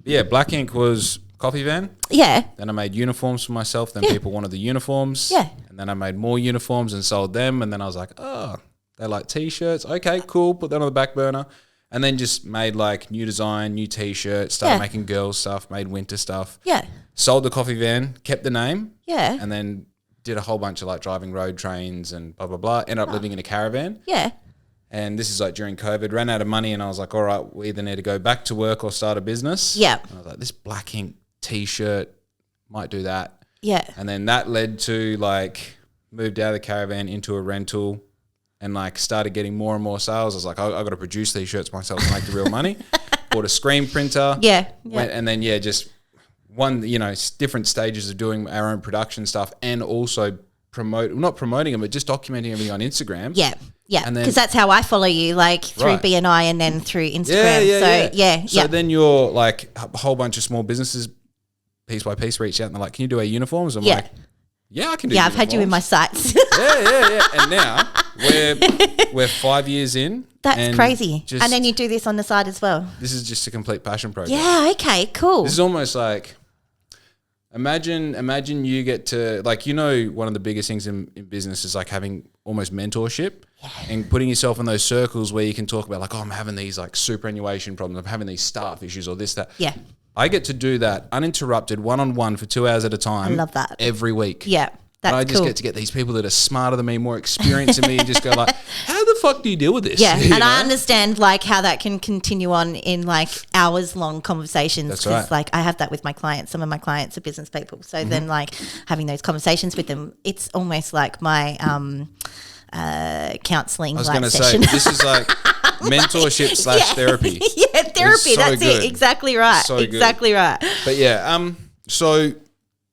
Yeah, Black Ink was coffee van. Yeah. Then I made uniforms for myself. Then people wanted the uniforms. Yeah. And then I made more uniforms and sold them. And then I was like, oh, they like T-shirts. Okay, cool. Put that on the back burner. And then just made like new design, new T-shirts, started making girls stuff, made winter stuff. Yeah. Sold the coffee van, kept the name. Yeah. And then did a whole bunch of like driving road trains and blah, blah, blah. Ended up living in a caravan. Yeah. And this is like during COVID, ran out of money and I was like, all right, we either need to go back to work or start a business. Yeah. And I was like, this Black Ink T-shirt, might do that. Yeah. And then that led to like moved out of the caravan into a rental and like started getting more and more sales. I was like, I got to produce these shirts myself to make the real money. Bought a screen printer. Yeah. And then, just one, different stages of doing our own production stuff and also not promoting them, but just documenting everything on Instagram. Yeah. Yeah. And then, because that's how I follow you, like through BNI and then through Instagram. So then you're like a whole bunch of small businesses piece by piece reach out and they're like, can you do our uniforms? I'm like, yeah, I can do uniforms. I've had you in my sights. yeah. And now we're 5 years in. That's crazy. And then you do this on the side as well. This is just a complete passion project. Yeah, okay, cool. This is almost like, imagine you get to, like, one of the biggest things in business is like having almost mentorship and putting yourself in those circles where you can talk about like, oh, I'm having these like superannuation problems, I'm having these staff issues or this, that. Yeah. I get to do that uninterrupted, one-on-one for 2 hours at a time. I love that. Every week. Yeah, that's and I just cool. get these people that are smarter than me, more experienced than me, and just go like, how the fuck do you deal with this? Yeah, and I understand like how that can continue on in like hours-long conversations. That's because right. like I have that with my clients. Some of my clients are business people. So then like having those conversations with them, it's almost like my counselling session. I was going to say, this is like mentorship / therapy. Yeah, therapy. So that's good. it. Exactly right. So exactly good. right. But yeah, so,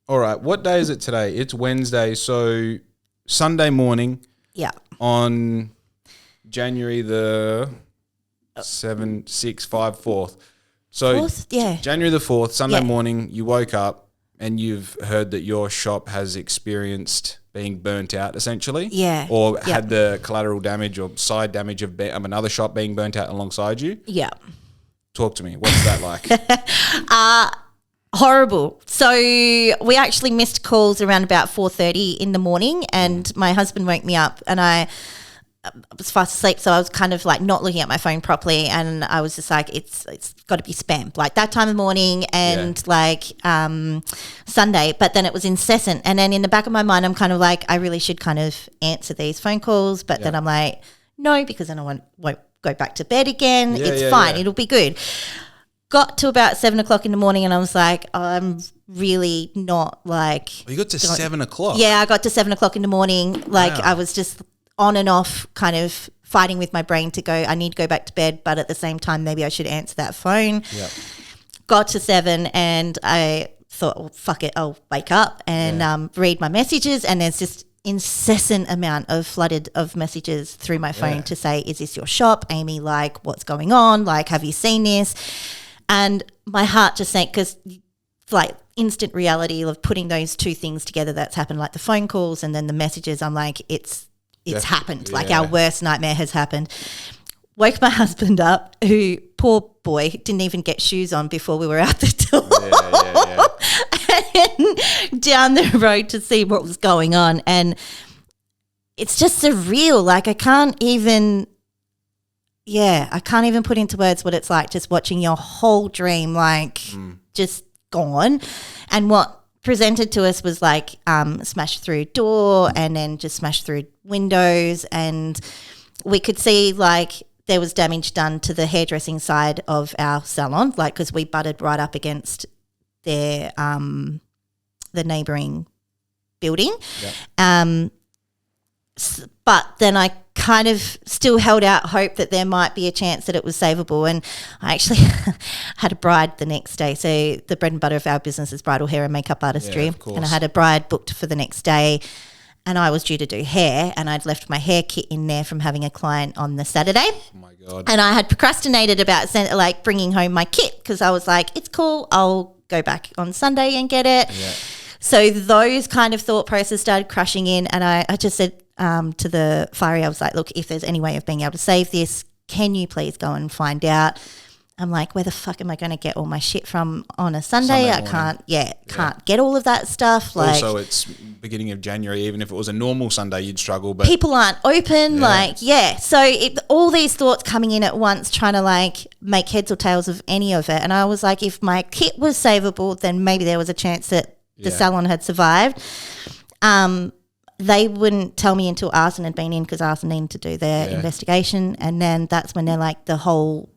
all right, what day is it today? It's Wednesday. So Sunday morning. Yeah. On January the 4th. So 4th? Yeah. January the 4th, Sunday morning, you woke up and you've heard that your shop has experienced being burnt out essentially. Yeah. Or had the collateral damage or side damage of another shop being burnt out alongside you. Yeah. Talk to me. What's that like? Horrible. So we actually missed calls around about 4:30 in the morning and my husband woke me up and I was fast asleep, so I was kind of like not looking at my phone properly and I was just like, it's got to be spam, like that time of morning and like Sunday, but then it was incessant. And then in the back of my mind, I'm kind of like, I really should kind of answer these phone calls, but then I'm like, no, because then I won't go back to bed again. It's fine. It'll be good. Got to about 7 o'clock in the morning and I was like, I'm really not like. Well, you got to 7 o'clock? Yeah, I got to 7 o'clock in the morning. Like wow. I was just on and off kind of fighting with my brain to go, I need to go back to bed, but at the same time, maybe I should answer that phone. Yep. Got to 7 and I thought, oh, fuck it, I'll wake up and read my messages. And there's just incessant amount of flooded of messages through my phone to say, is this your shop? Amy, like, what's going on? Like, have you seen this? And my heart just sank because like instant reality of putting those two things together that's happened, like the phone calls and then the messages, I'm like, it's happened. Like our worst nightmare has happened. Woke my husband up, who, poor boy, didn't even get shoes on before we were out the door. And down the road to see what was going on. And it's just surreal. Like I can't even put into words what it's like just watching your whole dream like just gone. And what presented to us was like smashed through door and then just smashed through windows, and we could see like there was damage done to the hairdressing side of our salon, like because we butted right up against their the neighbouring building. Yep. But then I kind of still held out hope that there might be a chance that it was savable. And I actually had a bride the next day. So the bread and butter of our business is bridal hair and makeup artistry. Yeah, of course. And I had a bride booked for the next day and I was due to do hair and I'd left my hair kit in there from having a client on the Saturday. Oh my God. And I had procrastinated about like bringing home my kit because I was like, it's cool, I'll go back on Sunday and get it. Yeah. So those kind of thought processes started crushing in and I just said, to the fiery, I was like, look, if there's any way of being able to save this, can you please go and find out? I'm like, where the fuck am I going to get all my shit from on a Sunday? I can't get all of that stuff. Like, also, it's beginning of January. Even if it was a normal Sunday, you'd struggle. But people aren't open. So all these thoughts coming in at once, trying to like make heads or tails of any of it. And I was like, if my kit was savable, then maybe there was a chance that the salon had survived. They wouldn't tell me until Arson had been in, because Arson needed to do their investigation. And then that's when they're like, the whole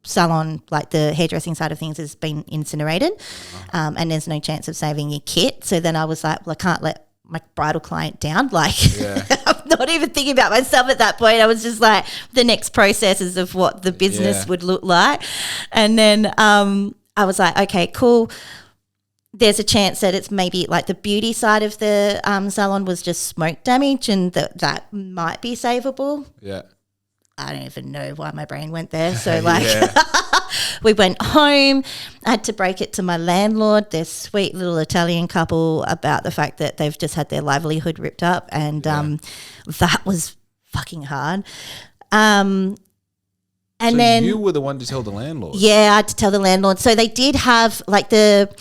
salon, like the hairdressing side of things, has been incinerated, and there's no chance of saving your kit. So then I was like, well, I can't let my bridal client down. Like, I'm not even thinking about myself at that point. I was just like, the next processes of what the business would look like. And then I was like, okay, cool. There's a chance that it's maybe like the beauty side of the salon was just smoke damage, and that might be savable. Yeah. I don't even know why my brain went there. So we went home. I had to break it to my landlord, this sweet little Italian couple, about the fact that they've just had their livelihood ripped up, and that was fucking hard. And so then you were the one to tell the landlord? Yeah, I had to tell the landlord. So they did have like the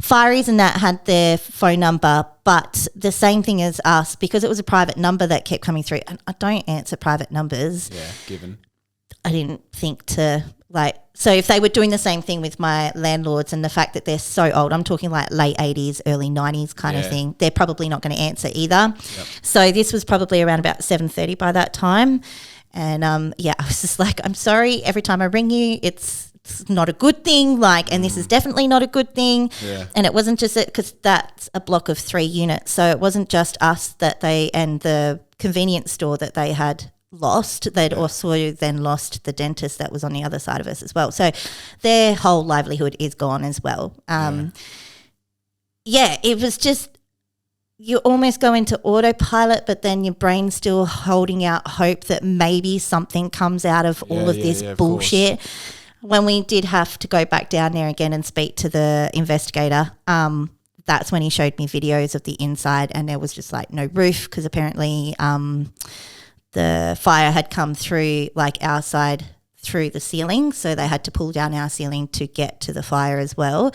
Fireys and that had their phone number, but the same thing as us, because it was a private number that kept coming through. And I don't answer private numbers. Yeah, given. I didn't think to like, so if they were doing the same thing with my landlords, and the fact that they're so old, I'm talking like late 80s, early 90s kind of thing, they're probably not going to answer either. Yep. So this was probably around about 7:30 by that time. And I was just like, I'm sorry, every time I ring you, it's not a good thing, like, and this is definitely not a good thing. Yeah. And it wasn't just it, because that's a block of 3 units, so it wasn't just us that they, and the convenience store that they had lost, they'd also then lost the dentist that was on the other side of us as well. So their whole livelihood is gone as well. It was just, you almost go into autopilot, but then your brain's still holding out hope that maybe something comes out of all of this bullshit. When we did have to go back down there again and speak to the investigator, that's when he showed me videos of the inside, and there was just like no roof, because apparently the fire had come through like our side through the ceiling, so they had to pull down our ceiling to get to the fire as well.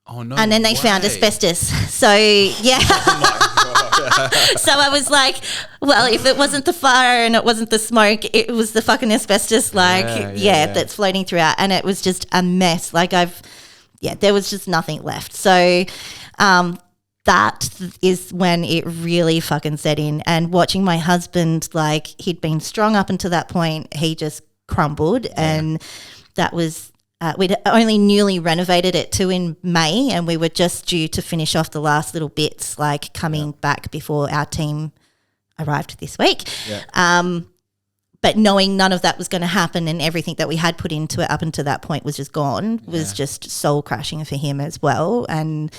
Oh no! And then they found asbestos. So yeah. So I was like, well, if it wasn't the fire and it wasn't the smoke, it was the fucking asbestos, that's floating throughout, and it was just a mess. Like there was just nothing left. So that is when it really fucking set in. And watching my husband, like, he'd been strong up until that point, he just crumbled, and that was. We'd only newly renovated it too in May, and we were just due to finish off the last little bits, like coming back before our team arrived this week. Yeah. But knowing none of that was going to happen, and everything that we had put into it up until that point was just gone, was just soul crashing for him as well. And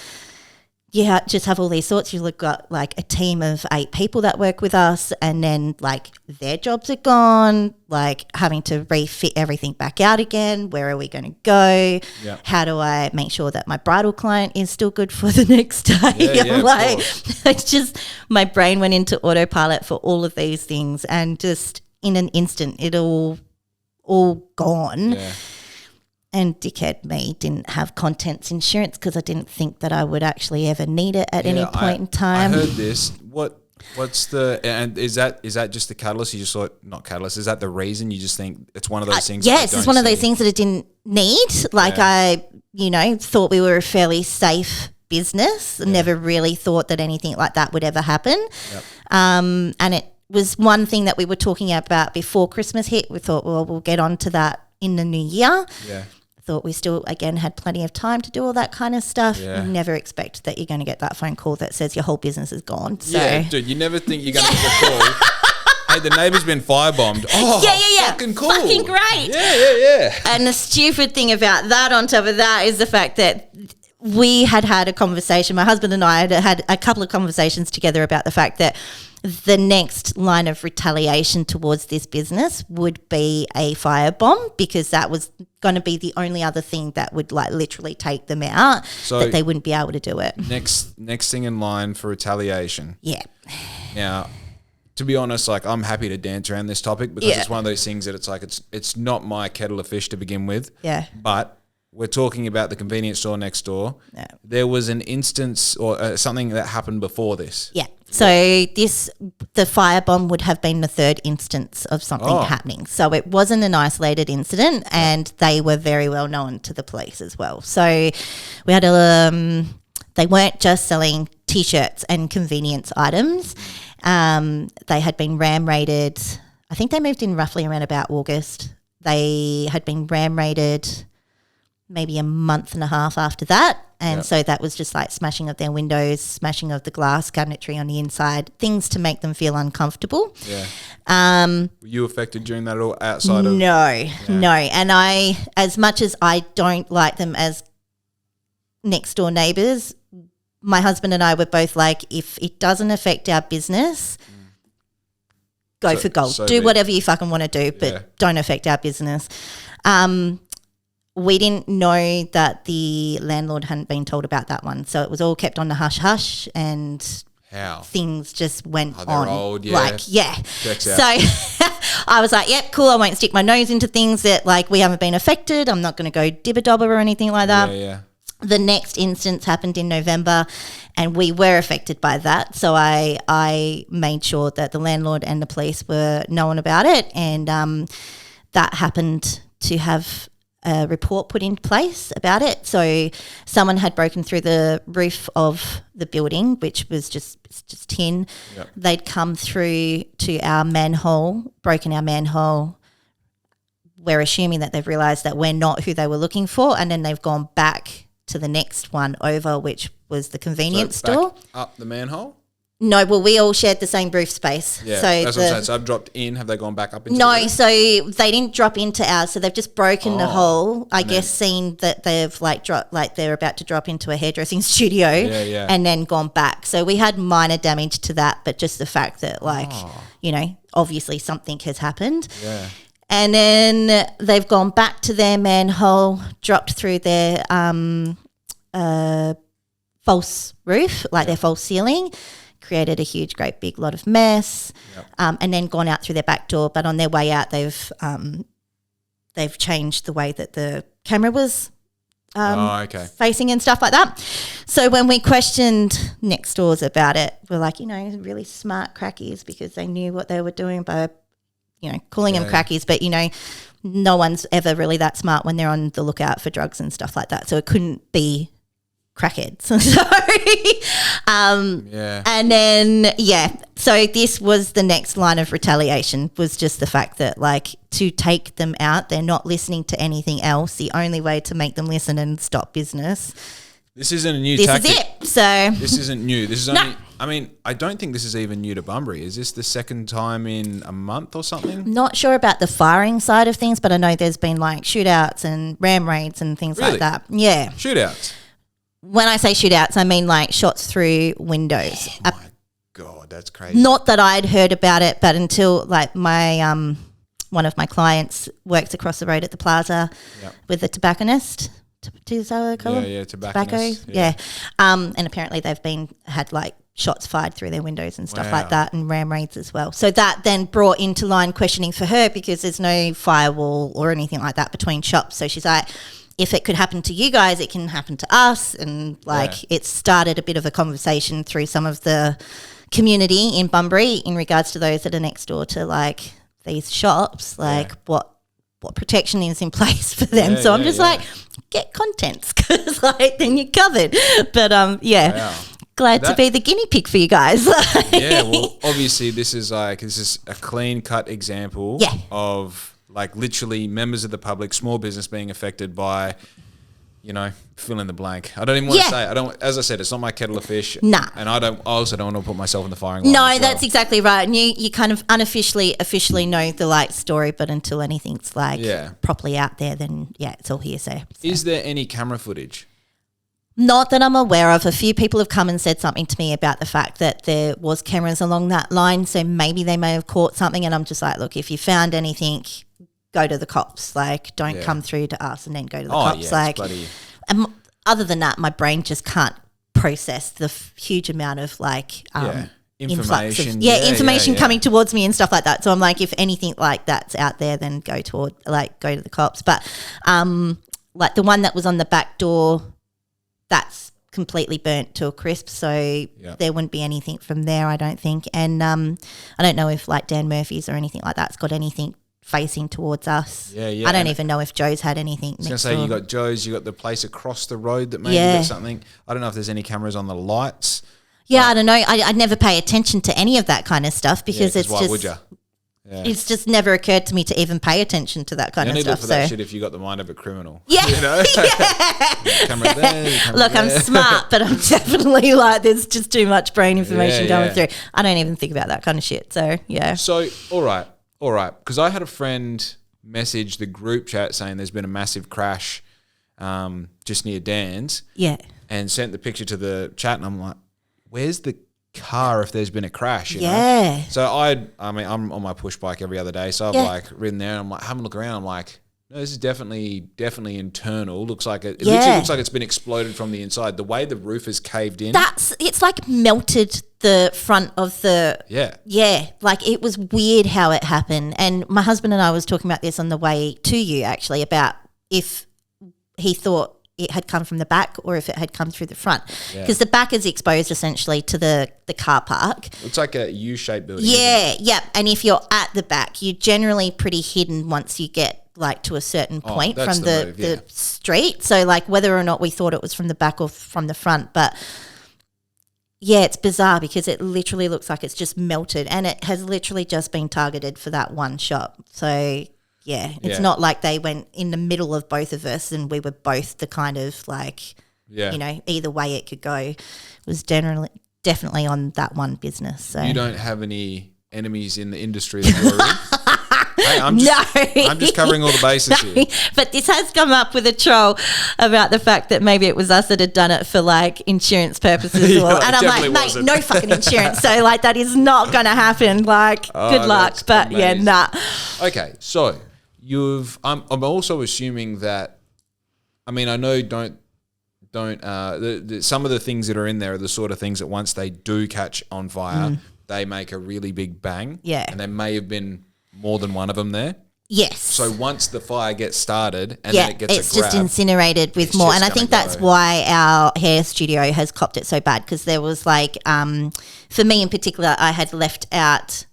just have all these thoughts. You've got like a team of 8 people that work with us, and then like their jobs are gone, like having to refit everything back out again. Where are we going to go? Yep. How do I make sure that my bridal client is still good for the next day? I'm like, it's just, my brain went into autopilot for all of these things, and just in an instant, it all gone. Yeah. And dickhead me didn't have contents insurance, because I didn't think that I would actually ever need it at any point in time. I heard this. What's the, and is that just the catalyst? You just thought, not catalyst, is that the reason you just think it's one of those things? Yes, it's one of those things that I didn't need. Like I, thought we were a fairly safe business. Never really thought that anything like that would ever happen. Yep. And it was one thing that we were talking about before Christmas hit. We thought, well, we'll get on to that in the new year. Yeah. Thought we still, again, had plenty of time to do all that kind of stuff. You never expect that you're going to get that phone call that says your whole business is gone. So. Yeah, dude, you never think you're going to get a call. Hey, the neighbour's been firebombed. Oh, yeah. Fucking cool. Fucking great. Yeah. And the stupid thing about that, on top of that, is the fact that we had a conversation, my husband and I had a couple of conversations together about the fact that the next line of retaliation towards this business would be a firebomb, because that was going to be the only other thing that would like literally take them out, so that they wouldn't be able to do it. Next thing in line for retaliation. Yeah. Now, to be honest, like I'm happy to dance around this topic because it's one of those things that it's like it's not my kettle of fish to begin with. Yeah. But we're talking about the convenience store next door. Yeah. There was an instance or something that happened before this. Yeah. So the firebomb would have been the third instance of something happening. So it wasn't an isolated incident, and they were very well known to the police as well. So we had they weren't just selling T-shirts and convenience items. They had been ram raided. I think they moved in roughly around about August. They had been ram raided maybe a month and a half after that. And so that was just like smashing of their windows, smashing of the glass cabinetry on the inside, things to make them feel uncomfortable. Yeah. Were you affected during that at all outside of? No. And I, as much as I don't like them as next door neighbours, my husband and I were both like, if it doesn't affect our business, go for gold. Do whatever you fucking want to do, but don't affect our business. We didn't know that the landlord hadn't been told about that one. So it was all kept on the hush-hush and things just went on. Old, Checks out. So I was like, yep, cool. I won't stick my nose into things that like we haven't been affected. I'm not going to go dibber-dobber or anything like that. Yeah. The next instance happened in November and we were affected by that. So I made sure that the landlord and the police were known about it, and that happened to have a report put in place about it. So someone had broken through the roof of the building, which was just tin. Yep. They'd come through to our manhole, broken our manhole. We're assuming that they've realised that we're not who they were looking for, and then they've gone back to the next one over, which was the convenience store. Up the manhole? No, well, we all shared the same roof space. Yeah, so that's what I'm saying. So I've dropped in. Have they gone back up into No, the roof? So they didn't drop into ours. So they've just broken the hole. I guess seen that they've they're about to drop into a hairdressing studio and then gone back. So we had minor damage to that, but just the fact that obviously something has happened. Yeah. And then they've gone back to their manhole, dropped through their false rooth, their false ceiling, created a huge, great big lot of mess, and then gone out through their back door. But on their way out, they've changed the way that the camera was facing and stuff like that. So when we questioned next doors about it, we're like, really smart crackies, because they knew what they were doing by calling them crackies, but no one's ever really that smart when they're on the lookout for drugs and stuff like that. So it couldn't be crackheads. And then so this was the next line of retaliation, was just the fact that to take them out, they're not listening to anything else. The only way to make them listen and stop business. This isn't a new tactic. This is it. So this isn't new. This is only. I mean, I don't think this is even new to Bunbury. Is this the second time in a month or something? Not sure about the firing side of things, but I know there's been shootouts and ram raids and things like that. Yeah, shootouts. When I say shootouts, I mean shots through windows. Oh my God, that's crazy. Not that I'd heard about it, but until my one of my clients works across the road at the plaza with a tobacconist. Tobacco. Yeah. And apparently they've had shots fired through their windows and stuff like that, and ram raids as well. So that then brought into line questioning for her, because there's no firewall or anything like that between shops. So she's like, if it could happen to you guys, it can happen to us. And it started a bit of a conversation through some of the community in Bunbury in regards to those that are next door to these shops, what protection is in place for them. So I'm just get contents, because then you're covered. But glad to be the guinea pig for you guys. Well, obviously this is a clean cut example of literally members of the public, small business being affected by, fill in the blank. I don't even want to say. As I said, it's not my kettle of fish. Nah. And I also don't want to put myself in the firing line. No, that's exactly right. And you kind of officially know the story, but until anything's properly out there, then it's all hearsay. So. Is there any camera footage? Not that I'm aware of. A few people have come and said something to me about the fact that there was cameras along that line, so maybe they may have caught something, and I'm just like, look, if you found anything, go to the cops. Don't come through to us and then go to the cops. Other than that, my brain just can't process the huge amount of influx of information. information coming towards me and stuff like that. So I'm like, if anything like that's out there, then go to the cops. But like the one that was on the back door, that's completely burnt to a crisp, so there wouldn't be anything from there, I don't think. And I don't know if like Dan Murphy's or anything like that's got anything facing towards us. I don't even know if Joe's had anything. I was going to say, you got Joe's, you got the place across the road that maybe got something. I don't know if there's any cameras on the lights. I don't know. I never pay attention to any of that kind of stuff because it's why just. Would you? Yeah. It's just never occurred to me to even pay attention to that kind of stuff. You need to look for that shit if you got the mind of a criminal. Yeah. You know? Camera there, camera look, there. I'm smart, but I'm definitely like, there's just too much brain information going through. I don't even think about that kind of shit. So, yeah. So, all right. Because I had a friend message the group chat saying there's been a massive crash just near Dan's. Yeah. And sent the picture to the chat, and I'm like, where's the car if there's been a crash? You know? So I'm on my push bike every other day, so I've like ridden there and I'm like having a look around. I'm like, no, this is definitely internal. Looks like it literally looks like it's been exploded from the inside. The way the roof is caved in, it's like melted the front of the like it was weird how it happened. And my husband and I was talking about this on the way to you actually, about if he thought it had come from the back or if it had come through the front, because the back is exposed essentially to the car park. It's like a U-shaped building. And if you're at the back, you're generally pretty hidden once you get like to a certain point from the street. So like whether or not we thought it was from the back or from the front, but it's bizarre because it literally looks like it's just melted, and it has literally just been targeted for that one shop. So it's not like they went in the middle of both of us and we were both the kind of like, you know, either way it could go. It was definitely on that one business. So you don't have any enemies in the industry that you're in? Hey, I'm just covering all the bases here. But this has come up with a troll about the fact that maybe it was us that had done it for like insurance purposes. And I'm like, mate, no fucking insurance. So like that is not going to happen. Like good luck. But amazing. Okay, so I'm also assuming that, I mean, I know some of the things that are in there are the sort of things that once they do catch on fire, they make a really big bang. Yeah. And there may have been more than one of them there. Yes. So once the fire gets started and then it gets it's just incinerated with more. And I think that's why our hair studio has copped it so bad, because there was like, for me in particular, I had left out,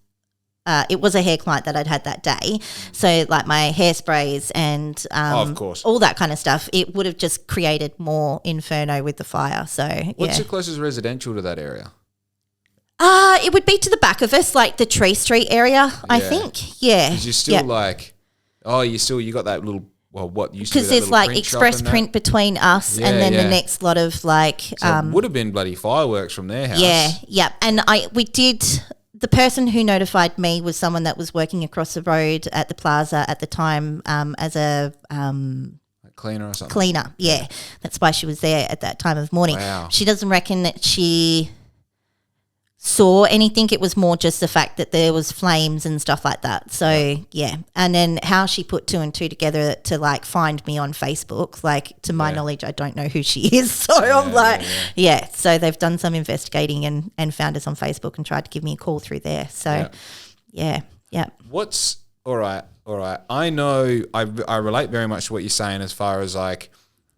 it was a hair client that I'd had that day. So like my hairsprays and of course, all that kind of stuff, it would have just created more inferno with the fire. So what's the closest residential to that area? It would be to the back of us, like the Tree Street area, I think. Yeah. Because you're still like, you got that little, well, what used to be that because there's like express print between us and then the next lot of like. So it would have been bloody fireworks from their house. Yeah. And the person who notified me was someone that was working across the road at the plaza at the time as a cleaner or something. Cleaner, yeah. That's why she was there at that time of morning. Wow. She doesn't reckon that she saw anything. It was more just the fact that there was flames and stuff like that. So and then how she put two and two together to like find me on Facebook, like to my knowledge I don't know who she is, so I'm like so they've done some investigating and found us on Facebook and tried to give me a call through there. So what's all right I know I relate very much to what you're saying as far as like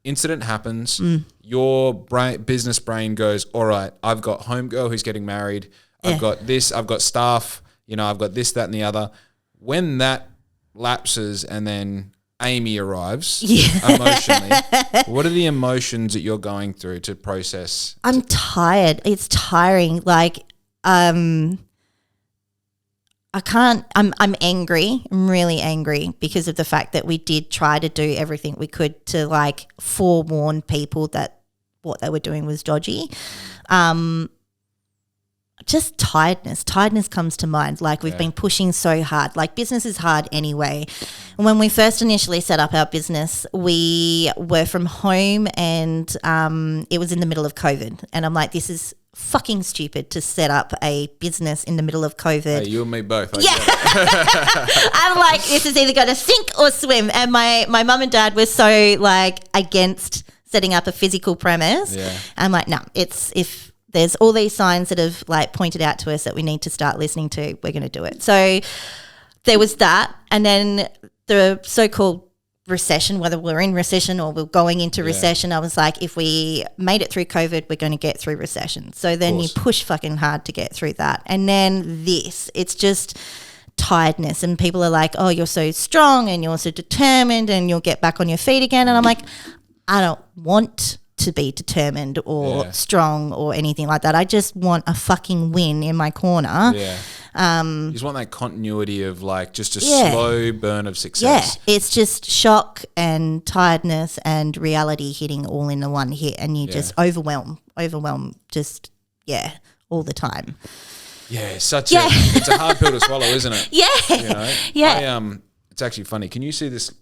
incident happens, your business brain goes, all right, I've got homegirl who's getting married, I've got this, I've got staff, you know, I've got this, that and the other. When that lapses and then Amy arrives emotionally, what are the emotions that you're going through to process? I'm tired. It's tiring. Like, I'm angry. I'm really angry because of the fact that we did try to do everything we could to like forewarn people that what they were doing was dodgy. Just tiredness. Tiredness comes to mind. Like we've been pushing so hard. Like business is hard anyway. And when we first initially set up our business, we were from home and it was in the middle of COVID. And I'm like, this is fucking stupid to set up a business in the middle of COVID. Hey, you and me both. I'm like, this is either going to sink or swim. And my mum and dad were so like against setting up a physical premise. I'm like, no, it's if there's all these signs that have like pointed out to us that we need to start listening to. We're going to do it. So there was that. And then the so-called recession, whether we're in recession or we're going into recession, I was like, if we made it through COVID, we're going to get through recession. So then you push fucking hard to get through that. And then it's just tiredness, and people are like, oh, you're so strong and you're so determined and you'll get back on your feet again. And I'm like, I don't want to be determined or strong or anything like that. I just want a fucking win in my corner. Yeah. You just want that continuity of like just a slow burn of success. Yeah, it's just shock and tiredness and reality hitting all in the one hit, and you just overwhelm just, all the time. Yeah, it's a hard pill to swallow, isn't it? Yeah. You know? Yeah. It's actually funny. Can you see this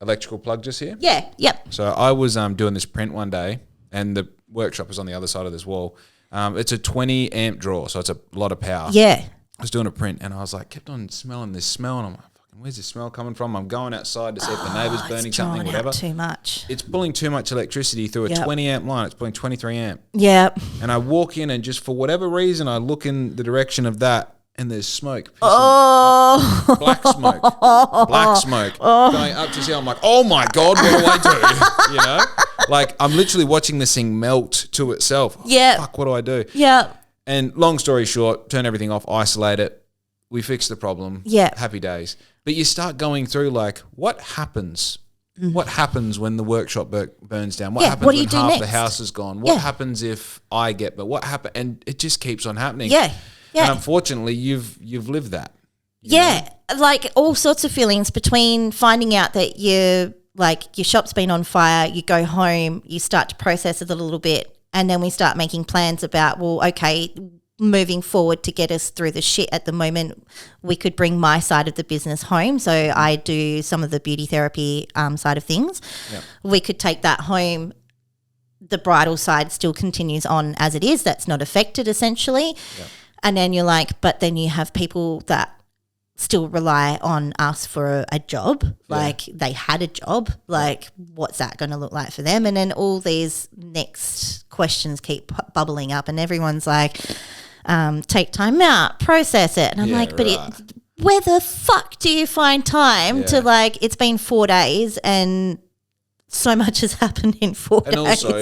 electrical plug just here? Yeah, yep. So I was doing this print one day, and the workshop is on the other side of this wall. It's a 20 amp draw, so it's a lot of power. Yeah. I was doing a print, and I was like, kept on smelling this smell, and I'm like, where's this smell coming from? I'm going outside to see if the neighbour's burning something, whatever. Out too much. It's pulling too much electricity through a 20 amp line. It's pulling 23 amp. Yep. And I walk in, and just for whatever reason, I look in the direction of that, and there's smoke. Oh. Black smoke. Going up to see, I'm like, oh my God, what do I do? You know? Like, I'm literally watching this thing melt to itself. Yeah. Fuck, what do I do? Yeah. And long story short, turn everything off, isolate it. We fix the problem. Yeah. Happy days. But you start going through like, what happens? What happens when the workshop burns down? What happens when half the house is gone? What happens if I get, but what happens? And it just keeps on happening. Yeah. Yeah. And unfortunately, you've lived that. Yeah. Like all sorts of feelings between finding out that your shop's been on fire, you go home, you start to process it a little bit, and then we start making plans about, well, okay, moving forward to get us through the shit at the moment, we could bring my side of the business home. So I do some of the beauty therapy side of things. Yep. We could take that home. The bridal side still continues on as it is. That's not affected essentially. Yep. And then you're like, but then you have people that still rely on us for a job. Like they had a job. Like what's that going to look like for them? And then all these next questions keep bubbling up, and everyone's like, take time out, process it. And I'm like, but where the fuck do you find time to like, it's been 4 days and so much has happened in 4 days. And also,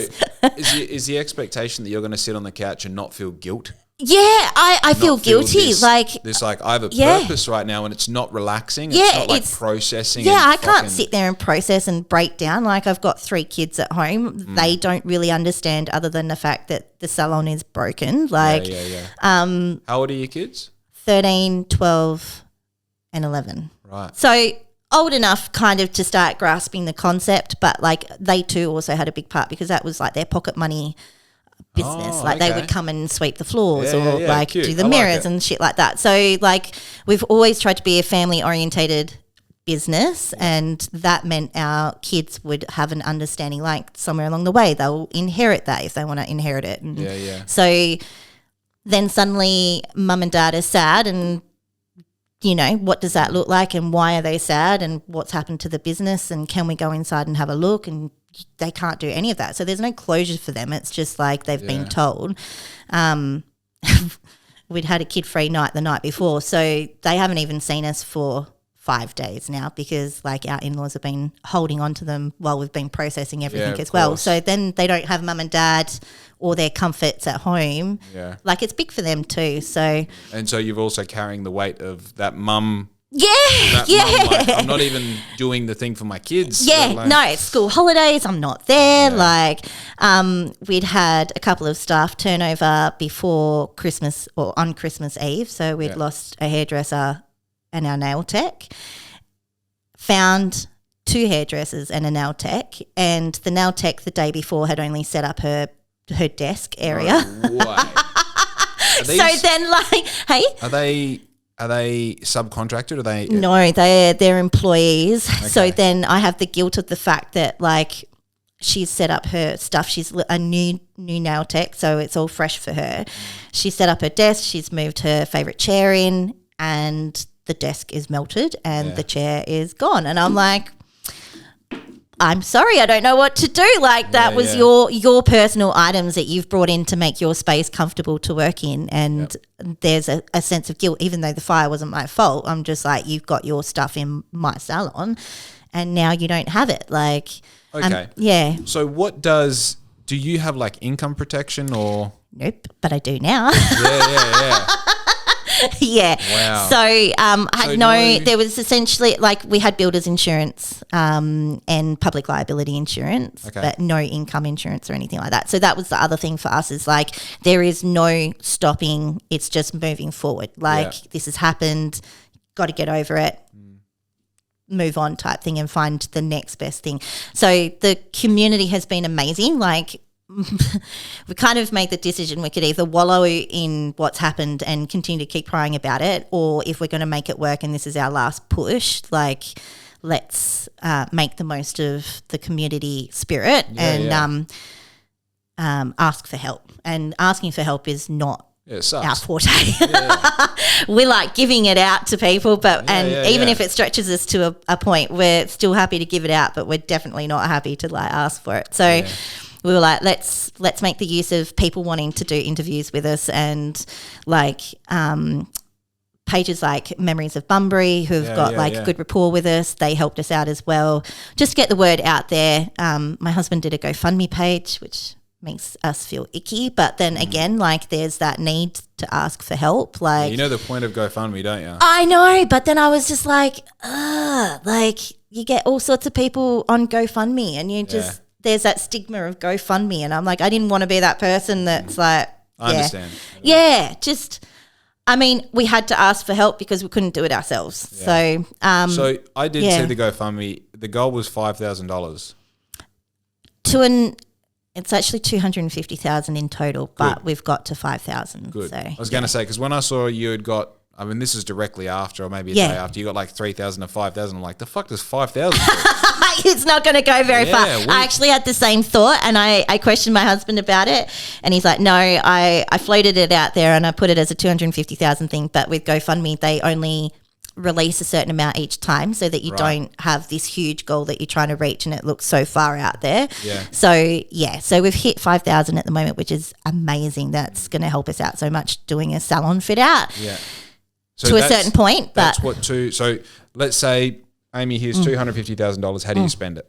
is the expectation that you're going to sit on the couch and not feel guilt? Yeah, I feel guilty. I have a purpose right now, and it's not relaxing. It's not like processing. Yeah, I can't sit there and process and break down. Like I've got 3 kids at home. They don't really understand other than the fact that the salon is broken. Like, How old are your kids? 13, 12 and 11. Right. So old enough kind of to start grasping the concept, but like they too also had a big part because that was like their pocket money business. They would come and sweep the floors or cute. Do the mirrors and shit like that. So like we've always tried to be a family orientated business, and that meant our kids would have an understanding, like somewhere along the way they'll inherit that if they want to inherit it. And so then suddenly mum and dad are sad, and you know, what does that look like and why are they sad and what's happened to the business and can we go inside and have a look? And they can't do any of that. So there's no closure for them. It's just like they've been told. We'd had a kid-free night the night before, so they haven't even seen us for 5 days now because like our in-laws have been holding on to them while we've been processing everything as well. So then they don't have mum and dad or their comforts at home. Yeah. Like it's big for them too. So and so you're also carrying the weight of that mum. Yeah. Mum, like, I'm not even doing the thing for my kids. Yeah. Like, no, it's school holidays. I'm not there. Like we'd had a couple of staff turnover before Christmas or on Christmas Eve. So we'd lost a hairdresser and our nail tech. Found 2 hairdressers and a nail tech, and the nail tech the day before had only set up her desk area. So then like, hey, are they subcontracted? Are they? No, they're employees. Okay. So then I have the guilt of the fact that like she's set up her stuff. She's a new nail tech, so it's all fresh for her. She set up her desk. She's moved her favourite chair in, and the desk is melted and the chair is gone. And I'm like, I'm sorry, I don't know what to do. Like that was your personal items that you've brought in to make your space comfortable to work in. And there's a sense of guilt, even though the fire wasn't my fault. I'm just like, you've got your stuff in my salon and now you don't have it. Like, okay. So do you have like income protection or? Nope, but I do now. Yeah. Yeah. Wow. So there was essentially like we had builder's insurance and public liability insurance, but no income insurance or anything like that. So that was the other thing for us is like there is no stopping. It's just moving forward. Like this has happened, got to get over it. Move on type thing and find the next best thing. So the community has been amazing. Like we kind of made the decision we could either wallow in what's happened and continue to keep crying about it, or if we're going to make it work and this is our last push, like let's make the most of the community spirit and ask for help. And asking for help is not our forte. We're like giving it out to people, but even if it stretches us to a point, we're still happy to give it out, but we're definitely not happy to like ask for it. So we were like, let's make the use of people wanting to do interviews with us, and like pages like Memories of Bunbury who've got good rapport with us. They helped us out as well, just to get the word out there. My husband did a GoFundMe page, which makes us feel icky, but then again, like there's that need to ask for help. Like, you know the point of GoFundMe, don't you? I know, but then I was just like, like you get all sorts of people on GoFundMe, and you just there's that stigma of GoFundMe, and I'm like, I didn't want to be that person that's like, I understand. Yeah, just. I mean, we had to ask for help because we couldn't do it ourselves. So, so I did see the GoFundMe. The goal was $5,000. It's actually 250,000 in total, but we've got to 5,000. Good. So, I was going to say, because when I saw you had got, I mean, this is directly after, or maybe a day after, you got like 3,000 or 5,000. I'm like, the fuck does 5,000 do? It's not going to go very far. I actually had the same thought, and I questioned my husband about it, and he's like, no, I floated it out there and I put it as a 250,000 thing, but with GoFundMe, they only release a certain amount each time so that you don't have this huge goal that you're trying to reach and it looks so far out there. So we've hit 5,000 at the moment, which is amazing. That's going to help us out so much doing a salon fit out to a certain point. But so let's say, Amy, here's $250,000. How do you spend it?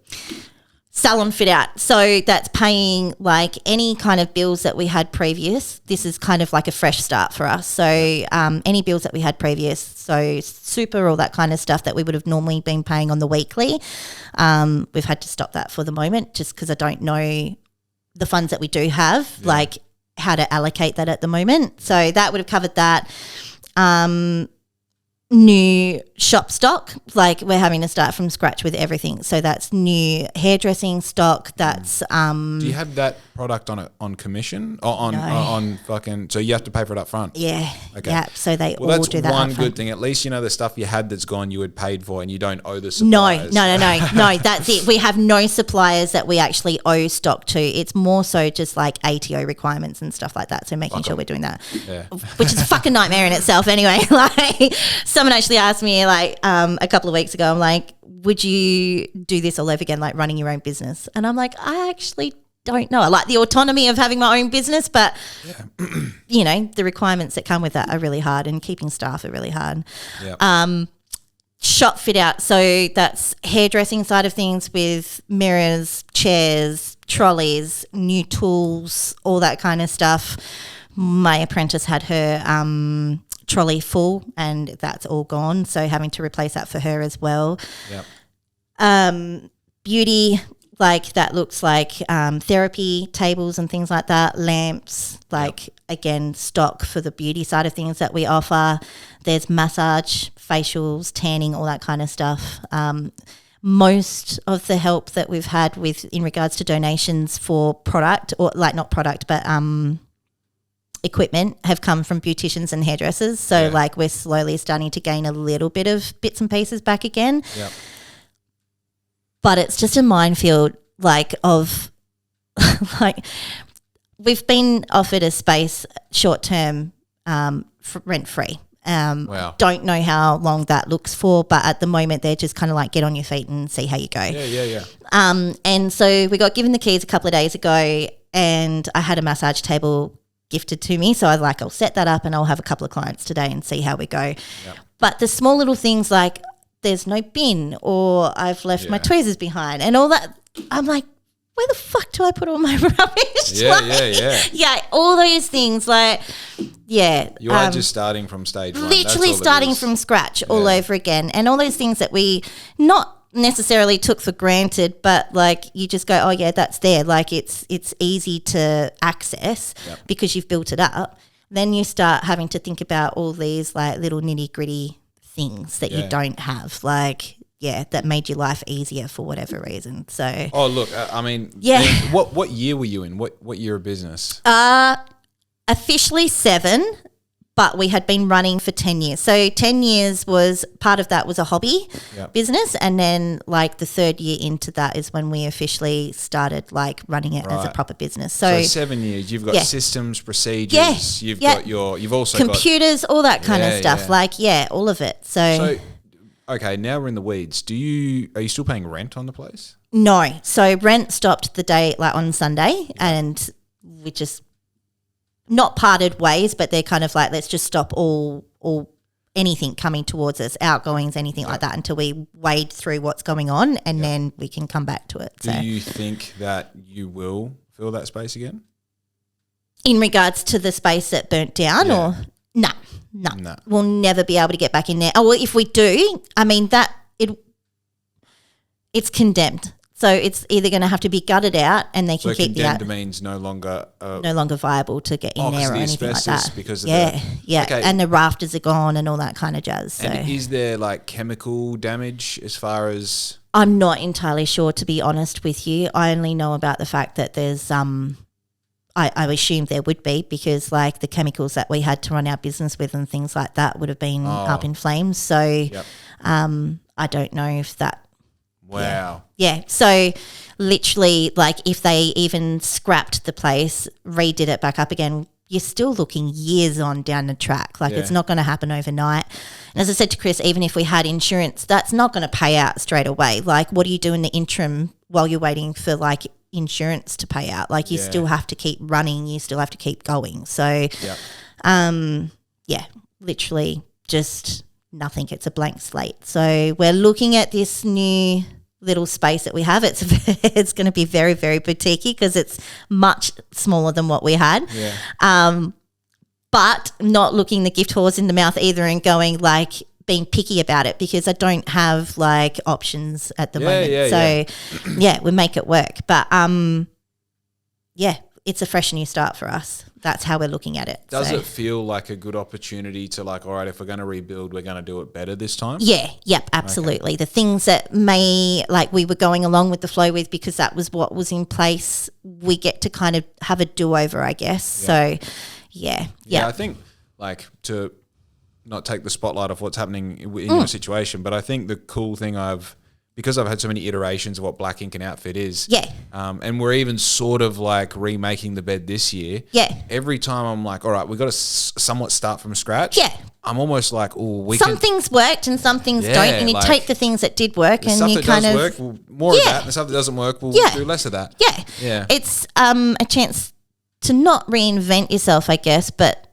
Salon fit out. So that's paying like any kind of bills that we had previous. This is kind of like a fresh start for us. So any bills that we had previous, so super, all that kind of stuff that we would have normally been paying on the weekly, we've had to stop that for the moment just because I don't know the funds that we do have, like how to allocate that at the moment. So that would have covered that. New shop stock, like we're having to start from scratch with everything. So that's new hairdressing stock. That's do you have that product on commission or on fucking? So you have to pay for it up front. Yeah. Okay. Yeah. So they all that's do that. One good thing. At least you know the stuff you had that's gone, you had paid for, and you don't owe the suppliers. No. That's it. We have no suppliers that we actually owe stock to. It's more so just like ATO requirements and stuff like that. So making sure we're doing that, which is a fucking nightmare in itself. Anyway, like someone actually asked me like a couple of weeks ago, I'm like, would you do this all over again, like running your own business? And I'm like, I actually don't know. I like the autonomy of having my own business, but you know, the requirements that come with that are really hard, and keeping staff are really hard. Shop fit out, so that's hairdressing side of things with mirrors, chairs, trolleys, new tools, all that kind of stuff. My apprentice had her trolley full and that's all gone, so having to replace that for her as well. Beauty, like that looks like therapy tables and things like that, lamps, like again, stock for the beauty side of things that we offer. There's massage, facials, tanning, all that kind of stuff. Most of the help that we've had with in regards to donations for product, or like not product, but equipment, have come from beauticians and hairdressers. So like we're slowly starting to gain a little bit of bits and pieces back again. But it's just a minefield, like of like we've been offered a space short term rent free, Wow. Don't know how long that looks for, but at the moment they're just kind of like get on your feet and see how you go. Yeah. And so we got given the keys a couple of days ago, and I had a massage table gifted to me. So I was like, I'll set that up and I'll have a couple of clients today and see how we go. Yep. But the small little things like there's no bin, or I've left my tweezers behind and all that, I'm like, where the fuck do I put all my rubbish? Yeah, all those things You are just starting from stage one. Literally starting from scratch all over again. And all those things that we not necessarily took for granted, but like you just go, oh yeah, that's there. Like it's easy to access because you've built it up. Then you start having to think about all these like little nitty gritty things that you don't have, like that made your life easier for whatever reason. So look, I mean, what year were you in? What year of business? Officially 7, but we had been running for 10 years. So 10 years was part of that was a hobby business, and then like the 3rd year into that is when we officially started like running it as a proper business. So 7 years. You've got systems, procedures. You've got you've also computers, all that kind of stuff. Like all of it. So okay, now we're in the weeds. Are you still paying rent on the place? No. So rent stopped the day like on Sunday, and we just not parted ways, but they're kind of like, let's just stop all anything coming towards us, outgoings, anything like that, until we wade through what's going on, and then we can come back to it. Do you think that you will fill that space again? In regards to the space that burnt down, or no, we'll never be able to get back in there. Oh, well, if we do, I mean it's condemned. So it's either going to have to be gutted out, and they can keep the condemned means no longer viable to get in there or anything like that. Because of okay. And the rafters are gone and all that kind of jazz. So. And is there like chemical damage as far as? I'm not entirely sure, to be honest with you. I only know about the fact that there's I assume there would be, because like the chemicals that we had to run our business with and things like that would have been up in flames. So I don't know if that. Wow. Yeah. So literally, like if they even scrapped the place, redid it back up again, you're still looking years on down the track. Like it's not going to happen overnight. And as I said to Chris, even if we had insurance, that's not going to pay out straight away. Like what do you do in the interim while you're waiting for like insurance to pay out? Like you still have to keep running. You still have to keep going. So, literally just nothing. It's a blank slate. So we're looking at this new little space that we have. It's going to be very, very boutiquey because it's much smaller than what we had. But not looking the gift horse in the mouth either, and going like being picky about it, because I don't have like options at the moment. So we make it work. But it's a fresh new start for us. That's how we're looking at it. Does it feel like a good opportunity to like, all right, if we're going to rebuild, we're going to do it better this time? Absolutely. Okay. The things that we were going along with the flow with, because that was what was in place, we get to kind of have a do-over, I guess. Yeah. So, yeah. I think like to not take the spotlight off what's happening in your situation, but I think the cool thing because I've had so many iterations of what Black Ink and Outfit is. And we're even sort of like remaking the bed this year. Every time I'm like, all right, we've got to somewhat start from scratch. I'm almost like, some things worked and some things don't. And you take the things that did work and you kind of. Work, more of that. And the stuff that doesn't work, we'll do less of that. It's a chance to not reinvent yourself, I guess, but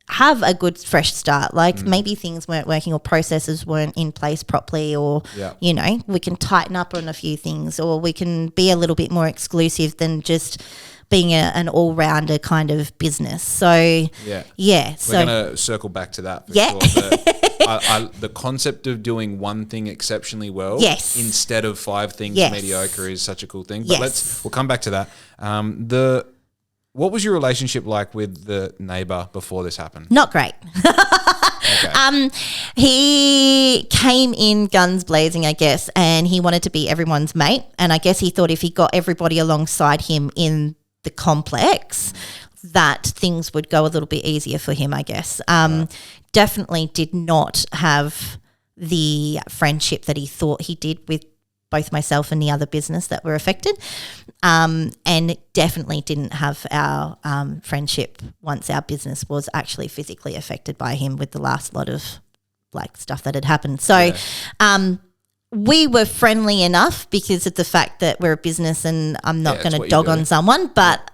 have a good fresh start. Like maybe things weren't working or processes weren't in place properly, or we can tighten up on a few things, or we can be a little bit more exclusive than just being an all-rounder kind of business. So we're going to circle back to that for sure. The concept of doing one thing exceptionally well instead of 5 things mediocre is such a cool thing. But we'll come back to that. What was your relationship like with the neighbour before this happened? Not great. Okay. He came in guns blazing, I guess, and he wanted to be everyone's mate. And I guess he thought if he got everybody alongside him in the complex, that things would go a little bit easier for him, I guess. Definitely did not have the friendship that he thought he did with both myself and the other business that were affected, and it definitely didn't have our friendship once our business was actually physically affected by him with the last lot of like stuff that had happened. So we were friendly enough because of the fact that we're a business, and I'm not going to dog on someone, but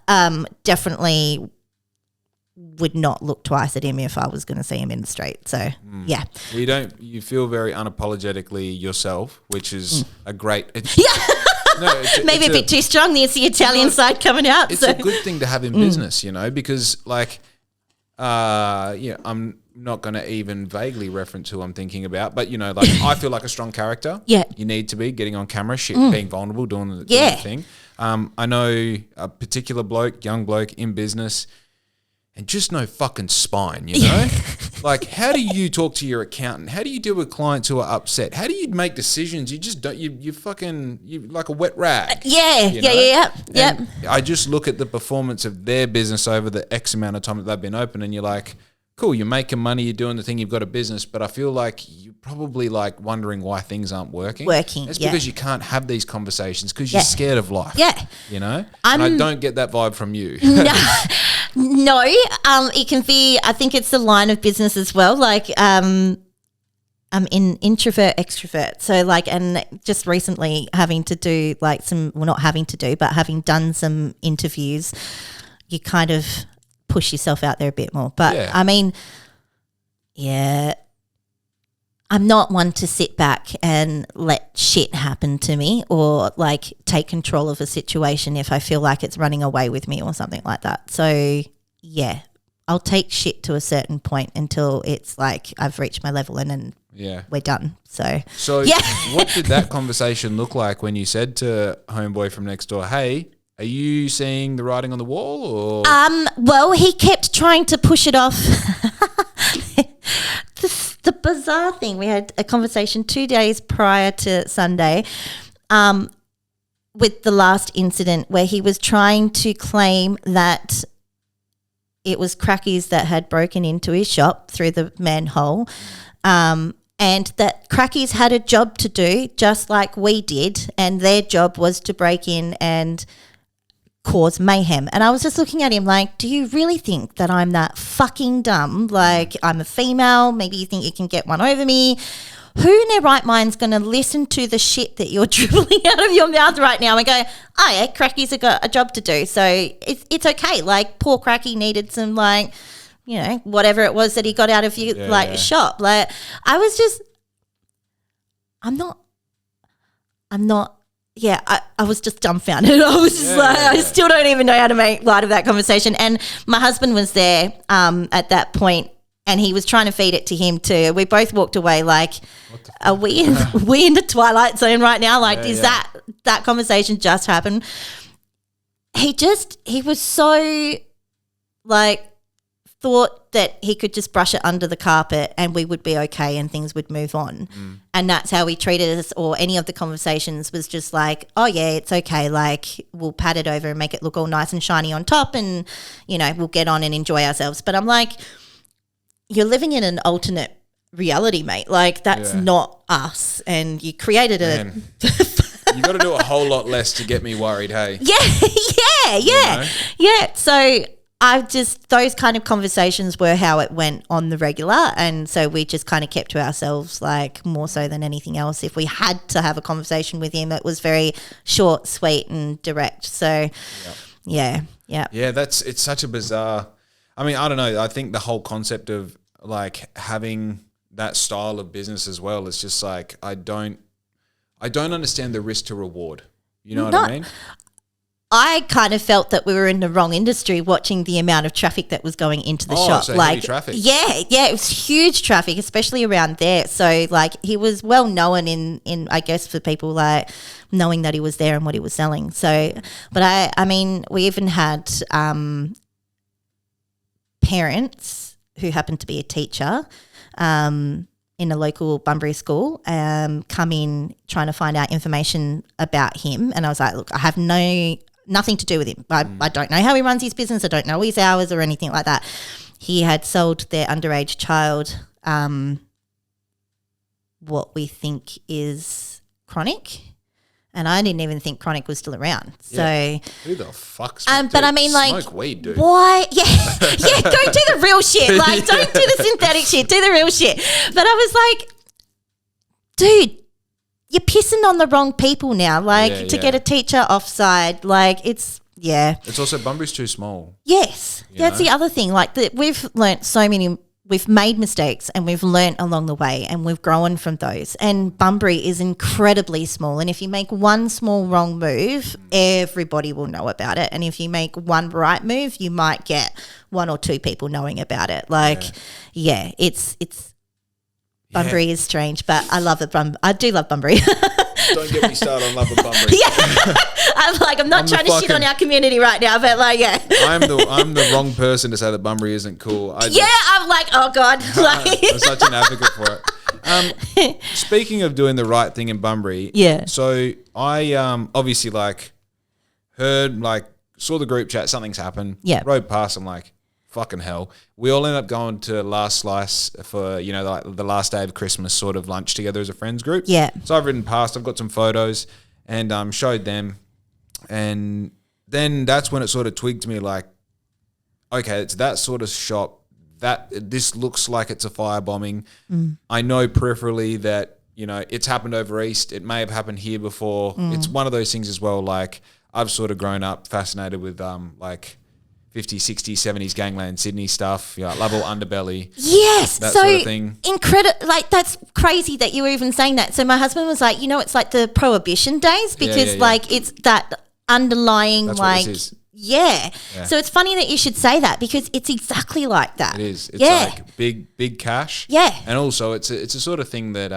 definitely would not look twice at him if I was going to see him in the street. So, yeah. You feel very unapologetically yourself, which is a great... Maybe a bit too strong. There's the Italian side coming out. It's a good thing to have in business, you know, because like, I'm not going to even vaguely reference who I'm thinking about, but, you know, like I feel like a strong character. Yeah. You need to be getting on camera, being vulnerable, doing the thing. I know a particular young bloke in business, and just no fucking spine, you know? Like, how do you talk to your accountant? How do you deal with clients who are upset? How do you make decisions? You just don't, you like a wet rag. Yeah. I just look at the performance of their business over the X amount of time that they've been open, and you're like, cool, you're making money, you're doing the thing, you've got a business, but I feel like you're probably like wondering why things aren't working. It's because you can't have these conversations because you're scared of life. Yeah. You know? And I don't get that vibe from you. No, it can be, I think it's the line of business as well. Like, I'm in introvert, extrovert. So like, and just recently having to do like not having to do, but having done some interviews, you kind of push yourself out there a bit more. But I mean, I'm not one to sit back and let shit happen to me or like take control of a situation if I feel like it's running away with me or something like that. So I'll take shit to a certain point until it's like I've reached my level and then we're done. So what did that conversation look like when you said to homeboy from next door, hey, are you seeing the writing on the wall? Or? Well, he kept trying to push it off. The bizarre thing, we had a conversation 2 days prior to Sunday with the last incident where he was trying to claim that it was crackies that had broken into his shop through the manhole, and that crackies had a job to do just like we did, and their job was to break in and cause mayhem. And I was just looking at him like, do you really think that I'm that fucking dumb? Like, I'm a female, maybe you think you can get one over me. Who in their right mind's going to listen to the shit that you're dribbling out of your mouth right now and go, oh yeah, Cracky's got a job to do, so it's okay. Like, poor Cracky needed some, like, you know, whatever it was that he got out of you, shop. Like, I was just, I was just dumbfounded. I was just I still don't even know how to make light of that conversation. And my husband was there at that point, and he was trying to feed it to him too. We both walked away like, are we in the twilight zone right now? Like, that conversation just happened? He was so like, thought that he could just brush it under the carpet and we would be okay and things would move on. And that's how he treated us, or any of the conversations was just like, oh yeah, it's okay, like we'll pat it over and make it look all nice and shiny on top, and you know, we'll get on and enjoy ourselves. But I'm like, you're living in an alternate reality, mate. Like, that's not us, and you created you got to do a whole lot less to get me worried, hey? Yeah. So those kind of conversations were how it went on the regular, and so we just kind of kept to ourselves, like, more so than anything else. If we had to have a conversation with him, it was very short, sweet and direct. So it's such a bizarre, I mean, I don't know, I think the whole concept of like having that style of business as well is just like, I don't understand the risk to reward, you know what I mean? I kind of felt that we were in the wrong industry watching the amount of traffic that was going into the shop. So like, heavy traffic. Yeah, it was huge traffic, especially around there. So, like, he was well known in I guess, for people like knowing that he was there and what he was selling. So, but I mean, we even had parents who happened to be a teacher in a local Bunbury school come in trying to find out information about him, and I was like, look, I have nothing to do with him. I don't know how he runs his business. I don't know his hours or anything like that. He had sold their underage child what we think is chronic. And I didn't even think chronic was still around. So, who the fuck's but I mean, like, smoke weed, dude? Why? Yeah, yeah. Go do the real shit. Like, don't do the synthetic shit. Do the real shit. But I was like, dude, you're pissing on the wrong people now. Like, to get a teacher offside, like, it's also Bunbury's too small. Yes, that's the other thing. Like, we've learnt so many. We've made mistakes and we've learnt along the way and we've grown from those. And Bunbury is incredibly small. And if you make one small wrong move, everybody will know about it. And if you make one right move, you might get one or two people knowing about it. Like, it's Bunbury is strange, but I love it. I do love Bunbury. Don't get me started on love of Bunbury. I'm not trying to shit on our community right now, but like, I'm the wrong person to say that Bunbury isn't cool. I'm like, oh God. I'm such an advocate for it. Speaking of doing the right thing in Bunbury, so I obviously like heard, like, saw the group chat, something's happened, rode past, I'm like, fucking hell. We all end up going to Last Slice for, you know, like the last day of Christmas sort of lunch together as a friends group. Yeah. So I've ridden past, I've got some photos and showed them. And then that's when it sort of twigged to me, like, okay, it's that sort of shop. This looks like it's a firebombing. I know peripherally that, you know, it's happened over East. It may have happened here before. It's one of those things as well. Like, I've sort of grown up fascinated with like 50s, 60s, 70s gangland Sydney stuff. Yeah, love all Underbelly. Yes. That so sort of thing. Incredible. Like, that's crazy that you were even saying that. So my husband was like, you know, it's like the Prohibition days because like it's that underlying, that's like, what this is. Yeah. So it's funny that you should say that because it's exactly like that. It is. It's like big cash. Yeah. And also it's a sort of thing that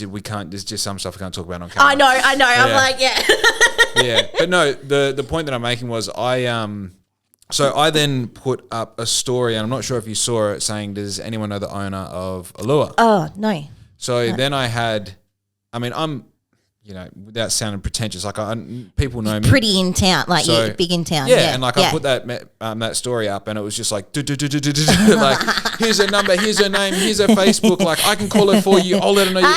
we can't. There's just some stuff we can't talk about on camera. I know. I'm like, yeah, but no. The point that I'm making was so I then put up a story, and I'm not sure if you saw it, saying, "Does anyone know the owner of Allure?" Oh no. So then I had, I mean, I'm, you know, without sounding pretentious, like people know me. Pretty in town, like you're big in town. Yeah, and like I put that story up, and it was just like, like, here's her number, here's her name, here's her Facebook. Like, I can call her for you. I'll let her know you.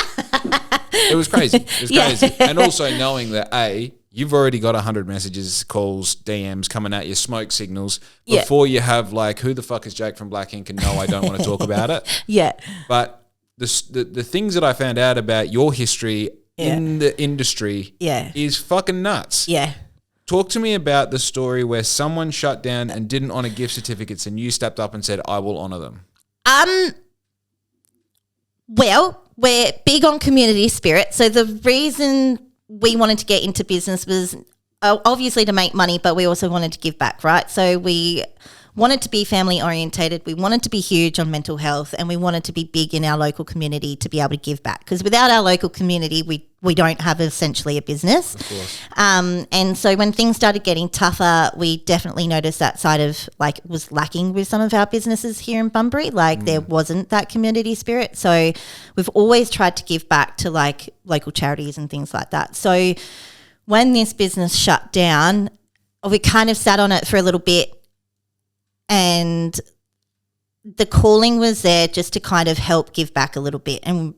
It was crazy. It was crazy. And also knowing that you've already got 100 messages, calls, DMs coming at you, smoke signals before you have like, who the fuck is Jake from Black Ink? And no, I don't want to talk about it. Yeah. But the things that I found out about your history in the industry is fucking nuts. Yeah. Talk to me about the story where someone shut down and didn't honour gift certificates and you stepped up and said, I will honour them. Well, we're big on community spirit. So the reason we wanted to get into business was obviously to make money, but we also wanted to give back, right? So we wanted to be family orientated. We wanted to be huge on mental health, and we wanted to be big in our local community to be able to give back. Because without our local community, we don't have essentially a business. Of course. And so when things started getting tougher, we definitely noticed that side of like was lacking with some of our businesses here in Bunbury. Like there wasn't that community spirit. So we've always tried to give back to like local charities and things like that. So when this business shut down, we kind of sat on it for a little bit. And the calling was there just to kind of help give back a little bit. And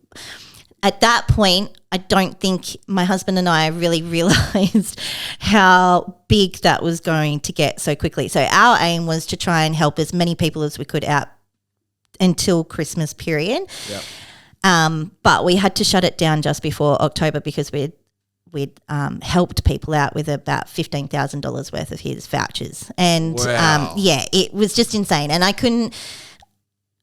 at that point, I don't think my husband and I really realised how big that was going to get so quickly. So our aim was to try and help as many people as we could out until Christmas period. Yep. But we had to shut it down just before October because we'd helped people out with about $15,000 worth of his vouchers. And it was just insane. And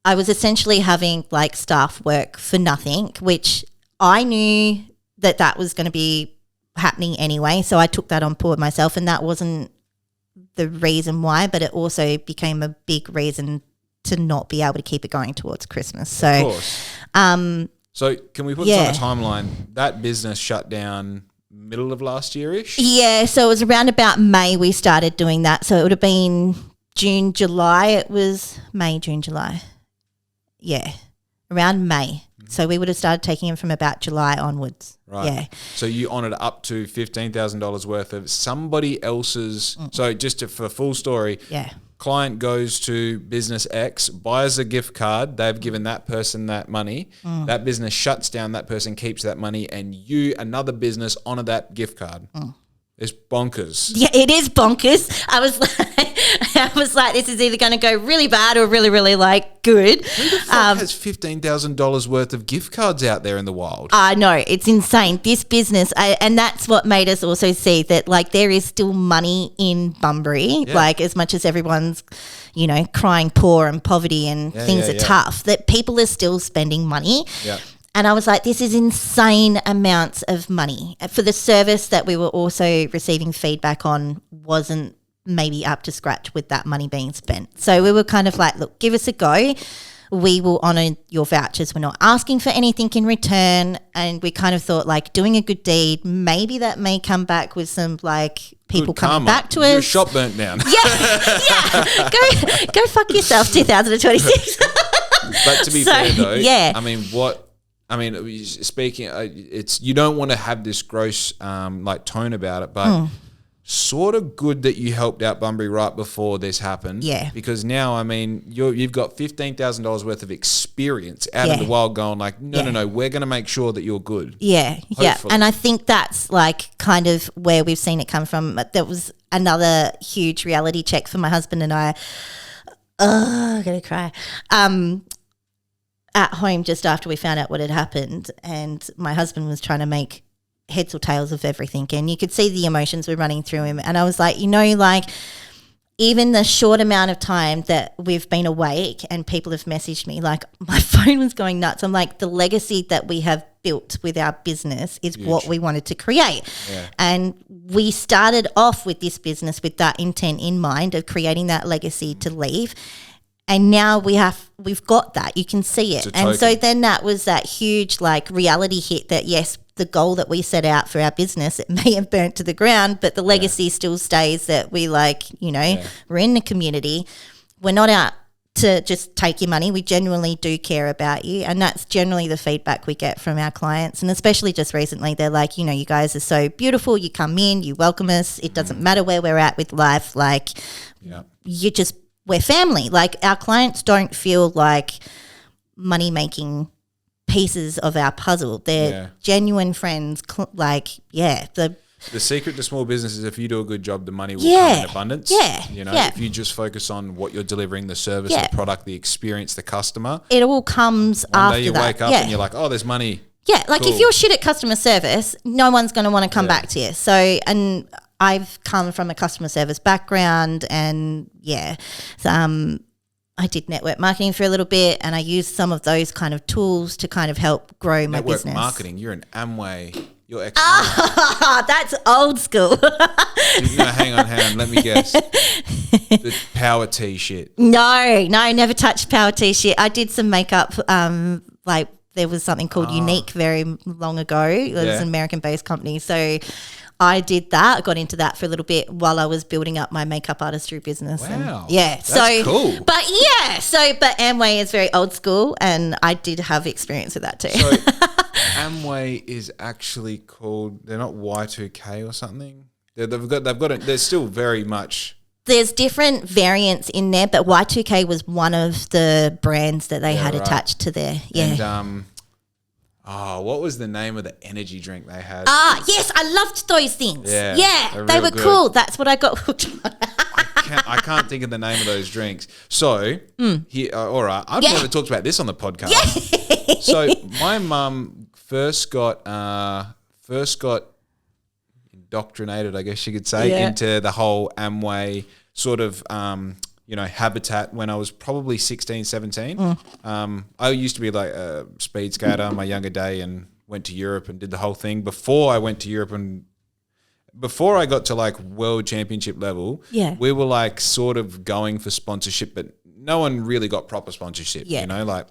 I was essentially having like staff work for nothing, which I knew that was going to be happening anyway. So I took that on board myself, and that wasn't the reason why, but it also became a big reason to not be able to keep it going towards Christmas. So, of course. So can we put this on a timeline? That business shut down middle of last year-ish? Yeah, so it was around about May we started doing that. So it would have been June, July. It was May, June, July. Yeah, around May. So we would have started taking them from about July onwards. Right. Yeah. So you honoured up to $15,000 worth of somebody else's. So just for full story. Yeah. client goes to business X, buys a gift card, they've given that person that money, that business shuts down, that person keeps that money, and you, another business, honour that gift card. It's bonkers. Yeah, it is bonkers. I was like, this is either going to go really bad or really, really like good. Who the fuck has $15,000 worth of gift cards out there in the wild? I know, it's insane. This business, and that's what made us also see that like there is still money in Bunbury, like as much as everyone's, you know, crying poor and poverty and things are tough, that people are still spending money. Yeah. And I was like, this is insane amounts of money for the service that we were also receiving feedback on wasn't maybe up to scratch with that money being spent. So we were kind of like, look, give us a go. We will honour your vouchers. We're not asking for anything in return. And we kind of thought like doing a good deed, maybe that may come back with some like people coming back to us. Your shop burnt down. Yeah. Go fuck yourself 2026. But to be fair though, it's you don't want to have this gross like tone about it, but sort of good that you helped out Bunbury right before this happened. Yeah. Because now, I mean, you've got $15,000 worth of experience out in the wild going like, no, we're going to make sure that you're good. Yeah. Hopefully. Yeah. And I think that's like kind of where we've seen it come from. That was another huge reality check for my husband and I. Oh, I'm going to cry. At home just after we found out what had happened, and my husband was trying to make heads or tails of everything, and you could see the emotions were running through him. And I was like, you know, like even the short amount of time that we've been awake and people have messaged me, like my phone was going nuts. I'm like, the legacy that we have built with our business is what we wanted to create. Yeah. And we started off with this business with that intent in mind of creating that legacy to leave. And now we've got that. You can see it. And so then that was that huge like reality hit that yes, the goal that we set out for our business, it may have burnt to the ground, but the legacy still stays that we like, you know, we're in the community. We're not out to just take your money. We genuinely do care about you. And that's generally the feedback we get from our clients. And especially just recently, they're like, you know, you guys are so beautiful. You come in, you welcome us. It doesn't matter where we're at with life. Like we're family. Like our clients don't feel like money-making pieces of our puzzle. They're genuine friends. The secret to small business is if you do a good job, the money will come in abundance. You know, if you just focus on what you're delivering, the service, the product, the experience, the customer. It all comes after that. One day you wake up and you're like, oh, there's money. Yeah, like if you're shit at customer service, no one's going to want to come back to you. So, and I've come from a customer service background and I did network marketing for a little bit and I used some of those kind of tools to kind of help grow my business. Network marketing, you're an Amway. You're that's old school. No, hang on, let me guess. The power T shit. No, never touched power T shit. I did some makeup, like there was something called Unique very long ago. It was an American-based company. So I did that. I got into that for a little bit while I was building up my makeup artistry business. Wow. And that's cool. But but Amway is very old school and I did have experience with that too. So Amway is actually called, they're not Y2K or something? They're still very much. There's different variants in there, but Y2K was one of the brands that they had attached to their, And, what was the name of the energy drink they had? Yes, I loved those things. Yeah, they were good. Cool. That's what I got hooked on. I can't think of the name of those drinks. So, all right, I've never talked about this on the podcast. Yeah. So, my mum first got indoctrinated, I guess you could say, into the whole Amway sort of habitat when I was probably 16, 17. I used to be like a speed skater in my younger day and went to Europe and did the whole thing. Before I went to Europe and before I got to like world championship level, we were like sort of going for sponsorship, but no one really got proper sponsorship. You know, like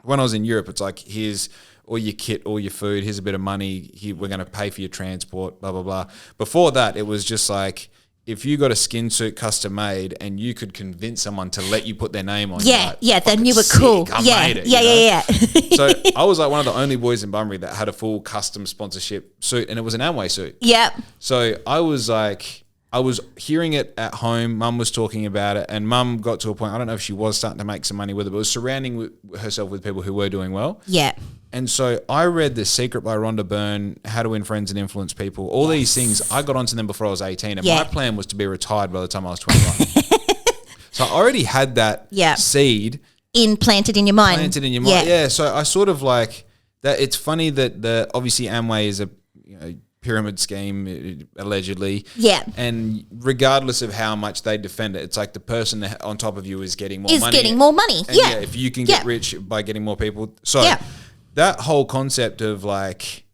when I was in Europe, it's like, here's all your kit, all your food, here's a bit of money, here, we're going to pay for your transport, blah, blah, blah. Before that, it was just like, if you got a skin suit custom made and you could convince someone to let you put their name on it, then you were cool. I made it, So I was like one of the only boys in Bunbury that had a full custom sponsorship suit, and it was an Amway suit. Yep. So I was like, I was hearing it at home. Mum was talking about it, and Mum got to a point, I don't know if she was starting to make some money with it, but was surrounding herself with people who were doing well. Yeah. And so I read The Secret by Rhonda Byrne, How to Win Friends and Influence People, all these things. I got onto them before I was 18, and my plan was to be retired by the time I was 21. So I already had that seed. Planted in your mind. Planted in your mind. Yeah. So I sort of like that. It's funny that obviously Amway is a pyramid scheme, allegedly. Yeah. And regardless of how much they defend it, it's like the person on top of you is getting more money. Is getting more money. And if you can get rich by getting more people. So that whole concept of like,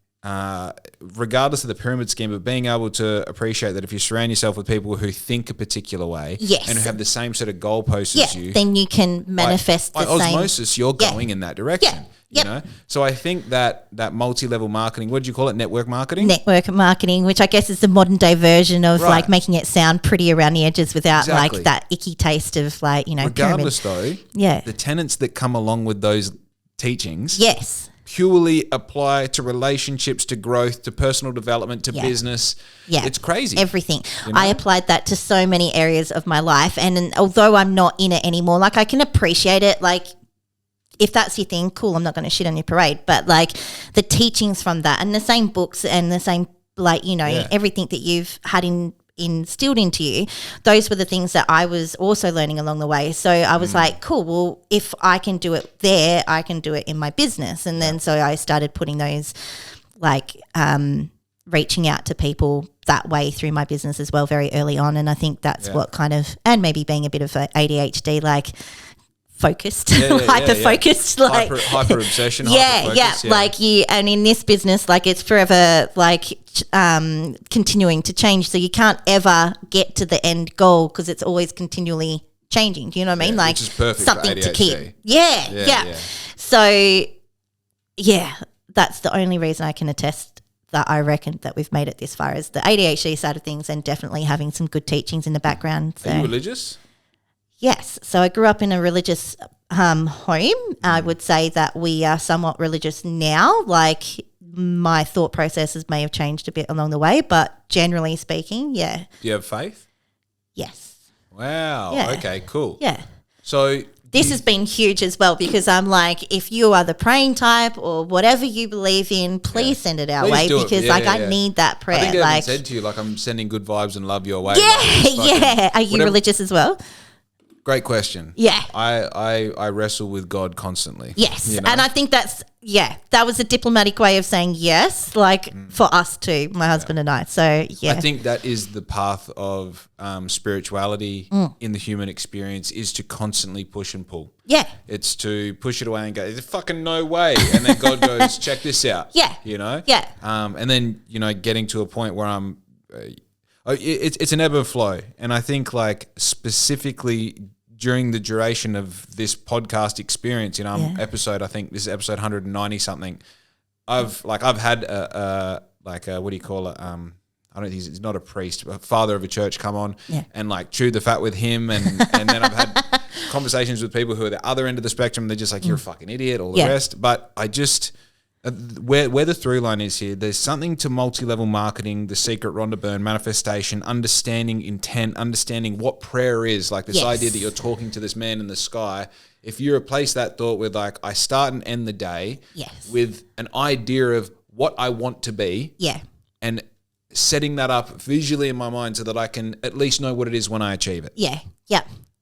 regardless of the pyramid scheme, but being able to appreciate that if you surround yourself with people who think a particular way and who have the same sort of goalposts as you, then you can manifest by the same. osmosis, you're going in that direction. Yeah. You know, so I think that multi-level marketing, what did you call it? Network marketing? Network marketing, which I guess is the modern day version of like making it sound pretty around the edges without like that icky taste of like, regardless pyramid. Though, the tenets that come along with those teachings purely apply to relationships, to growth, to personal development, to business. Yeah. It's crazy. Everything. I applied that to so many areas of my life, and although I'm not in it anymore, like I can appreciate it, like if that's your thing, cool, I'm not going to shit on your parade. But like the teachings from that and the same books and the same like, everything that you've had instilled into you, those were the things that I was also learning along the way. So I was like, cool, well, if I can do it there, I can do it in my business. And then so I started putting those like reaching out to people that way through my business as well very early on. And I think that's what kind of, and maybe being a bit of a ADHD, like focused, hyper-focused, like hyper-obsession, like you, and in this business, like it's forever like continuing to change, so you can't ever get to the end goal because it's always continually changing. Do you know what I mean? Like which is perfect something for to ADHD. keep. So that's the only reason I can attest that I reckon that we've made it this far, is the ADHD side of things, and definitely having some good teachings in the background. So. Are you religious? Yes. So I grew up in a religious home. I would say that we are somewhat religious now. Like my thought processes may have changed a bit along the way, but generally speaking, Do you have faith? Yes. Wow. Yeah. Okay, cool. Yeah. So this has been huge as well, because I'm like, if you are the praying type or whatever you believe in, please send it our way, because I need that prayer. I think I like said to you, like, I'm sending good vibes and love your way. Are you religious as well? Great question. Yeah. I wrestle with God constantly. Yes. And I think that was a diplomatic way of saying yes, like for us too, my husband and I. So, I think that is the path of spirituality in the human experience, is to constantly push and pull. Yeah. It's to push it away and go, there's fucking no way. And then God goes, check this out. Yeah. Yeah. And then, getting to a point where I'm it's an ebb and flow. And I think like specifically during the duration of this podcast experience, I'm episode, I think this is episode 190 something. I've had what do you call it? I don't think he's not a priest, but a father of a church come on and like chew the fat with him. And then I've had conversations with people who are the other end of the spectrum. They're just like, you're a fucking idiot, all the rest. But I just, where the through line is here, there's something to multi-level marketing, The Secret, Rhonda Byrne, manifestation, understanding intent, understanding what prayer is, like this idea that you're talking to this man in the sky. If you replace that thought with like, I start and end the day with an idea of what I want to be and setting that up visually in my mind so that I can at least know what it is when I achieve it.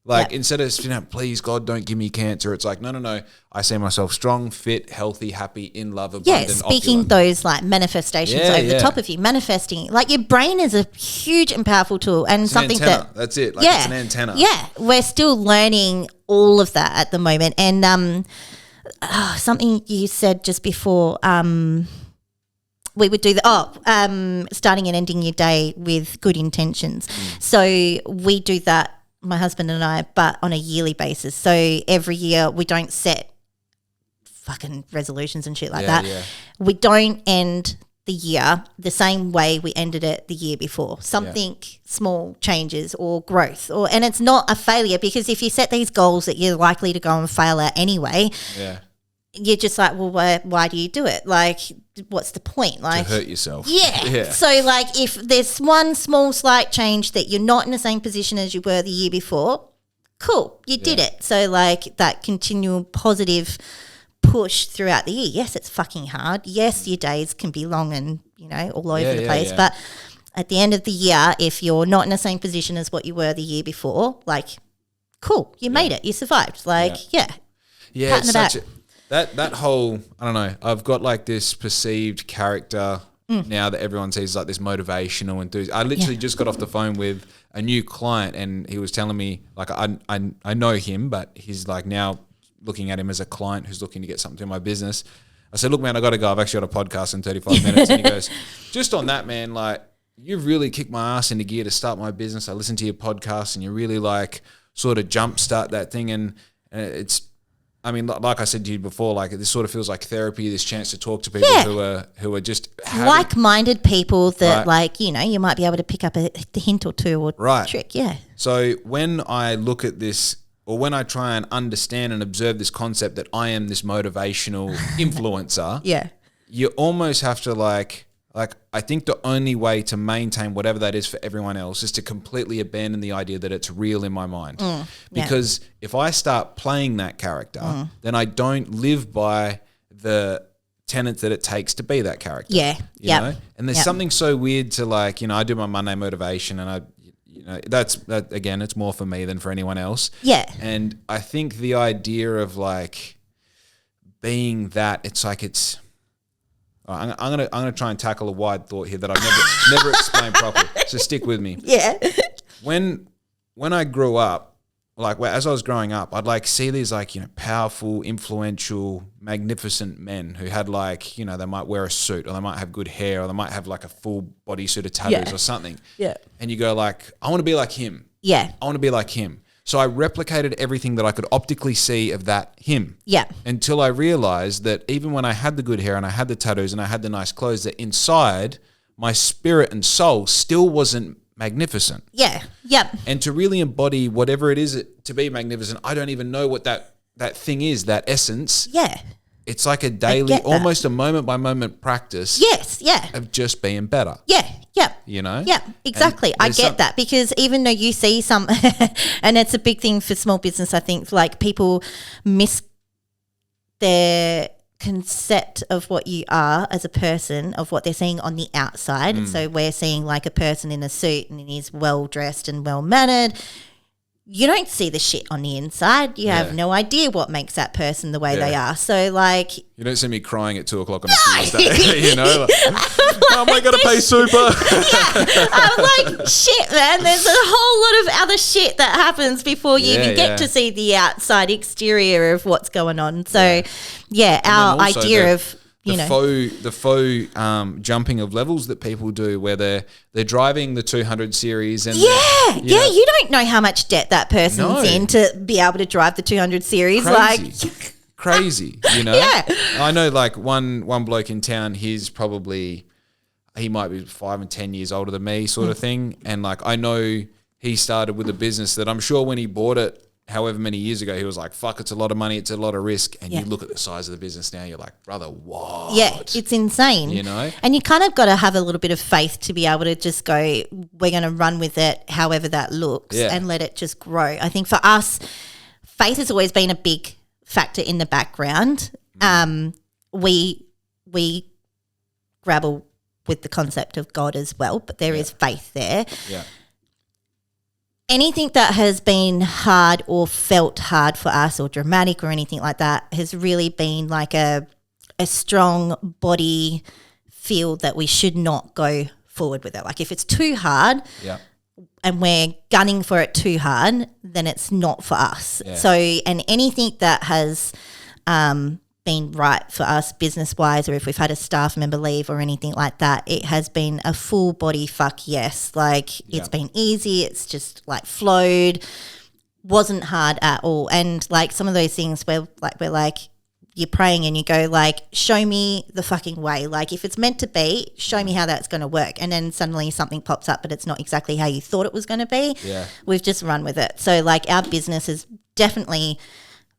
Like instead of, please God, don't give me cancer. It's like, no. I see myself strong, fit, healthy, happy, in love, abundant, speaking opulent. those like manifestations over the top of you, manifesting. Like your brain is a huge and powerful tool, and it's something that's it. Like it's an antenna. Yeah, we're still learning all of that at the moment. And something you said just before, we would do starting and ending your day with good intentions. So we do that, my husband and I, but on a yearly basis. So every year we don't set fucking resolutions and shit like that. Yeah. We don't end the year the same way we ended it the year before. Something small changes or growth, and it's not a failure, because if you set these goals that you're likely to go and fail at anyway, you're just like, well, why do you do it? Like, what's the point? Like, to hurt yourself. Yeah. So, like, if there's one small slight change that you're not in the same position as you were the year before, cool, you did it. So, like, that continual positive push throughout the year. Yes, it's fucking hard. Yes, your days can be long and, you know, all over the place. But at the end of the year, if you're not in the same position as what you were the year before, like, cool, you made it. You survived. Like, Yeah, pat in the back. That whole, I don't know, I've got like this perceived character now that everyone sees like this motivational enthusiast. I literally just got off the phone with a new client and he was telling me, like, I know him, but he's like now looking at him as a client who's looking to get something to my business. I said, look, man, I got to go. I've actually got a podcast in 35 minutes. And he goes, just on that, man, like, you've really kicked my ass into gear to start my business. I listened to your podcast and you really like sort of jumpstart that thing. And it's, I mean, like I said to you before, like this sort of feels like therapy, this chance to talk to people who are just like-minded people that like, you know, you might be able to pick up a hint or two or trick. Yeah. So when I look at this, or when I try and understand and observe this concept that I am this motivational influencer, you almost have to like I think the only way to maintain whatever that is for everyone else is to completely abandon the idea that it's real in my mind. Because if I start playing that character, then I don't live by the tenets that it takes to be that character. You know? And there's something so weird to like, you know, I do my Monday motivation and that again, it's more for me than for anyone else. And I think the idea of like being that, it's like it's. I'm gonna try and tackle a wide thought here that I've never explained properly. So stick with me. When I grew up, like as I was growing up, I'd like see these like, you know, powerful, influential, magnificent men who had like, you know, they might wear a suit or they might have good hair or they might have like a full body suit of tattoos or something. And you go like, I want to be like him. I want to be like him. So I replicated everything that I could optically see of that him. Until I realized that even when I had the good hair and I had the tattoos and I had the nice clothes, that inside my spirit and soul still wasn't magnificent. And to really embody whatever it is to be magnificent, I don't even know what that thing is, that essence. It's like a daily, almost a moment by moment practice. Of just being better. You know? Exactly. I get that because even though you see some, and it's a big thing for small business, I think, like people miss their concept of what you are as a person, of what they're seeing on the outside. And so we're seeing like a person in a suit and he's well dressed and well mannered. You don't see the shit on the inside. You have no idea what makes that person the way they are. So, like... You don't see me crying at 2 o'clock on a Tuesday, you know? Like, oh, am I going to pay super? I'm like, shit, man, there's a whole lot of other shit that happens before you even get to see the outside exterior of what's going on. So, our idea of... The faux jumping of levels that people do where they're driving the 200 series and you don't know how much debt that person's in to be able to drive the 200 series. Crazy, you know? I know like one bloke in town, he might be 5 and 10 years older than me sort of thing. And like I know he started with a business that I'm sure when he bought it, however many years ago, he was like, fuck, it's a lot of money, it's a lot of risk. And you look at the size of the business now, you're like, brother, what? Yeah, it's insane. You know? And you kind of got to have a little bit of faith to be able to just go, we're going to run with it however that looks and let it just grow. I think for us, faith has always been a big factor in the background. We grapple with the concept of God as well, but there is faith there. Anything that has been hard or felt hard for us or dramatic or anything like that has really been like a strong body feel that we should not go forward with it. Like if it's too hard and we're gunning for it too hard, then it's not for us. So, and anything that has been right for us business-wise, or if we've had a staff member leave or anything like that, it has been a full body fuck yes. Like it's been easy, it's just like flowed, wasn't hard at all. And like some of those things where we're like you're praying and you go like, show me the fucking way. Like if it's meant to be, show me how that's going to work. And then suddenly something pops up but it's not exactly how you thought it was going to be. We've just run with it. So like our business is definitely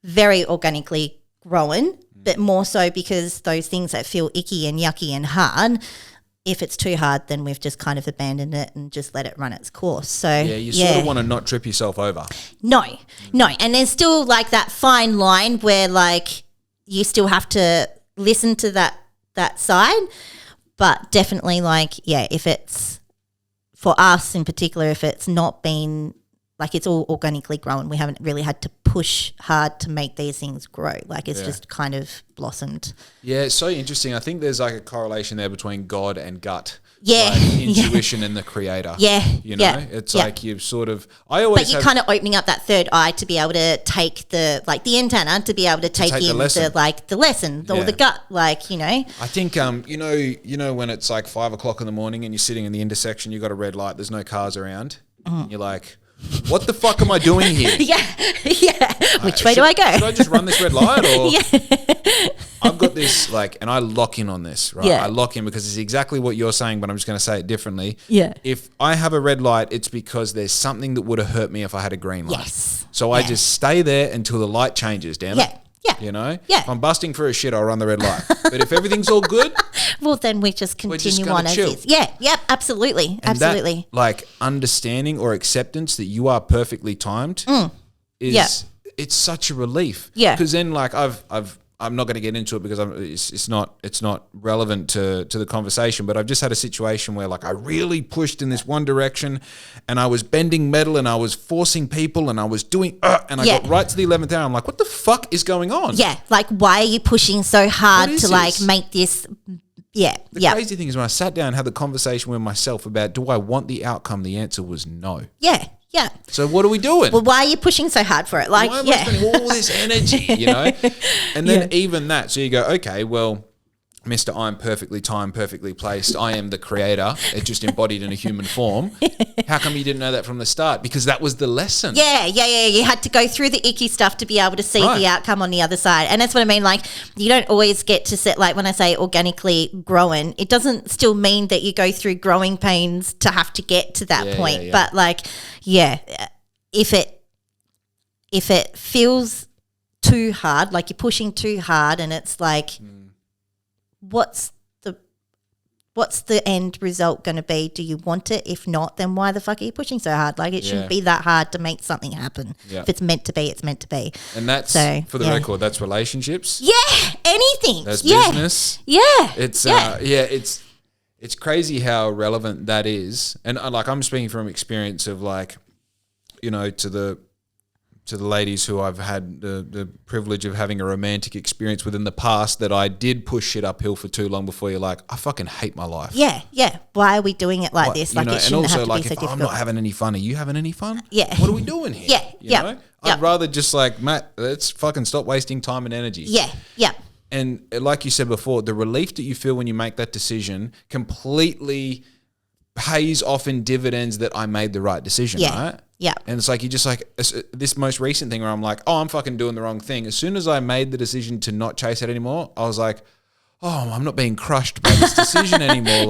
very organically growing. but more so because those things that feel icky and yucky and hard, if it's too hard, then we've just kind of abandoned it and just let it run its course. So yeah, you sort of want to not trip yourself over. No. And there's still like that fine line where like you still have to listen to that side, but definitely like, yeah, if it's for us in particular, if it's not been like it's all organically grown, we haven't really had to push hard to make these things grow. Like it's just kind of blossomed. Yeah, it's so interesting. I think there's like a correlation there between God and gut. Yeah. Like intuition and the creator. Yeah. You know, it's like you've sort of, but you're kind of opening up that third eye to be able to take the antenna to be able to take in the lesson or the gut, like, you know. I think, you know, when it's like 5 o'clock in the morning and you're sitting in the intersection, you got a red light, there's no cars around. And you're like, what the fuck am I doing here? Which way do I go? Should I just run this red light? Or I've got this and I lock in on this, right? I lock in because it's exactly what you're saying, but I'm just going to say it differently. Yeah. If I have a red light, it's because there's something that would have hurt me if I had a green light. Yes. So I just stay there until the light changes, damn it. Yeah. You know? Yeah. If I'm busting for a shit, I'll run the red light. But if everything's all good, well, then we just continue on as chill. is. Yeah. Yep. Absolutely. And absolutely. That, understanding or acceptance that you are perfectly timed is it's such a relief. Yeah. Because then I'm not going to get into it because it's not relevant to the conversation, but I've just had a situation where I really pushed in this one direction and I was bending metal and I was forcing people and I was doing and I got right to the 11th hour. I'm like, what the fuck is going on? Yeah. Like, why are you pushing so hard to make this? Yeah. The crazy thing is when I sat down and had the conversation with myself about, do I want the outcome? The answer was no. Yeah. Yeah. So what are we doing? Well, why are you pushing so hard for it? Like, why am I spending all this energy, you know? And then even that, so you go, okay, well, Mr. I'm perfectly timed, perfectly placed. I am the creator. It just embodied in a human form. How come you didn't know that from the start? Because that was the lesson. Yeah. You had to go through the icky stuff to be able to see the outcome on the other side. And that's what I mean. Like, you don't always get to set, when I say organically growing, it doesn't still mean that you go through growing pains to have to get to that point. Yeah. But if it feels too hard, like you're pushing too hard and it's like, what's the end result going to be? Do you want it? If not, then why the fuck are you pushing so hard? Like, it shouldn't be that hard to make something happen. Yeah. If it's meant to be, it's meant to be. And that's, for the record, that's relationships. Yeah, anything. That's business. Yeah. It's it's crazy how relevant that is. And I'm speaking from experience of to the ladies who I've had the privilege of having a romantic experience with in the past, that I did push shit uphill for too long before you're like, I fucking hate my life. Yeah. Why are we doing it like this? Like, it shouldn't have to be so difficult. I'm not having any fun, are you having any fun? Yeah. What are we doing here? Yeah. You know? I'd rather just Matt, let's fucking stop wasting time and energy. Yeah. And like you said before, the relief that you feel when you make that decision completely pays off in dividends that I made the right decision, right? Yeah. And it's you just this most recent thing where I'm like, oh, I'm fucking doing the wrong thing. As soon as I made the decision to not chase it anymore, I was like, oh, I'm not being crushed by this decision anymore.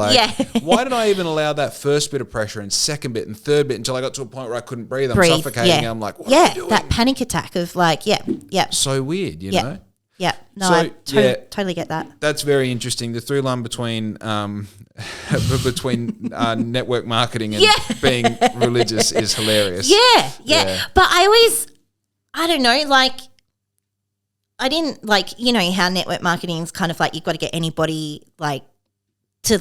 Why did I even allow that first bit of pressure and second bit and third bit until I got to a point where I couldn't breathe? I'm suffocating. Yeah. I'm like, what am I doing? That panic attack of So weird, you know? Yeah. No, I totally get that. That's very interesting. The through line between network marketing and being religious is hilarious. Yeah. But I don't know, I didn't you know how network marketing is kind of you've got to get anybody to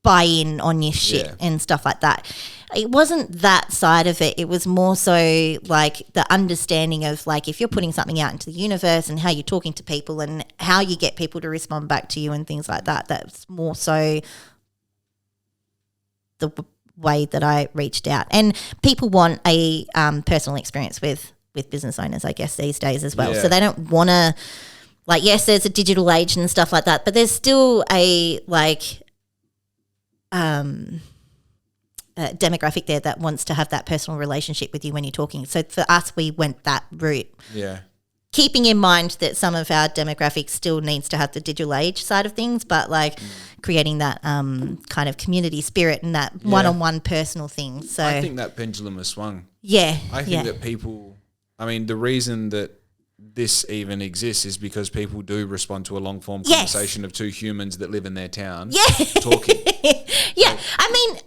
buy in on your shit and stuff like that. It wasn't that side of it. It was more so the understanding of if you're putting something out into the universe and how you're talking to people and how you get people to respond back to you and things like that. That's more so the way that I reached out. And people want a personal experience with business owners, I guess, these days as well. Yeah. So they don't want to yes, there's a digital age and stuff like that, but there's still a demographic there that wants to have that personal relationship with you when you're talking. So for us, we went that route. Yeah. Keeping in mind that some of our demographics still needs to have the digital age side of things, but creating that kind of community spirit and that one-on-one personal thing. So I think that pendulum has swung. Yeah. I think that people, the reason that this even exists is because people do respond to a long form Yes. conversation of two humans that live in their town Yeah. talking. Yeah. I mean,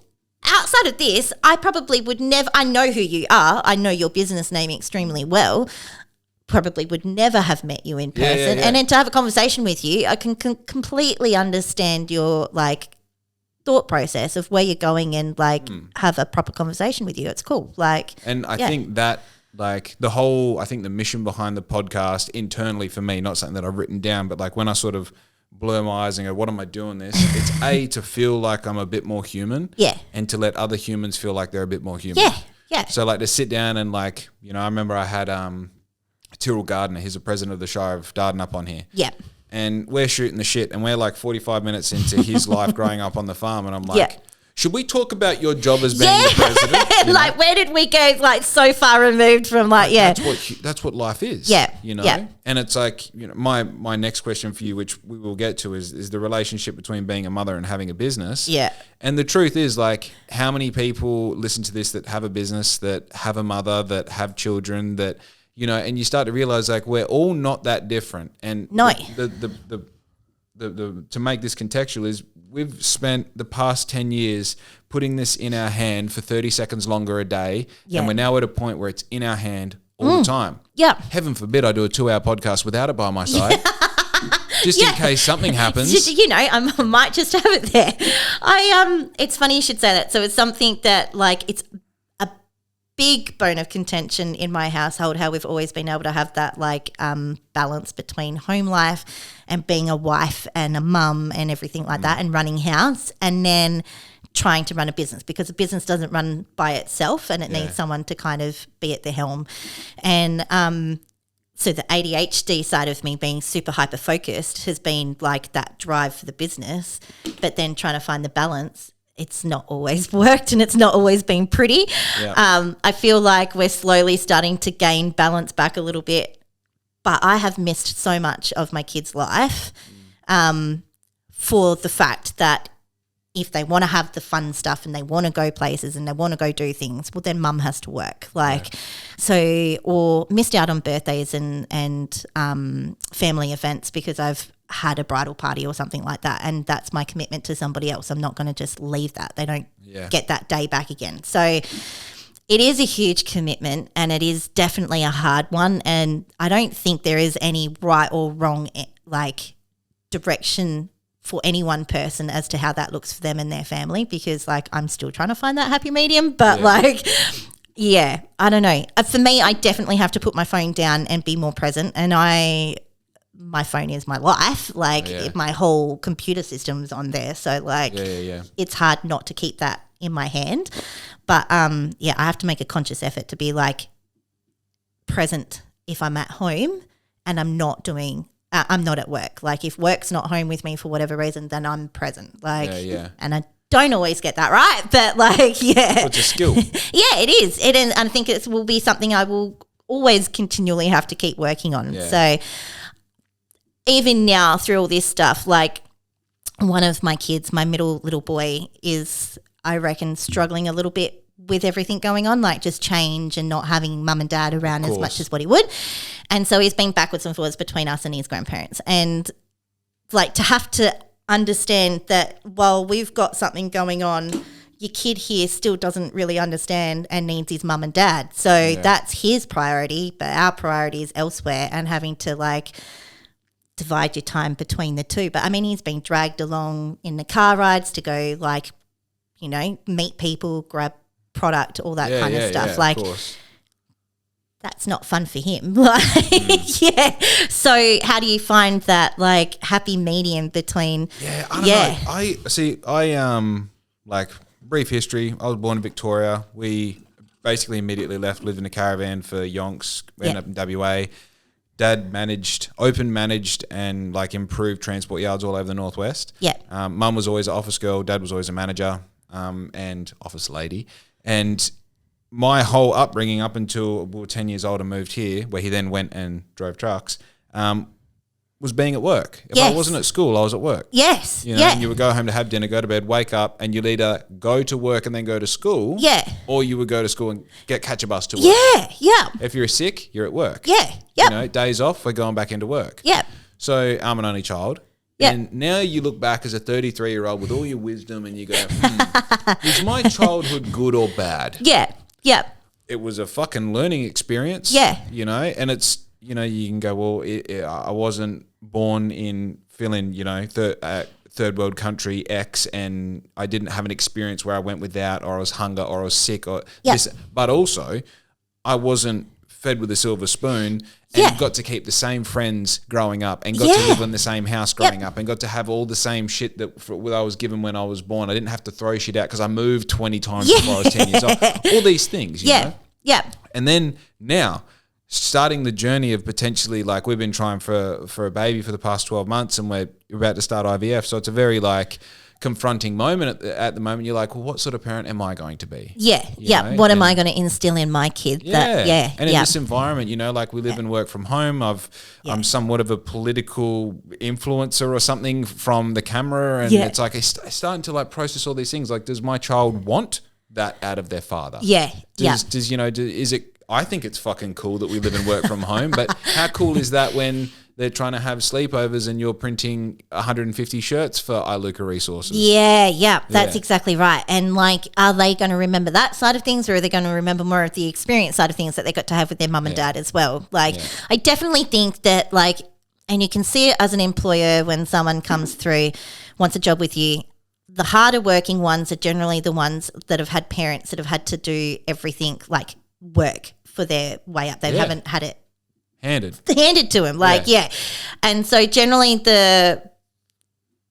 outside of this, I probably would never, I know who you are. I know your business name extremely well. Probably would never have met you in person. Yeah. And then to have a conversation with you, I can completely understand your like thought process of where you're going and like have a proper conversation with you. It's cool. Like, And I think that like I think the mission behind the podcast internally for me, not something that I've written down, but like when I sort of blur my eyes and go, what am I doing this? It's A, to feel like I'm a bit more human. Yeah. And to let other humans feel like they're a bit more human. Yeah. Yeah. So like to sit down and like, you know, I remember I had Tyrrell Gardner, he's the president of the Shire of Dardanup on here. Yeah. And we're shooting the shit and we're like 45 minutes into his life growing up on the farm. And I'm like, Yeah. should we talk about your job as being the president? You know? Like, where did we go like so far removed from like, yeah. That's what life is. Yeah. You know? Yeah. And it's like, you know, my next question for you, which we will get to, is the relationship between being a mother and having a business. Yeah. And the truth is, like, how many people listen to this that have a business, that have a mother, that have children, that, you know, and you start to realize like we're all not that different. And No. the to make this contextual is we've spent the past 10 years putting this in our hand for 30 seconds longer a day. Yeah. And we're now at a point where it's in our hand all the time. Yeah. Heaven forbid I do a 2-hour podcast without it by my side. Just in case something happens. You know, I might just have it there. It's funny you should say that. So it's something that like it's a big bone of contention in my household, how we've always been able to have that like balance between home life and being a wife and a mum and everything like that, and running house, and then trying to run a business, because a business doesn't run by itself and it needs someone to kind of be at the helm. And so the ADHD side of me being super hyper focused has been like that drive for the business, but then trying to find the balance, it's not always worked and it's not always been pretty. Yeah. I feel like we're slowly starting to gain balance back a little bit, but I have missed so much of my kids' life for the fact that if they want to have the fun stuff and they want to go places and they want to go do things, well, then mum has to work. Like, so, or missed out on birthdays and family events because I've had a bridal party or something like that. And that's my commitment to somebody else. I'm not going to just leave that. They don't get that day back again. So it is a huge commitment and it is definitely a hard one. And I don't think there is any right or wrong, like, direction for any one person as to how that looks for them and their family, because like I'm still trying to find that happy medium, but like, yeah, I don't know. For me, I definitely have to put my phone down and be more present, and my phone is my life. Like my whole computer system's on there, so like it's hard not to keep that in my hand. But I have to make a conscious effort to be like present if I'm at home and I'm not doing I'm not at work. Like if work's not home with me for whatever reason, then I'm present. Like, and I don't always get that right, but like, It's a skill. It is. And I think it will be something I will always continually have to keep working on. Yeah. So even now through all this stuff, like one of my kids, my middle little boy, is, I reckon, struggling a little bit with everything going on, like just change and not having mum and dad around as much as what he would. And so he's been backwards and forwards between us and his grandparents. And like to have to understand that while we've got something going on, your kid here still doesn't really understand and needs his mum and dad. So that's his priority, but our priority is elsewhere, and having to like divide your time between the two. But I mean, he's been dragged along in the car rides to go like, you know, meet people, grab product, all that kind of stuff. Like, that's not fun for him. Like, So how do you find that like happy medium between? I don't know. I like, brief history. I was born in Victoria. We basically immediately left, lived in a caravan for yonks, ended up in WA. Dad open managed and like improved transport yards all over the northwest. Mum was always an office girl. Dad was always a manager and office lady. And my whole upbringing up until we were 10 years old and moved here, where he then went and drove trucks, was being at work. If Yes. I wasn't at school, I was at work. Yes. You know, and you would go home to have dinner, go to bed, wake up, and you'd either go to work and then go to school. Yeah. Or you would go to school and catch a bus to work. Yeah. Yeah. If you're sick, you're at work. Yeah. You Yep. know, days off, we're going back into work. Yep. So I'm an only child. Yep. And now you look back as a 33-year-old with all your wisdom and you go, is my childhood good or bad? Yeah. Yep. It was a fucking learning experience. Yeah. You know, and it's, you know, you can go, well, I wasn't born in third world country X, and I didn't have an experience where I went without, or I was hunger, or I was sick, or this. But also, I wasn't fed with a silver spoon and got to keep the same friends growing up, and got to live in the same house growing up, and got to have all the same shit that I was given when I was born. I didn't have to throw shit out because I moved 20 times before I was 10 years old. All these things, you know? Yeah. And then now, starting the journey of potentially, like, we've been trying for a baby for the past 12 months, and we're about to start IVF. So it's a very, like, confronting moment at the moment. You're like, well, what sort of parent am I going to be? Yeah. You know? What am I going to instill in my kid? And in this environment, you know, like, we live and work from home. I'm somewhat of a political influencer or something from the camera. And it's like, I'm starting to, like, process all these things. Like, does my child want that out of their father? Does, you know, is it, I think it's fucking cool that we live and work from home, but how cool is that when they're trying to have sleepovers and you're printing 150 shirts for iLuca Resources? That's exactly right. And, like, are they going to remember that side of things, or are they going to remember more of the experience side of things that they got to have with their mum and dad as well? Like, I definitely think that, like, and you can see it as an employer when someone comes through, wants a job with you. The harder working ones are generally the ones that have had parents that have had to do everything, like, work for their way up. They haven't had it handed to them. Like, And so generally the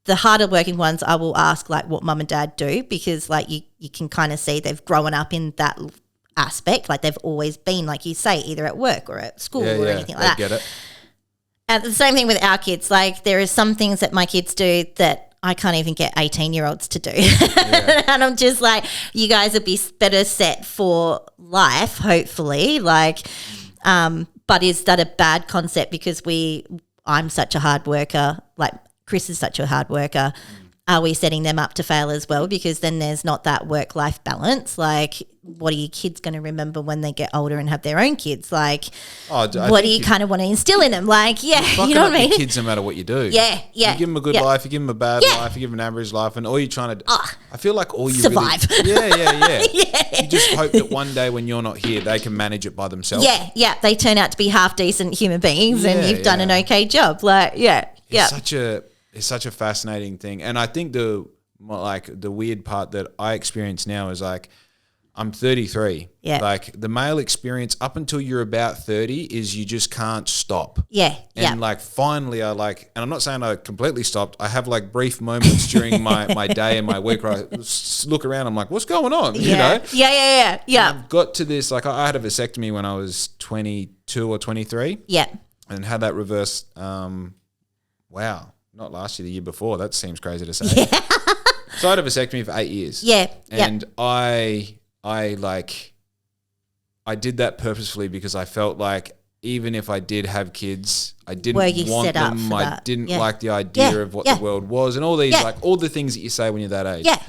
harder working ones, I will ask, like, what mum and dad do, because, like, you can kind of see they've grown up in that aspect. Like, they've always been, like you say, either at work or at school or anything like that. Get it. And the same thing with our kids. Like, there is some things that my kids do that I can't even get 18-year-olds to do. And I'm just like, you guys will be better set for life, hopefully. Like, but is that a bad concept because I'm such a hard worker, like Chris is such a hard worker. Are we setting them up to fail as well? Because then there's not that work-life balance. Like, what are your kids going to remember when they get older and have their own kids? Like, what do you kind of want to instill in them? Like, you know what I mean? Kids, no matter what you do. Yeah. You give them a good life, you give them a bad life, you give them an average life, and all you're trying to I feel like all you survive. Really, You just hope that one day when you're not here, they can manage it by themselves. Yeah. They turn out to be half-decent human beings and you've done an okay job. Like, It's such a fascinating thing. And I think the weird part that I experience now is, like, I'm 33. Yeah. Like, the male experience up until you're about 30 is you just can't stop. Yeah. And like, finally and I'm not saying I completely stopped. I have, like, brief moments during my day and my week where I look around, I'm like, what's going on? You know? Yeah. And I've got to this, like, I had a vasectomy when I was 22 or 23. Yeah. And had that reversed, wow. Not last year, the year before. That seems crazy to say. Yeah. So I had a vasectomy for 8 years. Yeah. And I did that purposefully because I felt like even if I did have kids, I didn't want them. I didn't like the idea of what the world was and all these, like, all the things that you say when you're that age. Yeah.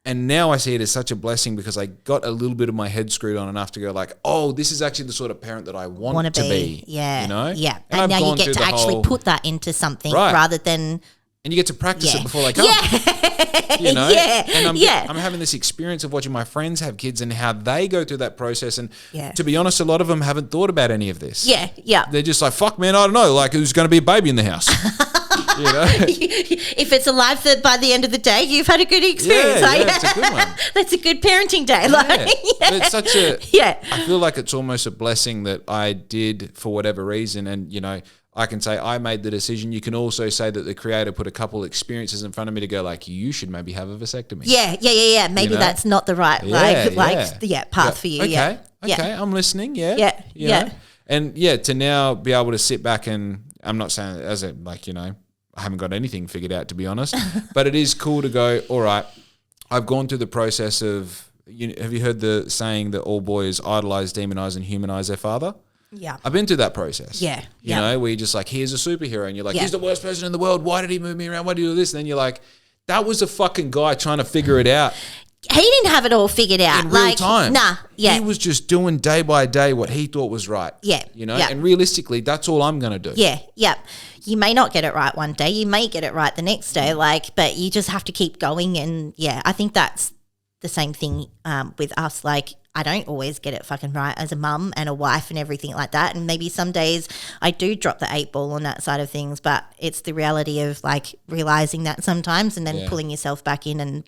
And now I see it as such a blessing because I got a little bit of my head screwed on enough to go, like, oh, this is actually the sort of parent that I want to be. Yeah. You know? Yeah. And now you get to actually put that into something rather than... And you get to practice it before they come. Yeah. You know? And I'm having this experience of watching my friends have kids and how they go through that process. And to be honest, a lot of them haven't thought about any of this. Yeah, yeah. They're just like, fuck, man, I don't know. Like, who's going to be a baby in the house? You know? If it's alive by the end of the day, you've had a good experience. It's a good one. That's a good parenting day. But it's such a... I feel like it's almost a blessing that I did for whatever reason. And, you know, I can say I made the decision. You can also say that the creator put a couple experiences in front of me to go, like, you should maybe have a vasectomy. Yeah. Maybe that's not the right path for you. Okay, I'm listening. Yeah. And to now be able to sit back and I'm not saying I haven't got anything figured out, to be honest, but it is cool to go, all right, I've gone through the process of, have you heard the saying that all boys idolize, demonize, and humanize their father? Yeah. I've been through that process. Yeah. You know, where you're just like, here's a superhero. And you're like, he's the worst person in the world. Why did he move me around? Why did he do this? And then you're like, that was a fucking guy trying to figure it out. He didn't have it all figured out. In real time. Nah. Yeah. He was just doing day by day what he thought was right. Yeah. You know, and realistically, that's all I'm going to do. Yeah. Yeah. You may not get it right one day. You may get it right the next day. But you just have to keep going. And I think that's the same thing with us. Like, I don't always get it fucking right as a mum and a wife and everything like that. And maybe some days I do drop the 8 ball on that side of things, but it's the reality of like realizing that sometimes and then pulling yourself back in and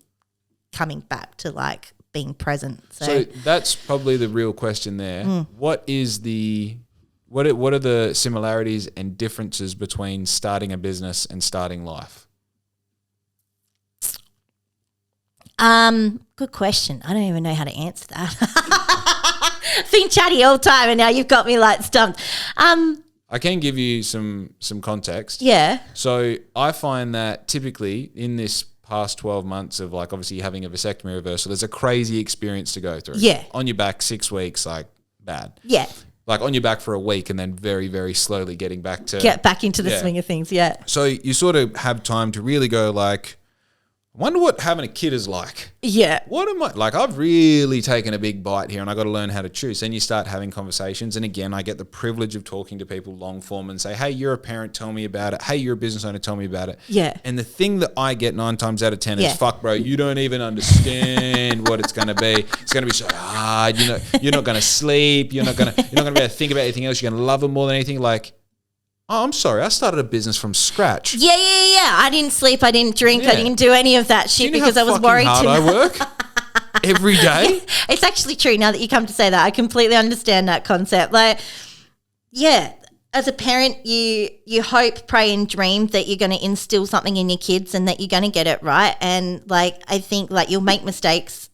coming back to like being present. So that's probably the real question there. What is what are the similarities and differences between starting a business and starting life? Good question. I don't even know how to answer that. I've been chatty all the time and now you've got me like stumped. I can give you some context. Yeah. So I find that typically in this past 12 months of like obviously having a vasectomy reversal, there's a crazy experience to go through. Yeah. On your back 6 weeks, like bad. Yeah. Like on your back for a week and then very, very slowly getting back to... Get back into the swing of things, yeah. So you sort of have time to really go like... I wonder what having a kid is like. Yeah. What am I like? I've really taken a big bite here, and I got to learn how to choose. Then you start having conversations, and again, I get the privilege of talking to people long form and say, "Hey, you're a parent. Tell me about it. Hey, you're a business owner. Tell me about it." Yeah. And the thing that I get 9 times out of 10 is, "Fuck, bro, you don't even understand what it's going to be. It's going to be so hard. You know, you're not going to sleep. You're not going to be able to think about anything else. You're going to love them more than anything." Like, oh, I'm sorry. I started a business from scratch. Yeah. I didn't sleep. I didn't drink. I didn't do any of that shit because I was worried hard too I much. work every day. It's actually true now that you come to say that. I completely understand that concept. Like, yeah, as a parent, you hope, pray and dream that you're going to instill something in your kids and that you're going to get it right. And, like, I think, like, you'll make mistakes.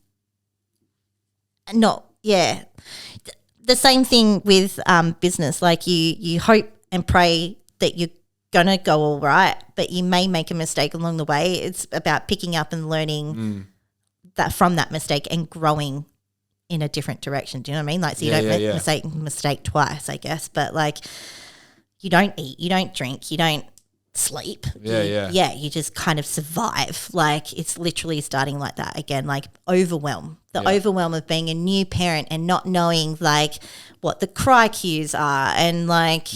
The same thing with business. Like, you hope and pray that you're going to go all right, but you may make a mistake along the way. It's about picking up and learning that from that mistake and growing in a different direction. Do you know what I mean? Like, so you don't make mistake twice, I guess. But, like, you don't eat, you don't drink, you don't sleep. You just kind of survive. Like, it's literally starting like that again, like overwhelm. The overwhelm of being a new parent and not knowing, like, what the cry cues are and, like,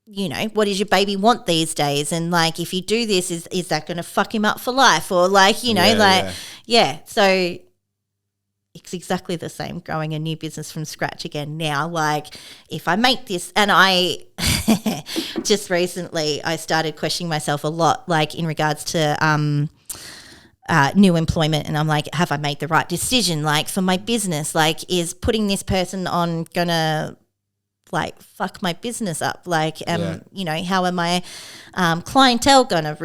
you know, what does your baby want these days? And, like, if you do this, is that going to fuck him up for life? Or, like, you know, so it's exactly the same growing a new business from scratch again now. Like, if I make this, and I just recently I started questioning myself a lot, like, in regards to new employment, and I'm like, have I made the right decision, like, for my business? Like, is putting this person on gonna, like, fuck my business up? Like, you know, how am my clientele gonna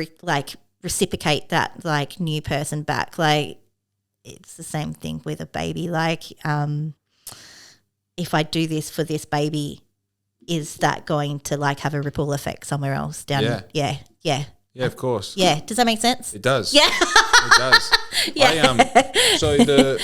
reciprocate that, like, new person back? Like, it's the same thing with a baby. Like, if I do this for this baby, is that going to, like, have a ripple effect somewhere else down? Yeah, of course. Yeah, does that make sense? It does. Yeah, it does. So the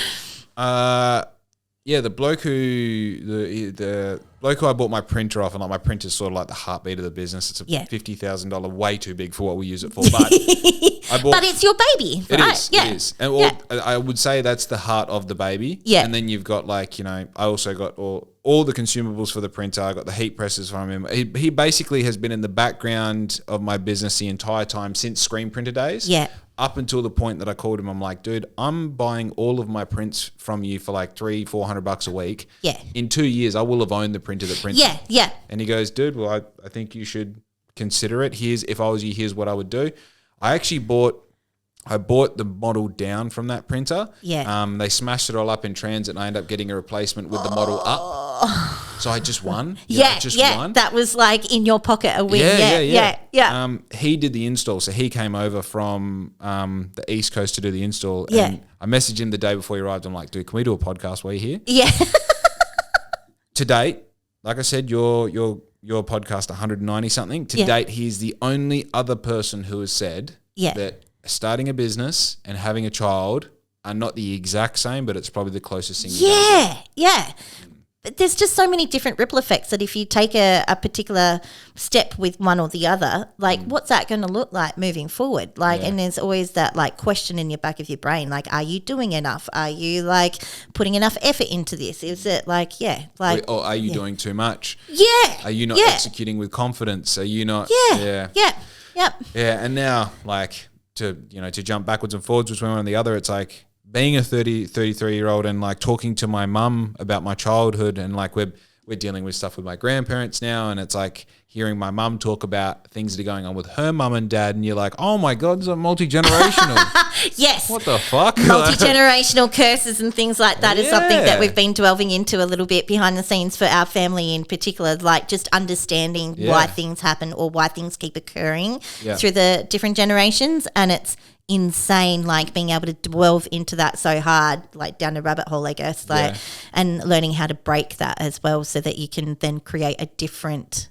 bloke the bloke who I bought my printer off, and, like, my printer's sort of like the heartbeat of the business. It's a $50,000, way too big for what we use it for. But but it's your baby, right? It is. And I would say that's the heart of the baby. Yeah. And then you've got, like, you know, I also got all the consumables for the printer. I got the heat presses from him. He basically has been in the background of my business the entire time since screen printer days. Yeah. Up until the point that I called him, I'm like, dude, I'm buying all of my prints from you for like $300-400 a week. Yeah. In 2 years, I will have owned the printer that prints. Yeah. And he goes, dude, well, I think you should consider it. If I was you, here's what I would do. I actually bought the model down from that printer. Yeah. They smashed it all up in transit, and I ended up getting a replacement with the model up. So I just won. Won. That was, like, in your pocket a win. Yeah. He did the install, so he came over from the East Coast to do the install. Yeah. And I messaged him the day before he arrived. I'm like, dude, can we do a podcast while you're here? Yeah. To date, like I said, your podcast 190 something. To date, he's the only other person who has said that starting a business and having a child are not the exact same, but it's probably the closest thing. Yeah. there's just so many different ripple effects that if you take a particular step with one or the other, like what's that going to look like moving forward? Like, and there's always that like question in your back of your brain, like, are you doing enough? Are you like putting enough effort into this? Is it like, or are you doing too much? Yeah. Are you not executing with confidence? Are you not? Yeah. And now like to jump backwards and forwards between one and the other, it's like being a 33-year-old and like talking to my mum about my childhood, and like we're dealing with stuff with my grandparents now, and it's like hearing my mum talk about things that are going on with her mum and dad, and you're like, oh my God, it's multi-generational. Yes. What the fuck? Multi-generational curses and things like that is something that we've been delving into a little bit behind the scenes for our family in particular, like just understanding why things happen or why things keep occurring through the different generations. And it's insane, like being able to delve into that so hard, like down a rabbit hole, I guess, like, and learning how to break that as well so that you can then create a different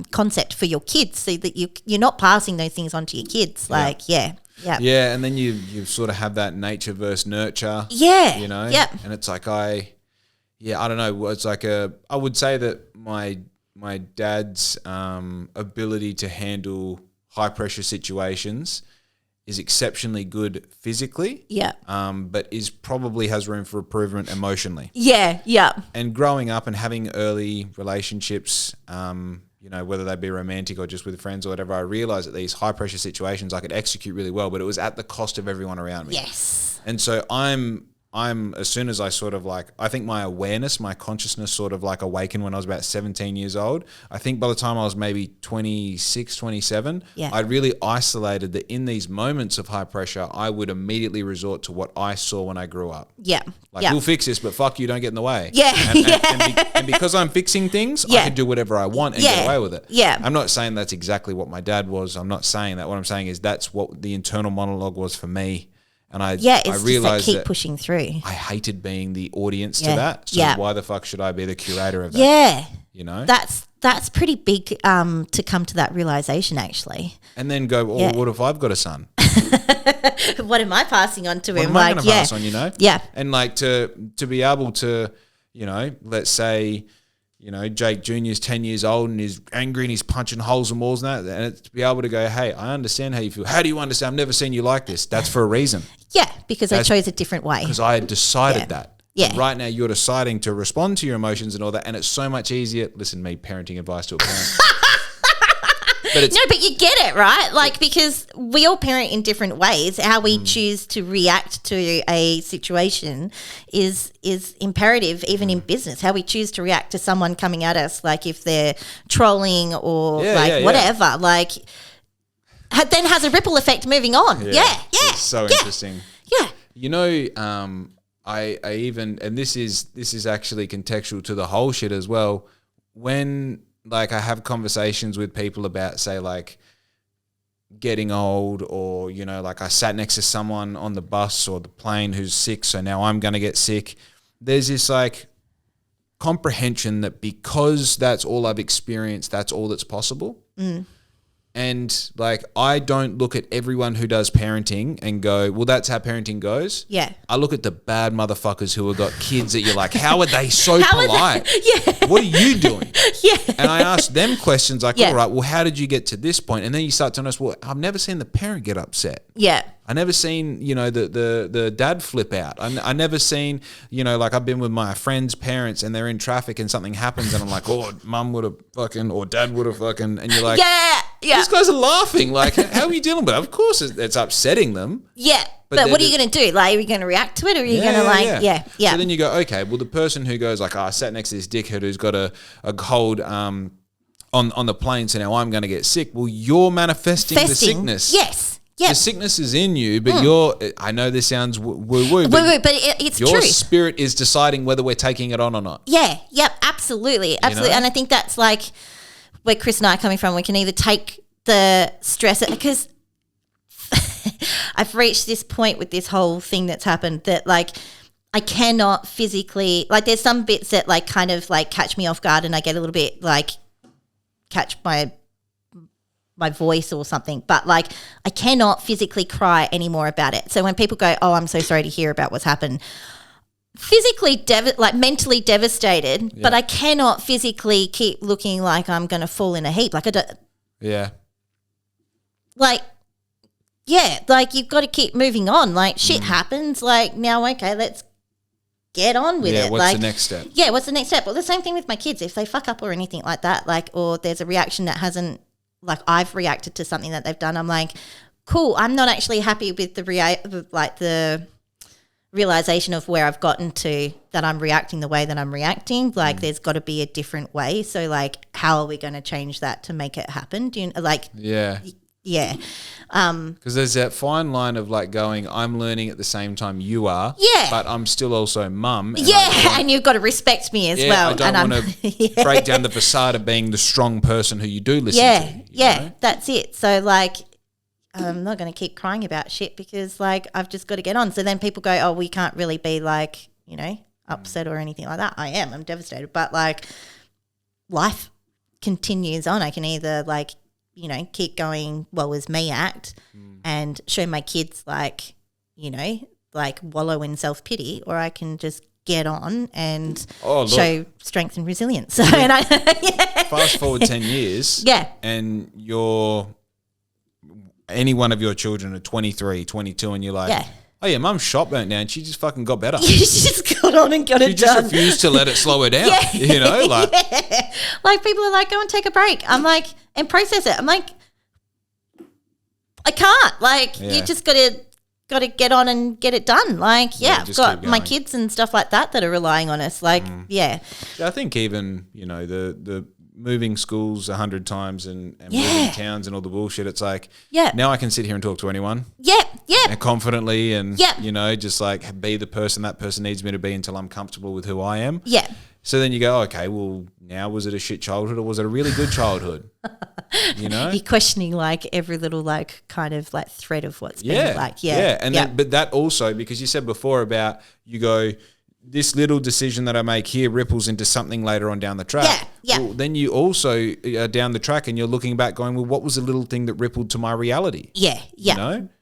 concept for your kids, so that you're not passing those things on to your kids. Like, and then you sort of have that nature versus nurture. You know? And it's like I don't know. It's like I would say that my dad's ability to handle high pressure situations is exceptionally good physically, but probably has room for improvement emotionally. And growing up and having early relationships, whether they be romantic or just with friends or whatever, I realized that these high pressure situations I could execute really well, but it was at the cost of everyone around me. Yes. And so I'm as soon as I sort of like, I think my awareness, my consciousness sort of like awakened when I was about 17 years old. I think by the time I was maybe 26, 27, I really isolated that in these moments of high pressure, I would immediately resort to what I saw when I grew up. We'll fix this, but fuck you, don't get in the way. And because I'm fixing things, I can do whatever I want and get away with it. I'm not saying that's exactly what my dad was. I'm not saying that. What I'm saying is that's what the internal monologue was for me. And I realized keep pushing through. I hated being the audience to that. So why the fuck should I be the curator of that? You know? That's pretty big to come to that realization, actually. And then go, well, what if I've got a son? What am I passing on to him? What am I going to pass on, Yeah. And like to be able to, let's say, Jake Jr.'s 10 years old and is angry and he's punching holes in walls and that, and to be able to go, hey, I understand how you feel. How do you understand? I've never seen you like this. That's for a reason. Yeah, because I chose a different way. Because I had decided that. Yeah. And right now you're deciding to respond to your emotions and all that, and it's so much easier. Listen, me, parenting advice to a parent. But you get it, right? Like, because we all parent in different ways. How we choose to react to a situation is imperative, even in business. How we choose to react to someone coming at us, like if they're trolling or whatever, like then has a ripple effect moving on. It's so interesting. Yeah. I even, and this is actually contextual to the whole shit as well. When like I have conversations with people about, say, like getting old, or, like I sat next to someone on the bus or the plane who's sick, so now I'm going to get sick. There's this like comprehension that because that's all I've experienced, that's all that's possible. And like, I don't look at everyone who does parenting and go, well, that's how parenting goes. Yeah. I look at the bad motherfuckers who have got kids that you're like, how are they so polite? What are you doing? And I ask them questions like, all right, well, how did you get to this point? And then you start to notice, well, I've never seen the parent get upset. I never seen, the dad flip out. I never seen, like I've been with my friends' parents and they're in traffic and something happens and I'm like, oh, mum would have fucking, or dad would have fucking, and you're like, these guys are laughing. Like, how are you dealing with it? Of course it's upsetting them. But what are you going to do? Like, are you going to react to it, or are you going to So then you go, okay, well, the person who goes like, I sat next to this dickhead who's got a cold on the plane, so now I'm going to get sick. Well, you're manifesting the sickness. Yes. The sickness is in you, but I know this sounds woo-woo, but it's your true. spirit is deciding whether we're taking it on or not. Absolutely. And I think that's like where Chris and I are coming from. We can either take the stress, because I've reached this point with this whole thing that's happened that like I cannot physically, like there's some bits that like kind of like catch me off guard and I get a little bit like catch my voice or something, but like I cannot physically cry anymore about it. So when people go, oh, I'm so sorry to hear about what's happened, physically, mentally devastated, but I cannot physically keep looking like I'm going to fall in a heap. Like I don't. Yeah. Like, yeah, like you've got to keep moving on. Like shit happens. Like now, okay, let's get on with it. Yeah, what's the next step? Yeah, what's the next step? Well, the same thing with my kids. If they fuck up or anything like that, like, or there's a reaction that hasn't, like I've reacted to something that they've done, I'm like, cool, I'm not actually happy with the realization of where I've gotten to, that I'm reacting the way that I'm reacting. Like there's got to be a different way. So like, how are we going to change that to make it happen? Do you like? Yeah. Yeah. Because there's that fine line of like going, I'm learning at the same time you are. Yeah. But I'm still also mum. And you've got to respect me as well. I don't want to break down the facade of being the strong person who you do listen to. Yeah, know? that's it. So like, I'm not going to keep crying about shit because like I've just got to get on. So then people go, oh, we can't really be like, upset or anything like that. I'm devastated. But like life continues on. I can either like, keep going, well, as me act and show my kids like, like wallow in self-pity, or I can just get on and show strength and resilience. So, Fast forward 10 years. Yeah. And any one of your children are 23, 22, and you're like, oh yeah, mum's shop burnt down. She just fucking got better. She just got on and got it done. She just refused to let it slow her down. Like people are like, go and take a break. I'm like, and process it. I'm like, I can't. Like you just got to get on and get it done. Like I've got my kids and stuff like that are relying on us. Like I think even the moving schools 100 times and moving towns and all the bullshit. It's like now I can sit here and talk to anyone. And confidently and just like be the person that person needs me to be until I'm comfortable with who I am. Yeah. So then you go, okay, well, now was it a shit childhood or was it a really good childhood? You're questioning like every little like kind of like thread of what's been like. And then, but that also, because you said before about you go, this little decision that I make here ripples into something later on down the track. Yeah. Well, then you also are down the track and you're looking back going, well, what was the little thing that rippled to my reality? Yeah.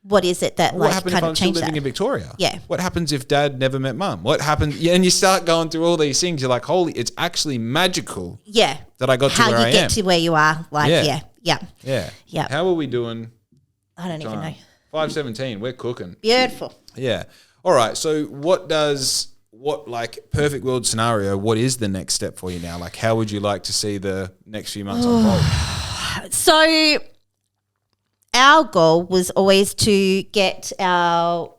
What is it that what like happened kind if of I'm still changed living that? in Victoria? Yeah. What happens if dad never met mum? What happens? Yeah, and you start going through all these things. You're like, holy, it's actually magical. Yeah. That I got to where I am. How you get to where you are. Like, Yeah. How are we doing? I don't even know. 5:17. We're cooking. Beautiful. Yeah. All right. So perfect world scenario, what is the next step for you now? Like, how would you like to see the next few months unfold? So our goal was always to get our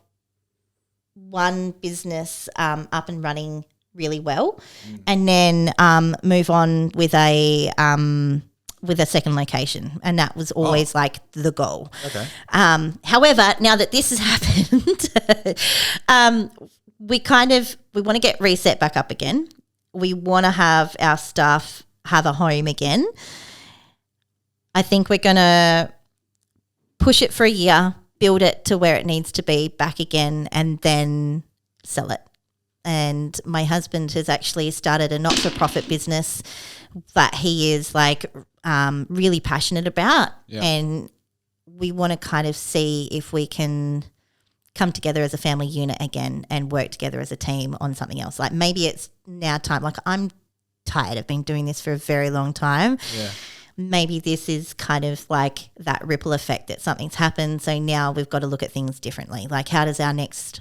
one business up and running really well and then move on with a second location, and that was always like the goal. Okay. However, now that this has happened, we want to get reset back up again. We want to have our staff have a home again. I think we're going to push it for a year, build it to where it needs to be back again, and then sell it. And my husband has actually started a not-for-profit business that he is like really passionate about. Yeah. And we want to kind of see if we can come together as a family unit again and work together as a team on something else. Like maybe it's now time. Like I'm tired. I've been doing this for a very long time. Yeah. Maybe this is kind of like that ripple effect that something's happened. So now we've got to look at things differently. Like how does our next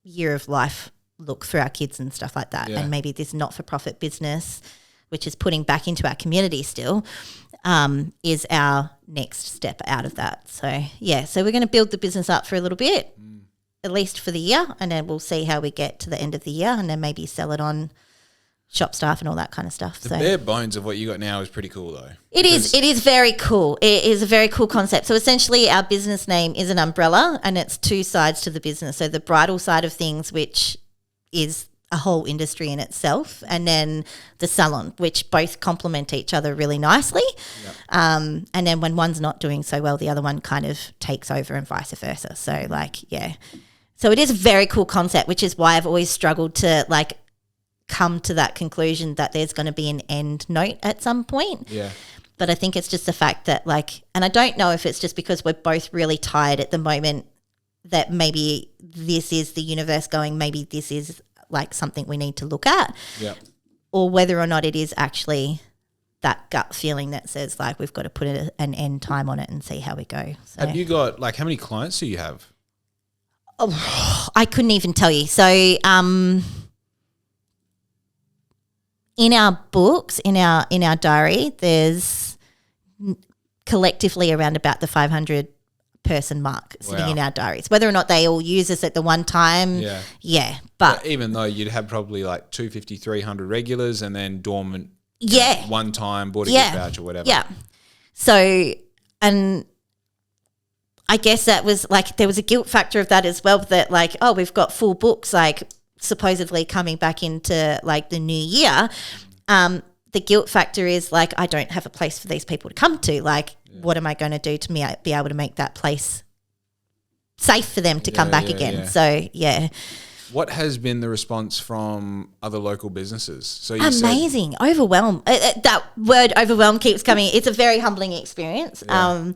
year of life look for our kids and stuff like that? Yeah. And maybe this not-for-profit business, which is putting back into our community still, is our next step out of that. So, so we're going to build the business up for a little bit, at least for the year, and then we'll see how we get to the end of the year and then maybe sell it on shop staff and all that kind of stuff. The bare bones of what you got now is pretty cool though. It is very cool. It is a very cool concept. So essentially our business name is an umbrella and it's two sides to the business. So the bridal side of things, which is a whole industry in itself, and then the salon, which both complement each other really nicely. Yep. And then when one's not doing so well, the other one kind of takes over and vice versa. So so it is a very cool concept, which is why I've always struggled to like come to that conclusion that there's going to be an end note at some point. Yeah. But I think it's just the fact that and I don't know if it's just because we're both really tired at the moment that maybe this is the universe going, maybe this is like something we need to look at, or whether or not it is actually that gut feeling that says like we've got to put an end time on it and see how we go. So, have you got like how many clients do you have? Oh, I couldn't even tell you. So in our books, in our diary, there's collectively around about the 500 person mark sitting in our diaries. Whether or not they all use us at the one time, but even though you'd have probably like 250, 300 regulars and then dormant, one time bought a gift voucher, whatever. Yeah. So, and I guess that was like there was a guilt factor of that as well. That like, oh, we've got full books like supposedly coming back into like the new year. The guilt factor is like I don't have a place for these people to come to. Like, what am I going to do to be able to make that place safe for them to come back again? So, What has been the response from other local businesses? So you amazing, overwhelmed. That word "overwhelmed" keeps coming. It's a very humbling experience. Yeah.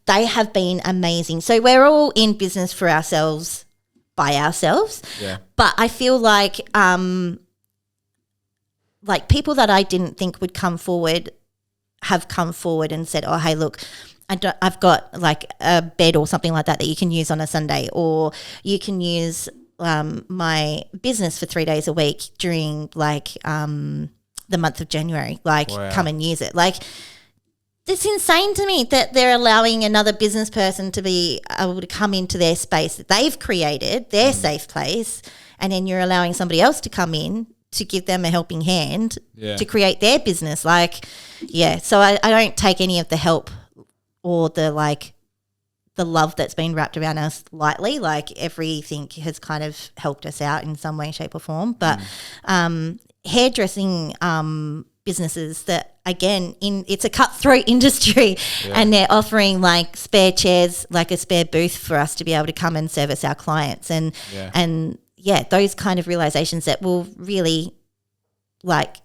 They have been amazing. So we're all in business for ourselves, by ourselves. Yeah. But I feel like people that I didn't think would come forward have come forward and said, oh, hey, look, I've got like a bed or something like that you can use on a Sunday, or you can use my business for 3 days a week during like the month of January. Like, come and use it. Like, it's insane to me that they're allowing another business person to be able to come into their space that they've created, their safe place, and then you're allowing somebody else to come in to give them a helping hand to create their business. Like, so I don't take any of the help or the love that's been wrapped around us lightly. Like, everything has kind of helped us out in some way, shape or form. But hairdressing businesses that, again, it's a cutthroat industry and they're offering like spare chairs, like a spare booth for us to be able to come and service our clients. And those kind of realizations that will really, like,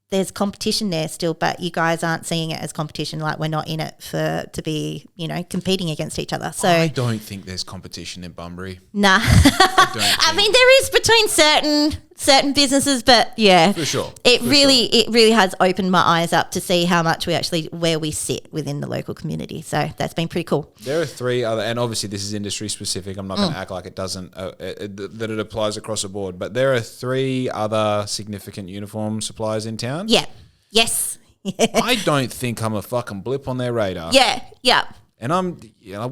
there's competition there still, but you guys aren't seeing it as competition. Like, we're not in it to be, competing against each other. So I don't think there's competition in Bunbury. Nah. I mean, there is between certain businesses, but for sure. It really has opened my eyes up to see how much where we sit within the local community. So that's been pretty cool. There are 3 other, and obviously this is industry specific. I'm not going to act like it doesn't, that it applies across the board, but there are 3 other significant uniform suppliers in town. Yeah. Yes. I don't think I'm a fucking blip on their radar. Yeah. Yeah. And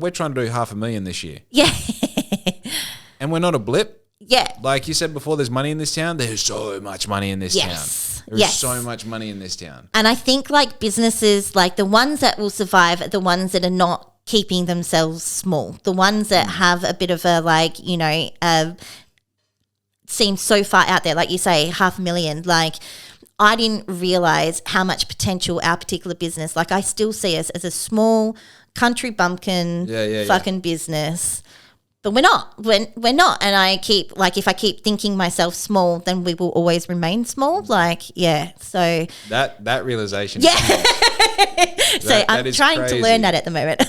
we're trying to do 500,000 this year. Yeah. And we're not a blip. Yeah. Like you said before, there's money in this town. There's so much money in this town. There's so much money in this town. And I think like businesses, like the ones that will survive are the ones that are not keeping themselves small. The ones that have a bit of a seem so far out there. Like you say, 500,000. Like, I didn't realize how much potential our particular business, like I still see us as a small country bumpkin fucking business. But we're not. We're not. And I keep, like, if I keep thinking myself small, then we will always remain small. Like, so. That realization. Yeah. So I'm trying to learn that at the moment.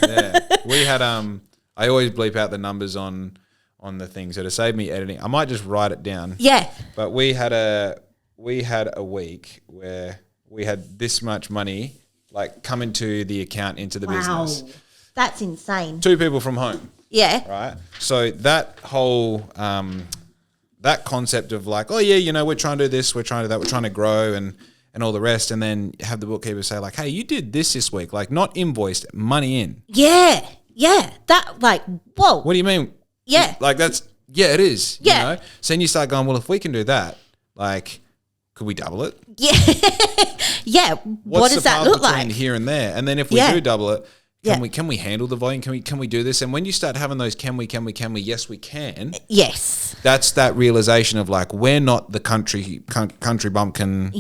We had, I always bleep out the numbers on the thing. So to save me editing, I might just write it down. Yeah. But we had a week where we had this much money, like, come into the account, into the business. That's insane. 2 people from home. Yeah. Right. So that whole that concept of like, oh yeah, we're trying to do this, we're trying to do that, we're trying to grow and all the rest, and then have the bookkeeper say like, hey, you did this week, like, not invoiced, money in. Yeah. Yeah. That, like, whoa. What do you mean? Yeah. Like, that's, it is. Yeah. So then you start going, well, if we can do that, like, could we double it? Yeah. Yeah. What does that look like? Here and there, and then if we do double it. Can we handle the volume? Can we do this? And when you start having those can we, yes we can. Yes. That's that realization of like, we're not the country bumpkin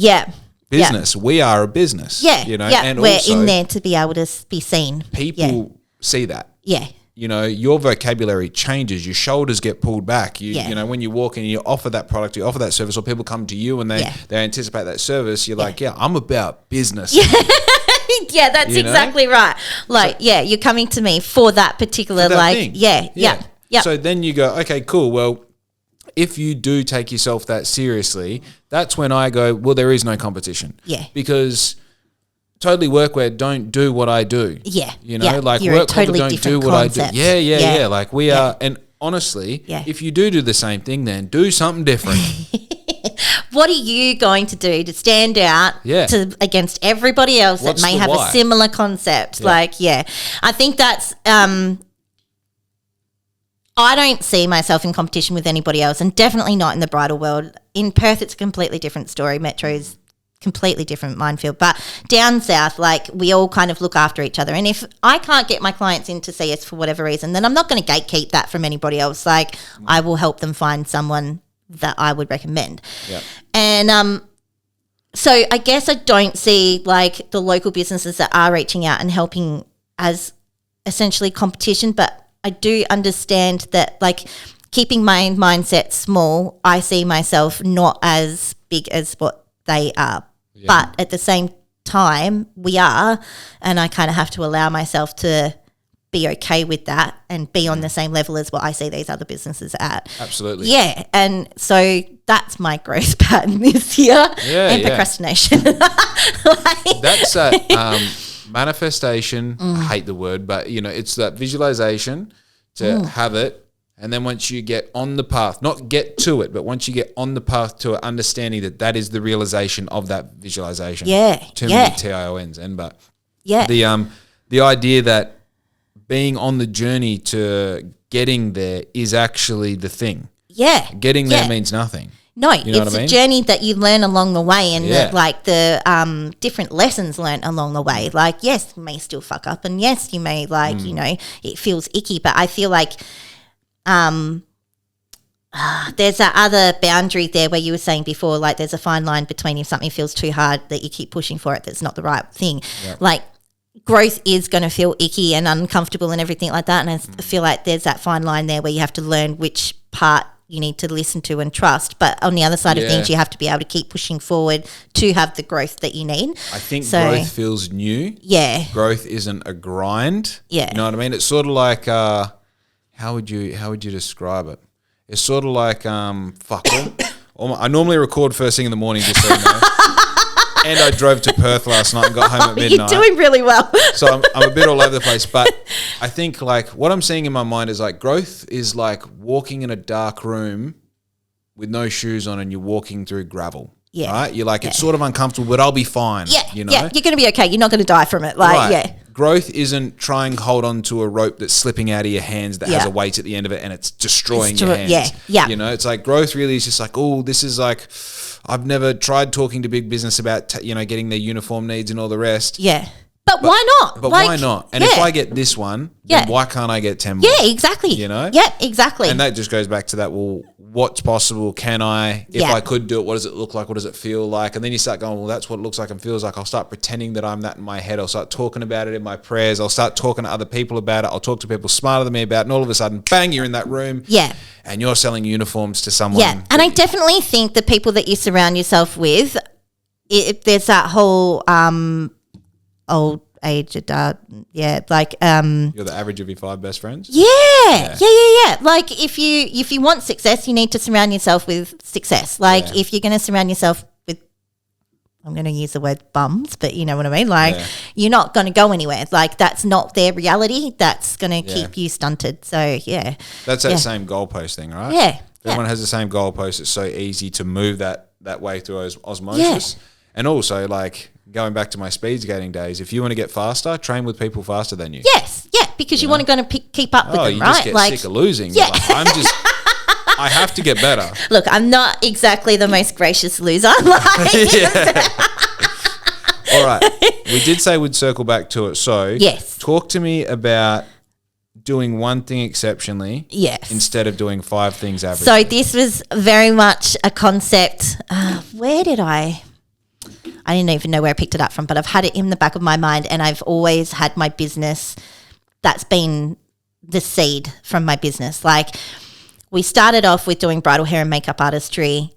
business. Yeah. We are a business. Yeah. Yeah. And we're also, in there to be able to be seen. People see that. Yeah. Your vocabulary changes, your shoulders get pulled back. You know, when you walk in and you offer that product, you offer that service, or people come to you and they anticipate that service, you're like, I'm about business. Yeah. Yeah, that's exactly right. Like, you're coming to me for that particular, thing. Yeah. So then you go, okay, cool. Well, if you do take yourself that seriously, that's when I go, well, there is no competition. Yeah. Because Totally Workwear don't do what I do. Yeah. You know, yeah. like You're Work totally don't do what concept. I do. Yeah. Like we are, and honestly, Yeah. if you do the same thing, then do something different. What are you going to do to stand out against everybody else What's that may the have why? a similar concept? Yeah. I think that's I don't see myself in competition with anybody else, and definitely not in the bridal world. In Perth, it's a completely different story. Metro's completely different minefield. But down south, like, we all kind of look after each other. And if I can't get my clients in to see us for whatever reason, then I'm not going to gatekeep that from anybody else. Like, I will help them find someone that I would recommend. Yeah. And so I guess I don't see, like, the local businesses that are reaching out and helping as essentially competition, but I do understand that, like, keeping my mindset small, I see myself not as big as what they are. Yeah. But at the same time, we are, and I kind of have to allow myself to be okay with that and be on the same level as what I see these other businesses at. Absolutely. Yeah, and so that's my growth pattern this year, and procrastination. That's manifestation. I hate the word, but you know, it's that visualization to have it, and then once you get on the path, not get to it, but once you get on the path to it, understanding that that is the realization of that visualization. Yeah, too many TIONs, but the idea that being on the journey to getting there is actually the thing. Yeah, getting there means nothing. No, it's a journey that you learn along the way, and the different lessons learned along the way. Like, yes, you may still fuck up, and yes, you may, like, you know, it feels icky, but I feel like there's that other boundary there where you were saying before, like, there's a fine line between if something feels too hard that you keep pushing for it, that's not the right thing. Yep. Like, growth is going to feel icky and uncomfortable and everything like that, and I feel like there's that fine line there where you have to learn which part you need to listen to and trust. But on the other side of things, you have to be able to keep pushing forward to have the growth that you need. I think growth feels new. Yeah. Growth isn't a grind. Yeah. You know what I mean? It's sort of like, how would you describe it? It's sort of like, I normally record first thing in the morning, just so you know. And I drove to Perth last night and got home at midnight. You're doing really well. So I'm a bit all over the place. But I think, like, what I'm seeing in my mind is, like, growth is like walking in a dark room with no shoes on and you're walking through gravel. Yeah. Right? You're like, it's sort of uncomfortable, but I'll be fine. Yeah. You know? Yeah. You're going to be okay. You're not going to die from it. Like, right. Growth isn't trying to hold on to a rope that's slipping out of your hands that has a weight at the end of it and it's destroying your hands. Yeah. You know, it's like growth really is just like, oh, this is like, I've never tried talking to big business about, getting their uniform needs and all the rest. Yeah. But why not? But why not? And if I get this one, then why can't I get 10 more? Yeah, exactly. You know? Yeah, exactly. And that just goes back to that, well, what's possible? Can I? If I could do it, what does it look like? What does it feel like? And then you start going, well, that's what it looks like and feels like. I'll start pretending that I'm that in my head. I'll start talking about it in my prayers. I'll start talking to other people about it. I'll talk to people smarter than me about it. And all of a sudden, bang, you're in that room. Yeah. And you're selling uniforms to someone. Yeah. And I definitely think the people that you surround yourself with, there's that whole old age adult, you're the average of your 5 best friends. Yeah. Like, if you want success, you need to surround yourself with success. Like, if you're going to surround yourself with, I'm going to use the word bums, but you know what I mean. Like, you're not going to go anywhere. Like, that's not their reality. That's going to keep you stunted. So that's that same goalpost thing, right? Yeah. If everyone has the same goalpost, it's so easy to move that way through osmosis. Yeah. And also, like, going back to my speed skating days, if you want to get faster, train with people faster than you. Yes, because you want to keep up with them, you right? Just get sick of losing. Yeah. Like, I have to get better. Look, I'm not exactly the most gracious loser. All right. We did say we'd circle back to it. So talk to me about doing one thing exceptionally instead of doing 5 things average. So this was very much a concept. Where did I didn't even know where I picked it up from, but I've had it in the back of my mind, and I've always had my business. That's been the seed from my business. Like, we started off with doing bridal hair and makeup artistry.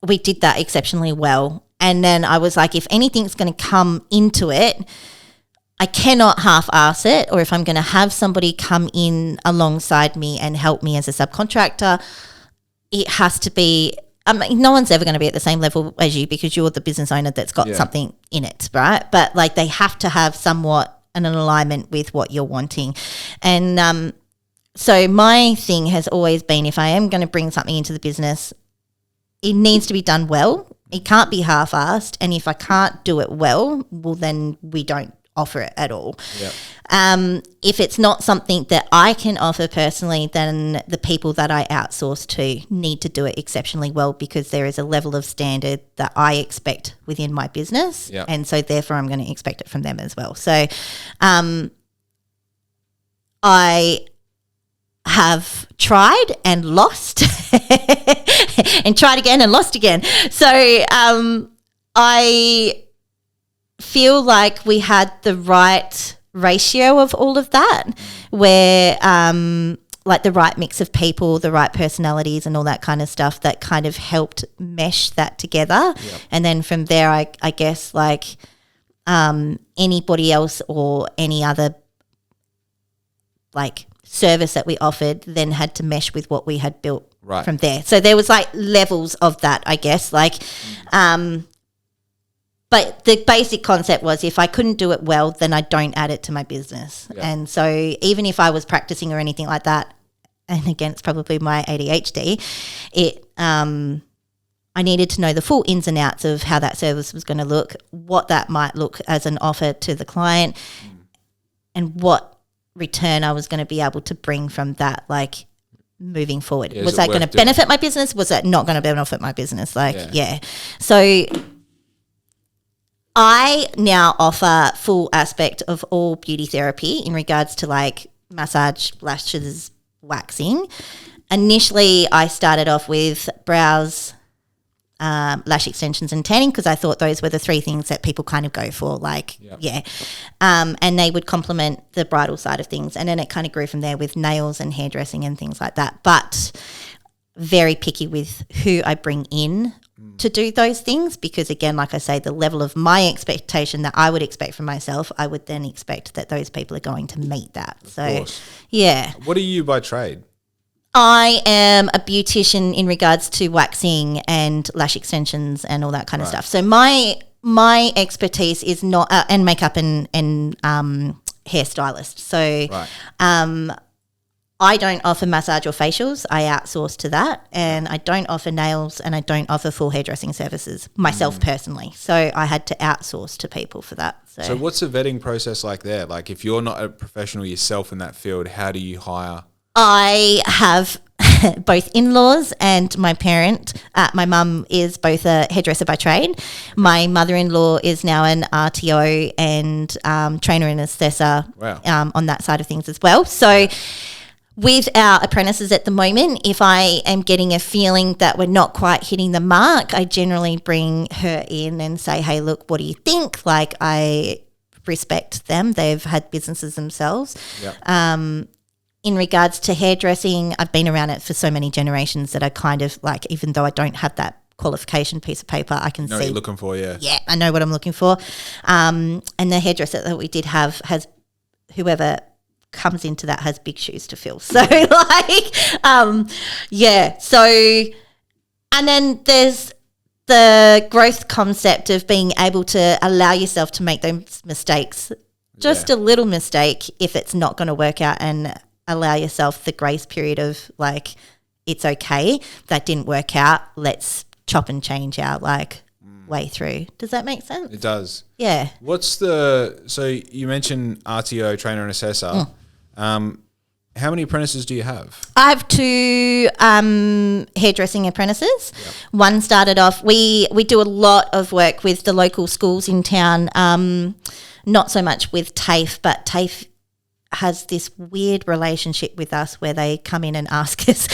We did that exceptionally well. And then I was like, if anything's going to come into it, I cannot half-ass it, or if I'm going to have somebody come in alongside me and help me as a subcontractor, it has to be, I mean, no one's ever going to be at the same level as you because you're the business owner that's got something in it, right? But like they have to have somewhat an alignment with what you're wanting. And so my thing has always been, if I am going to bring something into the business, it needs to be done well. It can't be half-assed. And if I can't do it well, well, then we don't offer it at all. Yep. If it's not something that I can offer personally, then the people that I outsource to need to do it exceptionally well because there is a level of standard that I expect within my business. Yep. And so therefore I'm going to expect it from them as well. So I have tried and lost and tried again and lost again. So I feel like we had the right ratio of all of that where like the right mix of people, the right personalities and all that kind of stuff that kind of helped mesh that together. Yep. And then from there, I guess like anybody else or any other like service that we offered then had to mesh with what we had built from there. So there was like levels of that, I guess, like but the basic concept was if I couldn't do it well, then I don't add it to my business. Yeah. And so even if I was practicing or anything like that, and again, it's probably my ADHD, I needed to know the full ins and outs of how that service was going to look, what that might look as an offer to the client, and what return I was going to be able to bring from that, like moving forward. Was that going to benefit my business? Was that not going to benefit my business? Like, yeah. So I now offer full aspect of all beauty therapy in regards to like massage, lashes, waxing. Initially, I started off with brows, lash extensions and tanning because I thought those were the three things that people kind of go for, like, and they would complement the bridal side of things. And then it kind of grew from there with nails and hairdressing and things like that. But very picky with who I bring in to do those things because, again, like I say, the level of my expectation that I would expect from myself, I would then expect that those people are going to meet that. So, yeah. What are you by trade? I am a beautician in regards to waxing and lash extensions and all that kind of stuff. So my expertise is not and makeup and hairstylist. So I don't offer massage or facials. I outsource to that, and I don't offer nails and I don't offer full hairdressing services myself personally. So I had to outsource to people for that. So what's the vetting process like there? Like if you're not a professional yourself in that field, how do you hire? I have both in-laws and my parent. My mum is both a hairdresser by trade. My mother-in-law is now an RTO and trainer and assessor on that side of things as well. So with our apprentices at the moment, if I am getting a feeling that we're not quite hitting the mark, I generally bring her in and say, hey, look, what do you think? Like I respect them. They've had businesses themselves. Yep. In regards to hairdressing, I've been around it for so many generations that I kind of like, even though I don't have that qualification piece of paper, I can see what you're looking for, yeah, I know what I'm looking for. And the hairdresser that we did have has whoever comes into that has big shoes to fill. So So, and then there's the growth concept of being able to allow yourself to make those mistakes, just a little mistake if it's not going to work out, and allow yourself the grace period of like, it's okay, that didn't work out, let's chop and change our like way through. Does that make sense? It does. Yeah. So you mentioned RTO, trainer and assessor. How many apprentices do you have? I have 2 hairdressing apprentices. Yep. One started off, we do a lot of work with the local schools in town, not so much with TAFE, but TAFE has this weird relationship with us where they come in and ask us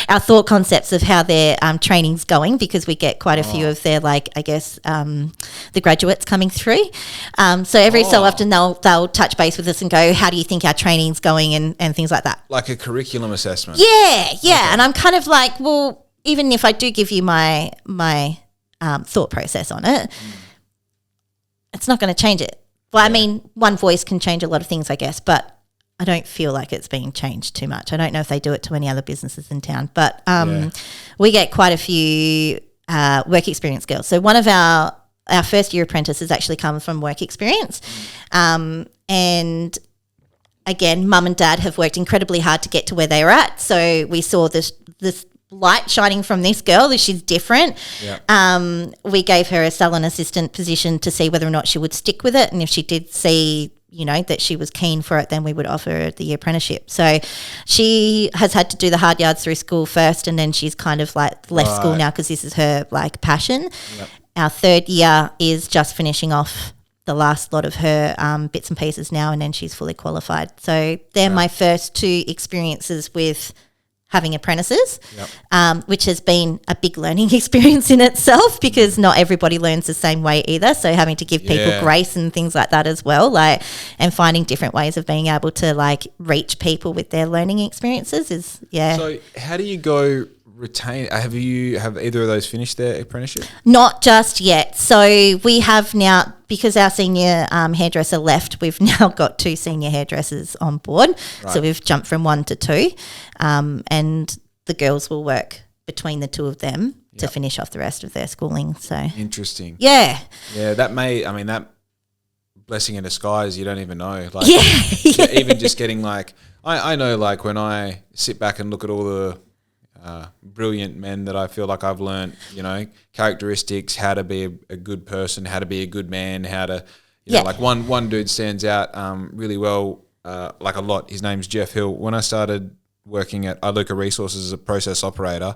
our thought concepts of how their training's going, because we get quite a few of their, like, I guess, the graduates coming through. So every so often they'll touch base with us and go, how do you think our training's going, and things like that. Like a curriculum assessment. Yeah. Okay. And I'm kind of like, well, even if I do give you my thought process on it, it's not going to change it. Well, I mean, one voice can change a lot of things, I guess, but I don't feel like it's being changed too much. I don't know if they do it to any other businesses in town, but we get quite a few work experience girls. So one of our first year apprentices actually comes from work experience, and again, mum and dad have worked incredibly hard to get to where they are at. So we saw this light shining from this girl, that she's different. Yeah. We gave her a salon assistant position to see whether or not she would stick with it, and if she did see, you know, that she was keen for it, then we would offer her the apprenticeship. So she has had to do the hard yards through school first, and then she's kind of like left school now because this is her like passion. Yep. Our third year is just finishing off the last lot of her bits and pieces now, and then she's fully qualified. So they're my first 2 experiences with having apprentices, which has been a big learning experience in itself, because not everybody learns the same way either. So having to give people grace and things like that as well, like, and finding different ways of being able to like reach people with their learning experiences is So how do you go retain? Have either of those finished their apprenticeship? Not just yet. So we have now, because our senior hairdresser left, we've now got 2 senior hairdressers on board. Right. So we've jumped from 1 to 2, and the girls will work between the 2 of them to finish off the rest of their schooling. So interesting. Yeah. Yeah, that blessing in disguise, you don't even know. Like, yeah. Even just getting like, I know, like when I sit back and look at all the brilliant men that I feel like I've learned, you know, characteristics, how to be a good person, how to be a good man, how to, you know, like one dude stands out really well, like a lot. His name's Jeff Hill. When I started working at Iluka Resources as a process operator,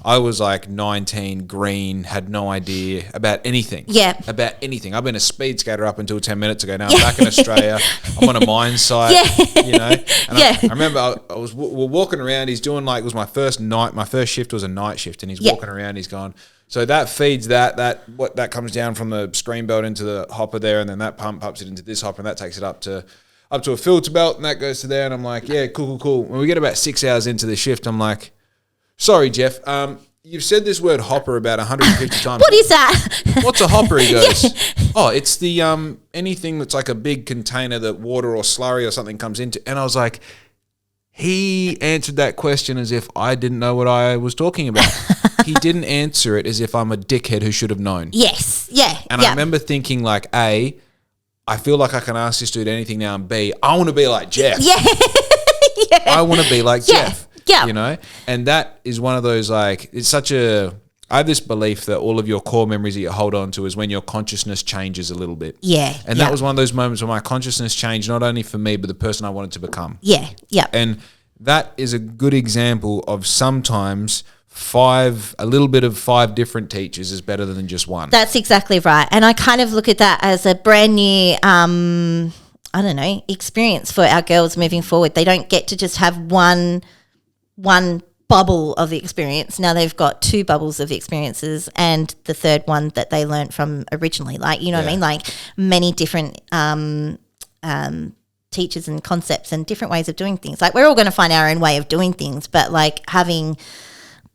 I was like 19, green, had no idea about anything. About anything. I've been a speed skater up until 10 minutes ago. Now I'm back in Australia. I'm on a mine site, you know. And I remember we're walking around. He's doing like, it was my first shift was a night shift, and he's walking around. He's gone, so that feeds that comes down from the screen belt into the hopper there, and then that pumps it into this hopper, and that takes it up to a filter belt, and that goes to there. And I'm like, yeah, cool. When we get about 6 hours into the shift, I'm like, sorry, Jeff, you've said this word hopper about 150 times. What is that? What's a hopper? He goes, oh, it's the anything that's like a big container that water or slurry or something comes into. And I was like, he answered that question as if I didn't know what I was talking about. He didn't answer it as if I'm a dickhead who should have known. Yes, yeah. And I remember thinking like, A, I feel like I can ask this dude anything now, and B, I want to be like Jeff. I want to be like Jeff. You know? And that is one of those, like, I have this belief that all of your core memories that you hold on to is when your consciousness changes a little bit. And that was one of those moments where my consciousness changed, not only for me, but the person I wanted to become. And that is a good example of sometimes a little bit of 5 different teachers is better than just one. That's exactly right. And I kind of look at that as a brand new, experience for our girls moving forward. They don't get to just have one bubble of the experience. Now they've got 2 bubbles of experiences, and the third one that they learned from originally. Like, you know what I mean? Like many different teachers and concepts and different ways of doing things. Like, we're all going to find our own way of doing things, but like having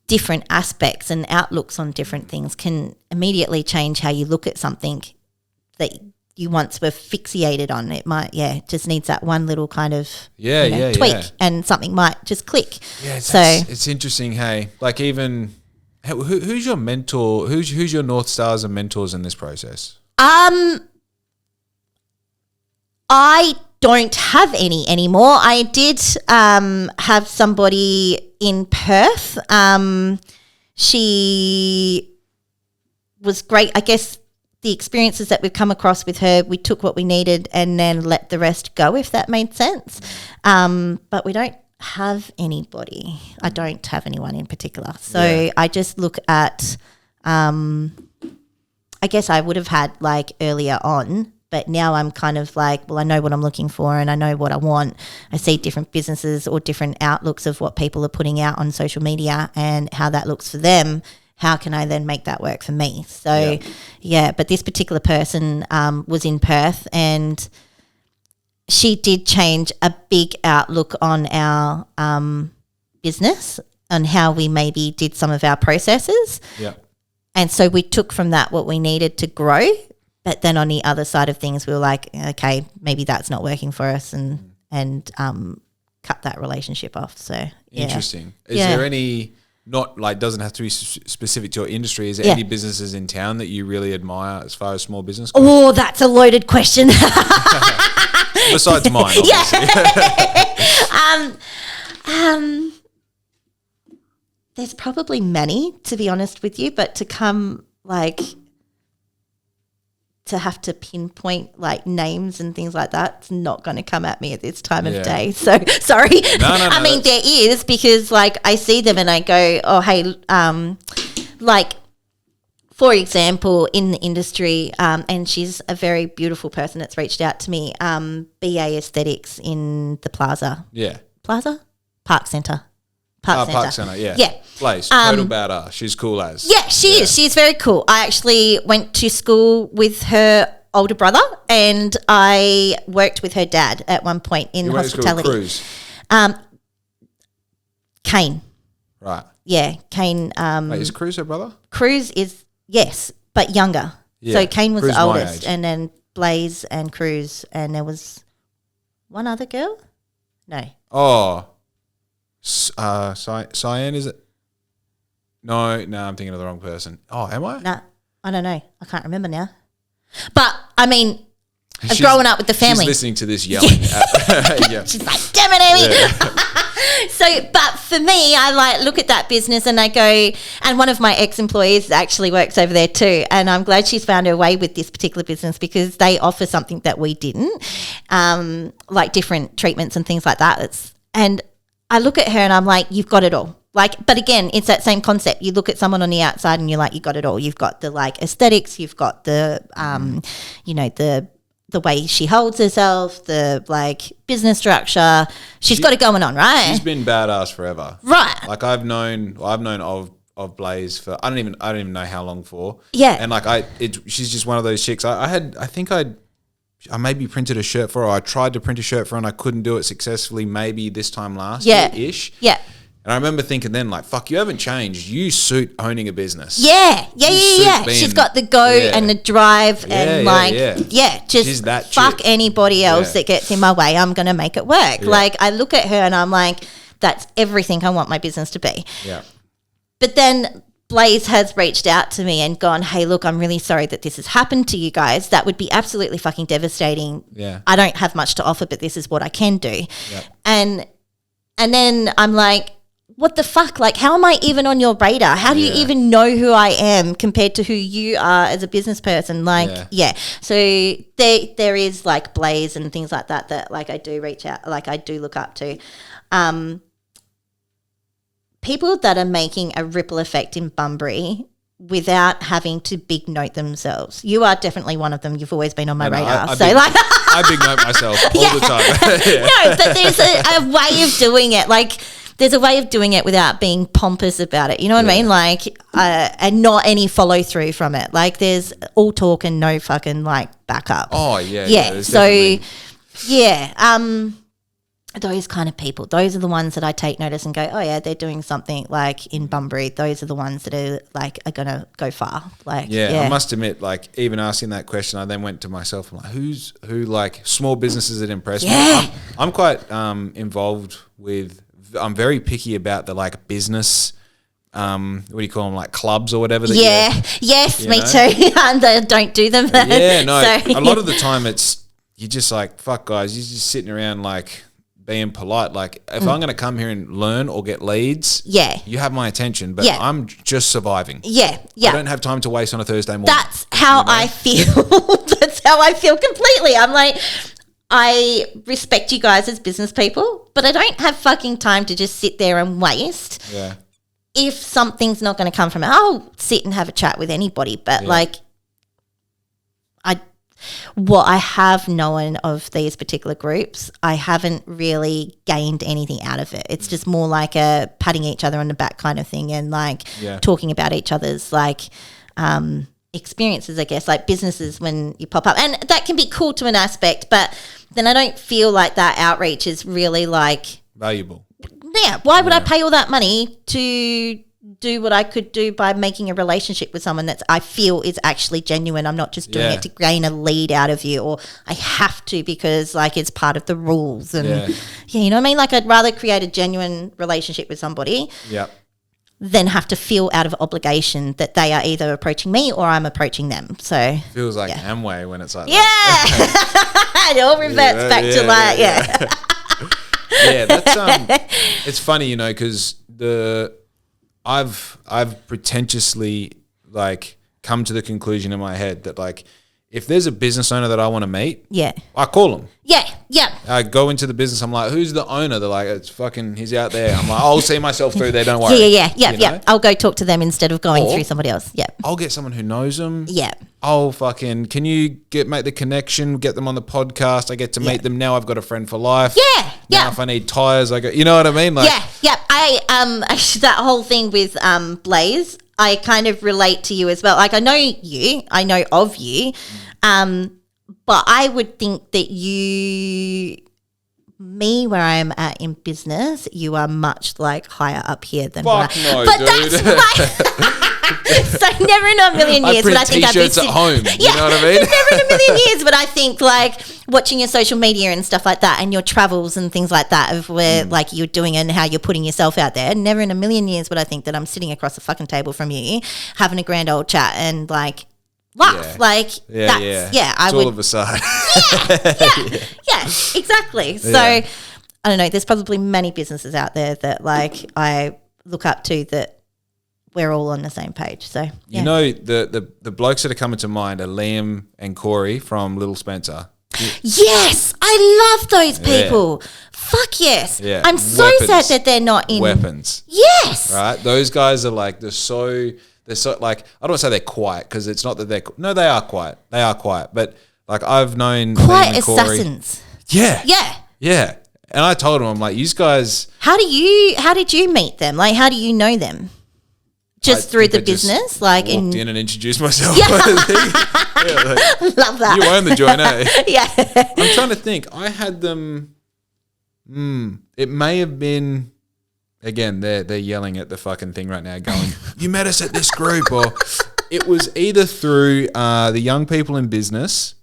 different aspects and outlooks on different things can immediately change how you look at something that you once were fixated on. It might, just needs that one little kind of tweak, and something might just click. Yeah, it's interesting. Hey, like, even who's your mentor? Who's your North Stars and mentors in this process? I don't have any anymore. I did have somebody in Perth. She was great. I guess the experiences that we've come across with her, we took what we needed and then let the rest go, if that made sense. But we don't have anybody. I don't have anyone in particular. So I just look at, I guess I would have had like earlier on, but now I'm kind of like, well, I know what I'm looking for and I know what I want. I see different businesses or different outlooks of what people are putting out on social media and how that looks for them. How can I then make that work for me? So, but this particular person was in Perth, and she did change a big outlook on our business, on how we maybe did some of our processes. Yeah. And so we took from that what we needed to grow. But then on the other side of things, we were like, okay, maybe that's not working for us, and and cut that relationship off. So yeah. Interesting. Is there any, not like doesn't have to be specific to your industry, is there any businesses in town that you really admire as far as small business goes? Oh, that's a loaded question. Besides mine, obviously. There's probably many, to be honest with you, but to come like to have to pinpoint like names and things like that, it's not going to come at me at this time of day. So sorry. No, I mean, there is, because like I see them and I go, oh, hey, like for example, in the industry, and she's a very beautiful person that's reached out to me, BA Aesthetics in the Plaza. Yeah. Plaza? Park Centre. Park Centre, yeah. Yeah. Place. Total badass. She's cool as. Yeah, she is. She's very cool. I actually went to school with her older brother and I worked with her dad at one point in hospitality. Cruise. Kane. Right. Yeah, Kane. Wait, is Cruz her brother? Cruz is, yes, but younger. Yeah. So Kane was Cruz the oldest, and then Blaze and Cruz, and there was one other girl? No. Oh. Cyan, is it? No, I'm thinking of the wrong person. Oh, am I? No, I don't know. I can't remember now. But, I mean, growing up with the family. She's listening to this yelling. Yeah. She's like, damn it, Amy. Yeah. So, but for me, I like look at that business and I go, and one of my ex-employees actually works over there too, and I'm glad she's found her way with this particular business because they offer something that we didn't, like different treatments and things like that. And I look at her and I'm like, you've got it all. Like, but again, it's that same concept. You look at someone on the outside and you're like, you got it all. You've got the like aesthetics, you've got the, you know, the way she holds herself, the like business structure. She's got it going on, right? She's been badass forever, right? Like I've known of Blaze for I don't even know how long for. Yeah, and like she's just one of those chicks. I maybe printed a shirt for her. I tried to print a shirt for her and I couldn't do it successfully. Maybe this time last year-ish. Yeah. And I remember thinking then, like, fuck, you haven't changed. You suit owning a business. Yeah. She's got the go and the drive and just that fuck chick. Anybody else that gets in my way, I'm going to make it work. Yeah. Like, I look at her and I'm like, that's everything I want my business to be. Yeah. But then Blaze has reached out to me and gone, hey, look, I'm really sorry that this has happened to you guys. That would be absolutely fucking devastating. Yeah. I don't have much to offer, but this is what I can do. Yeah. And then I'm like, what the fuck? Like, how am I even on your radar? How do you even know who I am compared to who you are as a business person? Like, So there is like Blaze and things like that like I do reach out, like I do look up to. People that are making a ripple effect in Bunbury without having to big note themselves. You are definitely one of them. You've always been on my radar. I big note myself all the time. No, but there's a way of doing it. Like, there's a way of doing it without being pompous about it. You know what I mean? Like, and not any follow through from it. Like, there's all talk and no fucking like backup. Oh yeah. So those kind of people, those are the ones that I take notice and go, oh yeah, they're doing something like in Bunbury. Those are the ones that are going to go far. Like, I must admit, like even asking that question, I then went to myself, I'm like, who like small businesses that impress me? I'm quite involved with, I'm very picky about the like business, what do you call them, like clubs or whatever. Me too. And don't do them. A lot of the time you're just like, fuck guys, you're just sitting around like being polite. Like if I'm going to come here and learn or get leads, you have my attention, but I'm just surviving. I don't have time to waste on a Thursday morning. That's how I feel. That's how I feel completely. I'm like, I respect you guys as business people, but I don't have fucking time to just sit there and waste. Yeah. If something's not going to come from it, I'll sit and have a chat with anybody, but like what I have known of these particular groups, I haven't really gained anything out of it. It's just more like a patting each other on the back kind of thing and like talking about each other's like experiences, I guess, like businesses when you pop up. And that can be cool to an aspect, but then I don't feel like that outreach is really like valuable. Yeah. Why would I pay all that money to do what I could do by making a relationship with someone that I feel is actually genuine. I'm not just doing it to gain a lead out of you, or I have to because like it's part of the rules. And you know what I mean? Like I'd rather create a genuine relationship with somebody than have to feel out of obligation that they are either approaching me or I'm approaching them. So feels like Amway when it's like that. It all reverts back to like yeah, that's it's funny, you know, because I've pretentiously like come to the conclusion in my head that like if there's a business owner that I want to meet, I call him. I go into the business. I'm like, who's the owner? They're like, it's fucking, he's out there. I'm like, I'll see myself through there. Don't worry. Yeah. I'll go talk to them instead of going through somebody else. I'll get someone who knows them. I'll fucking, can you make the connection, get them on the podcast? I get to meet them now. I've got a friend for life. Now if I need tires, I go, you know what I mean? Like, I actually, that whole thing with Blaze, I kind of relate to you as well. Like I know of you, but I would think that where I am at in business, you are much like higher up here than Fuck no, but dude. That's why. So never in a million years would I think T-shirts at home. You know what I mean? Never in a million years would I think like watching your social media and stuff like that and your travels and things like that of where like you're doing and how you're putting yourself out there. Never in a million years would I think that I'm sitting across the fucking table from you having a grand old chat and like laugh. It's all of a side. Exactly. So I don't know, there's probably many businesses out there that like I look up to that we're all on the same page. So you know the blokes that are coming to mind are Liam and Corey from Little Spencer. Yes, I love those people. Fuck yes. I'm so sad that they're not in weapons. Yes. Right? Those guys are like they're so like, I don't want to say they're quiet because it's not that they are quiet. They are quiet. But like I've known quiet assassins. Yeah. And I told them, I'm like, you guys. How did you meet them? Like, how do you know them? Just through the business, like walked in and introduced myself. Love that. You own the joint, eh? I'm trying to think. I had them. It may have been. Again, they're yelling at the fucking thing right now, going, "You met us at this group," or it was either through the Young People in Business,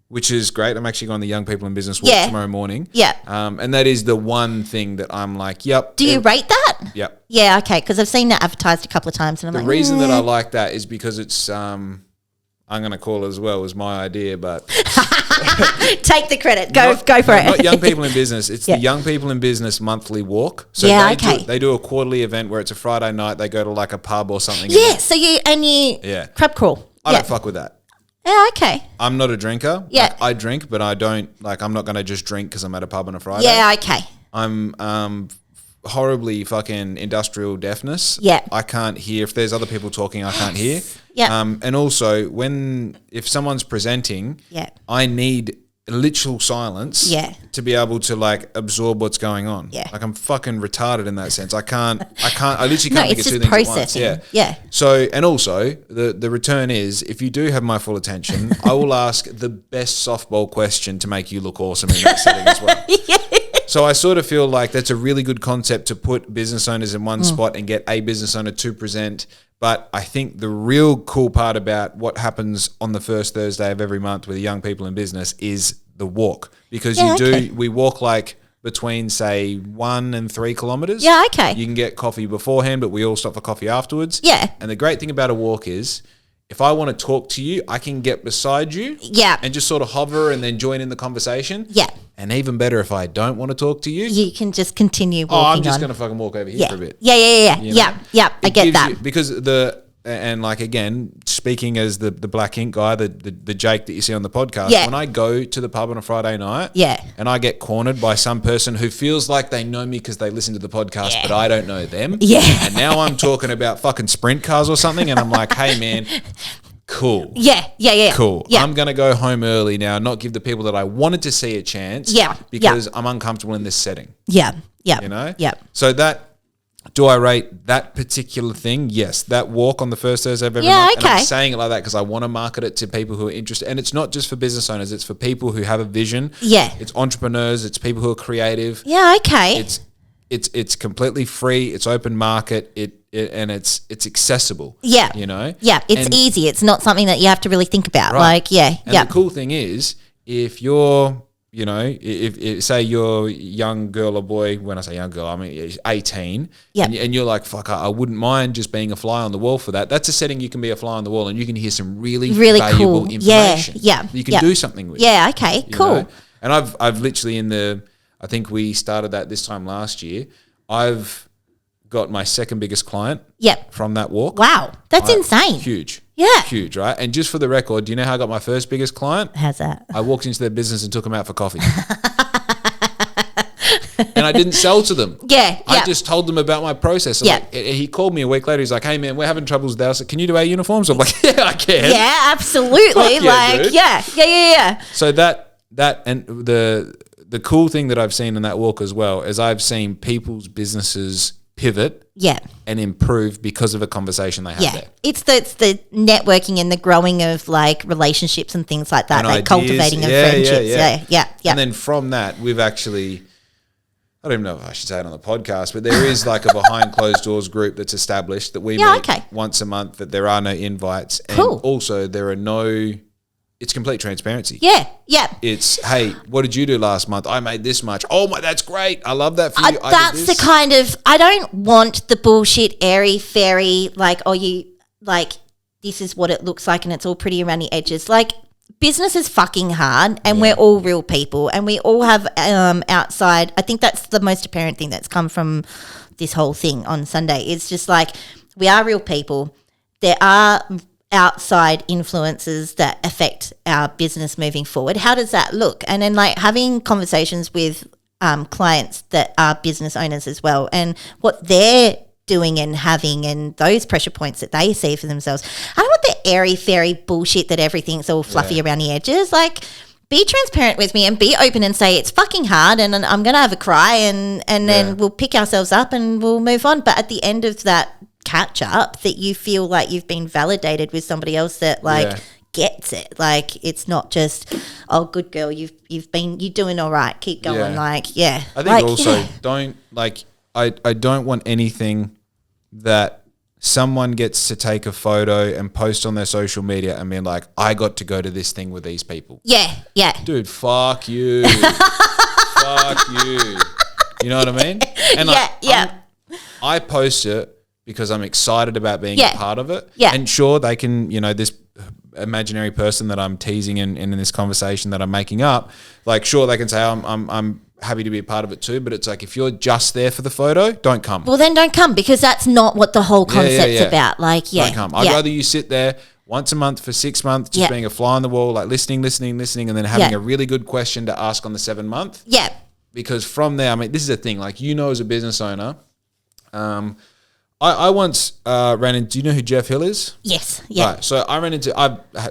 which is great. I'm actually going to the Young People in Business walk tomorrow morning. And that is the one thing that I'm like, yep. Do you rate that? Yep. Yeah, okay, because I've seen that advertised a couple of times. And I'm the reason that I like that is because it's, I'm going to call it as well, was my idea, but. Take the credit. Go for it. Not Young People in Business. It's the Young People in Business monthly walk. So they do a quarterly event where it's a Friday night. They go to like a pub or something. So you crab crawl. I don't fuck with that. Yeah, okay. I'm not a drinker. Yeah. Like, I drink, but I don't, like, I'm not going to just drink because I'm at a pub on a Friday. Yeah, okay. I'm horribly fucking industrial deafness. Yeah. I can't hear. If there's other people talking, I can't hear. Yeah. And also, if someone's presenting, I need literal silence to be able to, like, absorb what's going on. Yeah. Like, I'm fucking retarded in that sense. I literally can't think of two things processing. at once. Yeah. So, and also, the return is, if you do have my full attention, I will ask the best softball question to make you look awesome in that setting as well. So I sort of feel like that's a really good concept to put business owners in one spot and get a business owner to present. But I think the real cool part about what happens on the first Thursday of every month with the Young People in Business is the walk. Because we walk like between, say, 1 and 3 kilometers. Yeah, okay. You can get coffee beforehand, but we all stop for coffee afterwards. Yeah. And the great thing about a walk is, if I want to talk to you, I can get beside you and just sort of hover and then join in the conversation. Yeah. And even better, if I don't want to talk to you, you can just continue walking I'm just going to fucking walk over here for a bit. Yeah. You know? Yeah. I get that. Because and like, again, speaking as the black ink guy, the Jake that you see on the podcast, when I go to the pub on a Friday night and I get cornered by some person who feels like they know me because they listen to the podcast, but I don't know them. Yeah. And now I'm talking about fucking sprint cars or something, and I'm like, hey, man, cool. Yeah. Cool. Yeah. I'm going to go home early now, not give the people that I wanted to see a chance because I'm uncomfortable in this setting. Yeah. You know? Yeah. So do I rate that particular thing? Yes. That walk on the first Thursday of every month. Okay. And I'm saying it like that because I want to market it to people who are interested. And it's not just for business owners. It's for people who have a vision. Yeah. It's entrepreneurs. It's people who are creative. Yeah, okay. It's completely free. It's open market. and it's accessible. Yeah. You know? Yeah. It's easy. It's not something that you have to really think about. Right. Like, yeah. And yeah. the cool thing is, if you're, you know, if say you're a young girl or boy, when I say young girl, I mean 18, and you're like, fuck, I wouldn't mind just being a fly on the wall for that. That's a setting you can be a fly on the wall and you can hear some really valuable cool information. Yeah. You can do something with. Yeah, okay, cool. Know? And I've literally I think we started that this time last year, I've got my second biggest client from that walk. Wow, that's insane. Huge. Yeah. Huge, right? And just for the record, do you know how I got my first biggest client? How's that? I walked into their business and took them out for coffee. And I didn't sell to them. Yeah. I just told them about my process. Like, he called me a week later. He's like, hey, man, we're having troubles with ours. Can you do our uniforms? I'm like, yeah, I can. Yeah, absolutely. Fuck yeah, dude. Yeah. So that and the cool thing that I've seen in that walk as well is I've seen people's businesses pivot and improve because of a conversation they had there. It's the networking and the growing of like relationships and things like that, and like cultivating of friendships. Yeah. And then from that, we've actually, I don't even know if I should say it on the podcast, but there is like a behind closed doors group that's established that we meet once a month, that there are no invites. And also there are it's complete transparency. Yeah. It's, hey, what did you do last month? I made this much. Oh my, that's great. I love that for you. That's the kind of, I don't want the bullshit airy fairy, like, this is what it looks like and it's all pretty around the edges. Like, business is fucking hard and we're all real people and we all have outside, I think that's the most apparent thing that's come from this whole thing on Sunday. It's just like, we are real people. There are outside influences that affect our business moving forward. How does that look? And then like having conversations with clients that are business owners as well and what they're doing and having and those pressure points that they see for themselves. I don't want the airy fairy bullshit that everything's all fluffy around the edges. Like, be transparent with me and be open and say it's fucking hard and I'm going to have a cry and then we'll pick ourselves up and we'll move on. But at the end of that catch up, that you feel like you've been validated with somebody else that gets it. Like, it's not just, oh, good girl, you're doing all right, keep going. I think also don't I don't want anything that someone gets to take a photo and post on their social media and be like, I got to go to this thing with these people. Yeah. Dude, fuck you. Fuck you. You know what I mean? And I post it because I'm excited about being a part of it. Yeah. And sure, they can, this imaginary person that I'm teasing in this conversation that I'm making up, like, sure, they can say, I'm happy to be a part of it too, but it's like, if you're just there for the photo, don't come. Well, then don't come, because that's not what the whole concept's about. Like, don't come. I'd rather you sit there once a month for 6 months, just being a fly on the wall, like listening, and then having a really good question to ask on the 7th month. Yeah. Because from there, I mean, this is a thing, like, as a business owner, I once ran into, do you know who Jeff Hill is? Yes. Yeah. Right. So I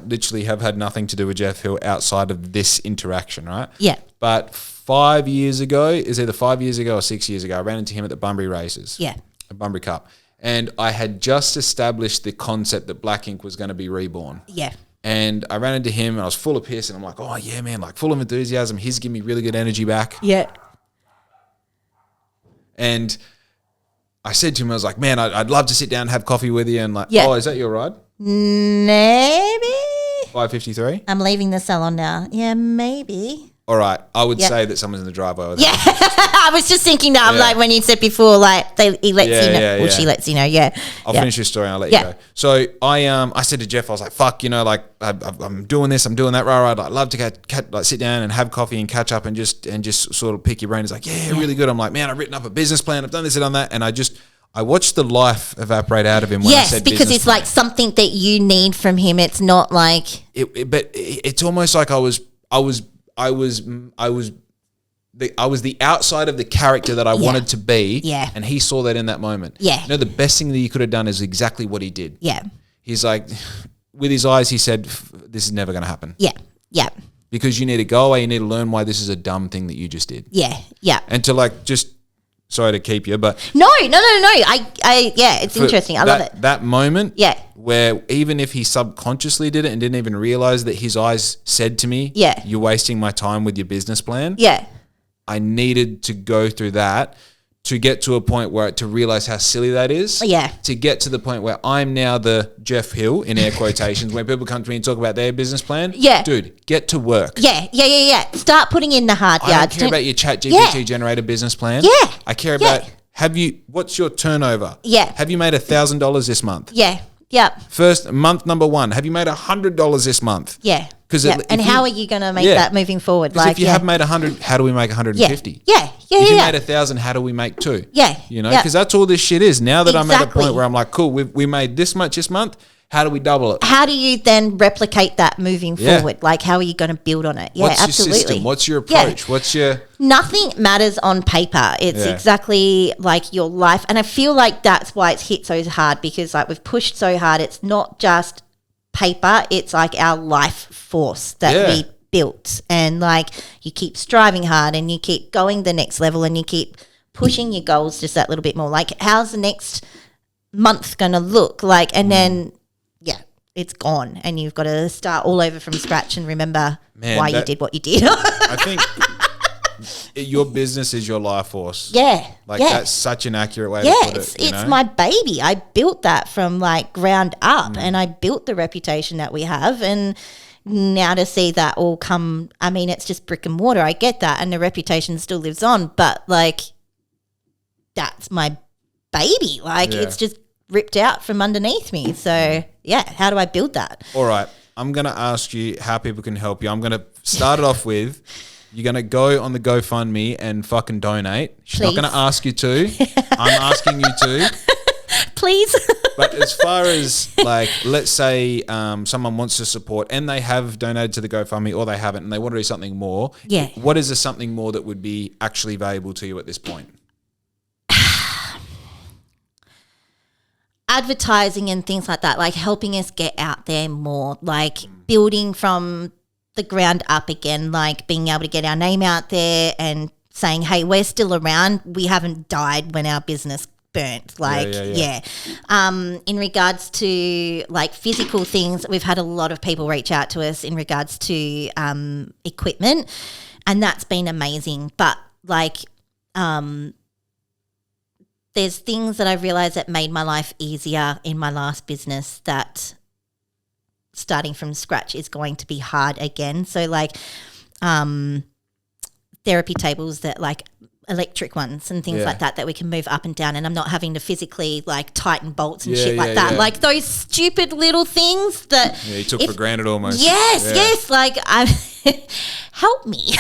literally have had nothing to do with Jeff Hill outside of this interaction, right? Yeah. But 5 years ago, is either 5 years ago or 6 years ago, I ran into him at the Bunbury races. Yeah. At Bunbury Cup. And I had just established the concept that Black Ink was going to be reborn. Yeah. And I ran into him and I was full of piss and I'm like, oh yeah, man, like full of enthusiasm. He's giving me really good energy back. Yeah. And I said to him, I was like, man, I'd love to sit down and have coffee with you. And like, oh, is that your ride? Maybe. 5:53? I'm leaving the salon now. Yeah, maybe. All right. I would say that someone's in the driveway. Yeah. I was just thinking that. I'm like, when you said before, like, he lets you know. Well, she lets you know. Yeah. I'll finish your story and I'll let you go. So I said to Jeff, I was like, fuck, like, I'm doing this, I'm doing that. Right. I'd love to like sit down and have coffee and catch up and just sort of pick your brain. He's like, yeah, really good. I'm like, man, I've written up a business plan. I've done this and done that. And I watched the life evarate out of him when I said because it's plan. Like something that you need from him. It's not like but it's almost like I was the outside of the character that I wanted to be. Yeah. And he saw that in that moment. Yeah. The best thing that he could have done is exactly what he did. Yeah. He's like, with his eyes, he said, this is never going to happen. Yeah. Yeah. Because you need to go away. You need to learn why this is a dumb thing that you just did. Yeah. Yeah. And to like, just, sorry to keep you, but. No. It's interesting. I love it. That moment. Yeah. Where even if he subconsciously did it and didn't even realize that his eyes said to me, yeah, you're wasting my time with your business plan. Yeah. I needed to go through that to get to a point where to realize how silly that is. Yeah. To get to the point where I'm now the Jeff Hill in air quotations when people come to me and talk about their business plan. Yeah. Dude, get to work. Yeah. Start putting in the hard I yards. don't care about your chat GPT generated business plan. Yeah. I care about what's your turnover? Yeah. Have you made $1,000 this month? Yeah. Yep. First month number 1, have you made $100 this month? Yeah. Because and how are you going to make that moving forward? Because if you have made 100, how do we make 150? Yeah. If you made 1,000, how do we make 2? Yeah. You know, because that's all this shit is. Now that I'm at a Exactly. point where I'm like, cool, we made this much this month. How do we double it? How do you then replicate that moving forward? Like, how are you going to build on it? Yeah, What's absolutely. your system? What's your approach? What's your... Nothing matters on paper. It's exactly like your life. And I feel like that's why it's hit so hard, because like we've pushed so hard. It's not just paper. It's like our life force that we built. And like you keep striving hard and you keep going the next level and you keep pushing your goals just that little bit more. Like, how's the next month going to look like? And then, it's gone and you've got to start all over from scratch and remember why you did what you did. I think your business is your life force. Yeah. That's such an accurate way to put it. It's my baby. I built that from like ground up and I built the reputation that we have, and now to see that all come, I mean, it's just brick and mortar. I get that, and the reputation still lives on, but like that's my baby. Like it's just ripped out from underneath me. So how do I build that? All right. I'm going to ask you how people can help you. I'm going to start it off with, you're going to go on the GoFundMe and fucking donate. She's not going to ask you to. I'm asking you to. Please. But as far as like, let's say someone wants to support and they have donated to the GoFundMe or they haven't and they want to do something more. Yeah. What is the something more that would be actually valuable to you at this point? Advertising and things like that, like helping us get out there more, like building from the ground up again, like being able to get our name out there and saying, hey, we're still around. We haven't died when our business burnt. Like, in regards to like physical things, we've had a lot of people reach out to us in regards to equipment, and that's been amazing. But like, there's things that I realized that made my life easier in my last business that starting from scratch is going to be hard again. So like therapy tables that like electric ones and things like that we can move up and down, and I'm not having to physically like tighten bolts and shit like that. Like those stupid little things that you took for granted almost. Yes. Like help me.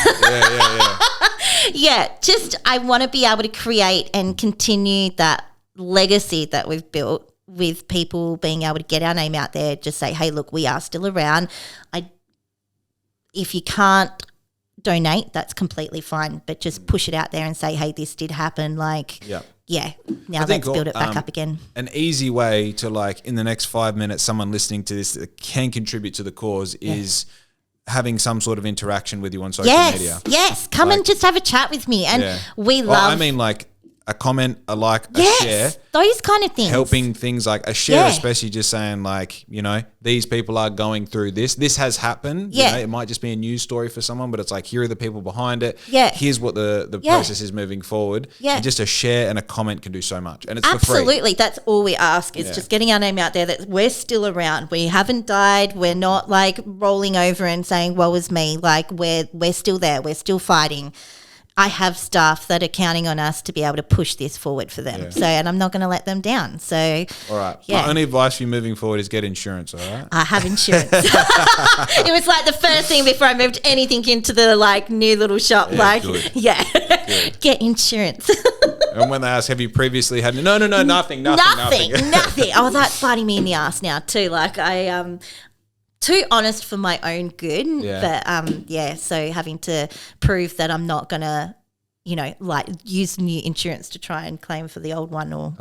Just I want to be able to create and continue that legacy that we've built with people being able to get our name out there, just say, hey, look, we are still around. If you can't donate, that's completely fine, but just push it out there and say, hey, this did happen. Like, now let's build it back up again. An easy way to like in the next 5 minutes, someone listening to this that can contribute to the cause is having some sort of interaction with you on social media. Yes, come and just have a chat with me. And we love... I mean like a comment, a like, a share. Those kind of things. Helping things like a share, especially just saying like, you know, these people are going through this. This has happened. You know, it might just be a news story for someone, but it's like, here are the people behind it. Here's what the process is moving forward. And just a share and a comment can do so much. And it's for free. Absolutely. That's all we ask is just getting our name out there that we're still around. We haven't died. We're not like rolling over and saying, woe is me. Like we're still there. We're still fighting. I have staff that are counting on us to be able to push this forward for them. So, and I'm not going to let them down. So, all right. My only advice for you moving forward is get insurance, all right? I have insurance. It was like the first thing before I moved anything into the like new little shop. Good. Get insurance. And when they ask, have you previously had, no, nothing. Nothing. Oh, that's biting me in the ass now too. Like I, too honest for my own good, but so having to prove that I'm not gonna, like use new insurance to try and claim for the old one, or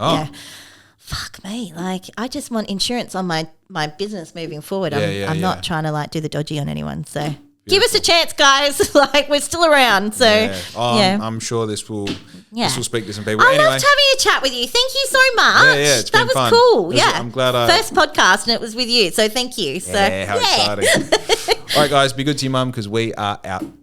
fuck me, like I just want insurance on my business moving forward. I'm not trying to like do the dodgy on anyone. So give us a chance, guys. Like we're still around. So I'm sure this will speak to some people. I loved having a chat with you. Thank you so much. It's that been was fun. cool. I'm glad first podcast and it was with you. So thank you. So how exciting. All right, guys, be good to your mum because we are out.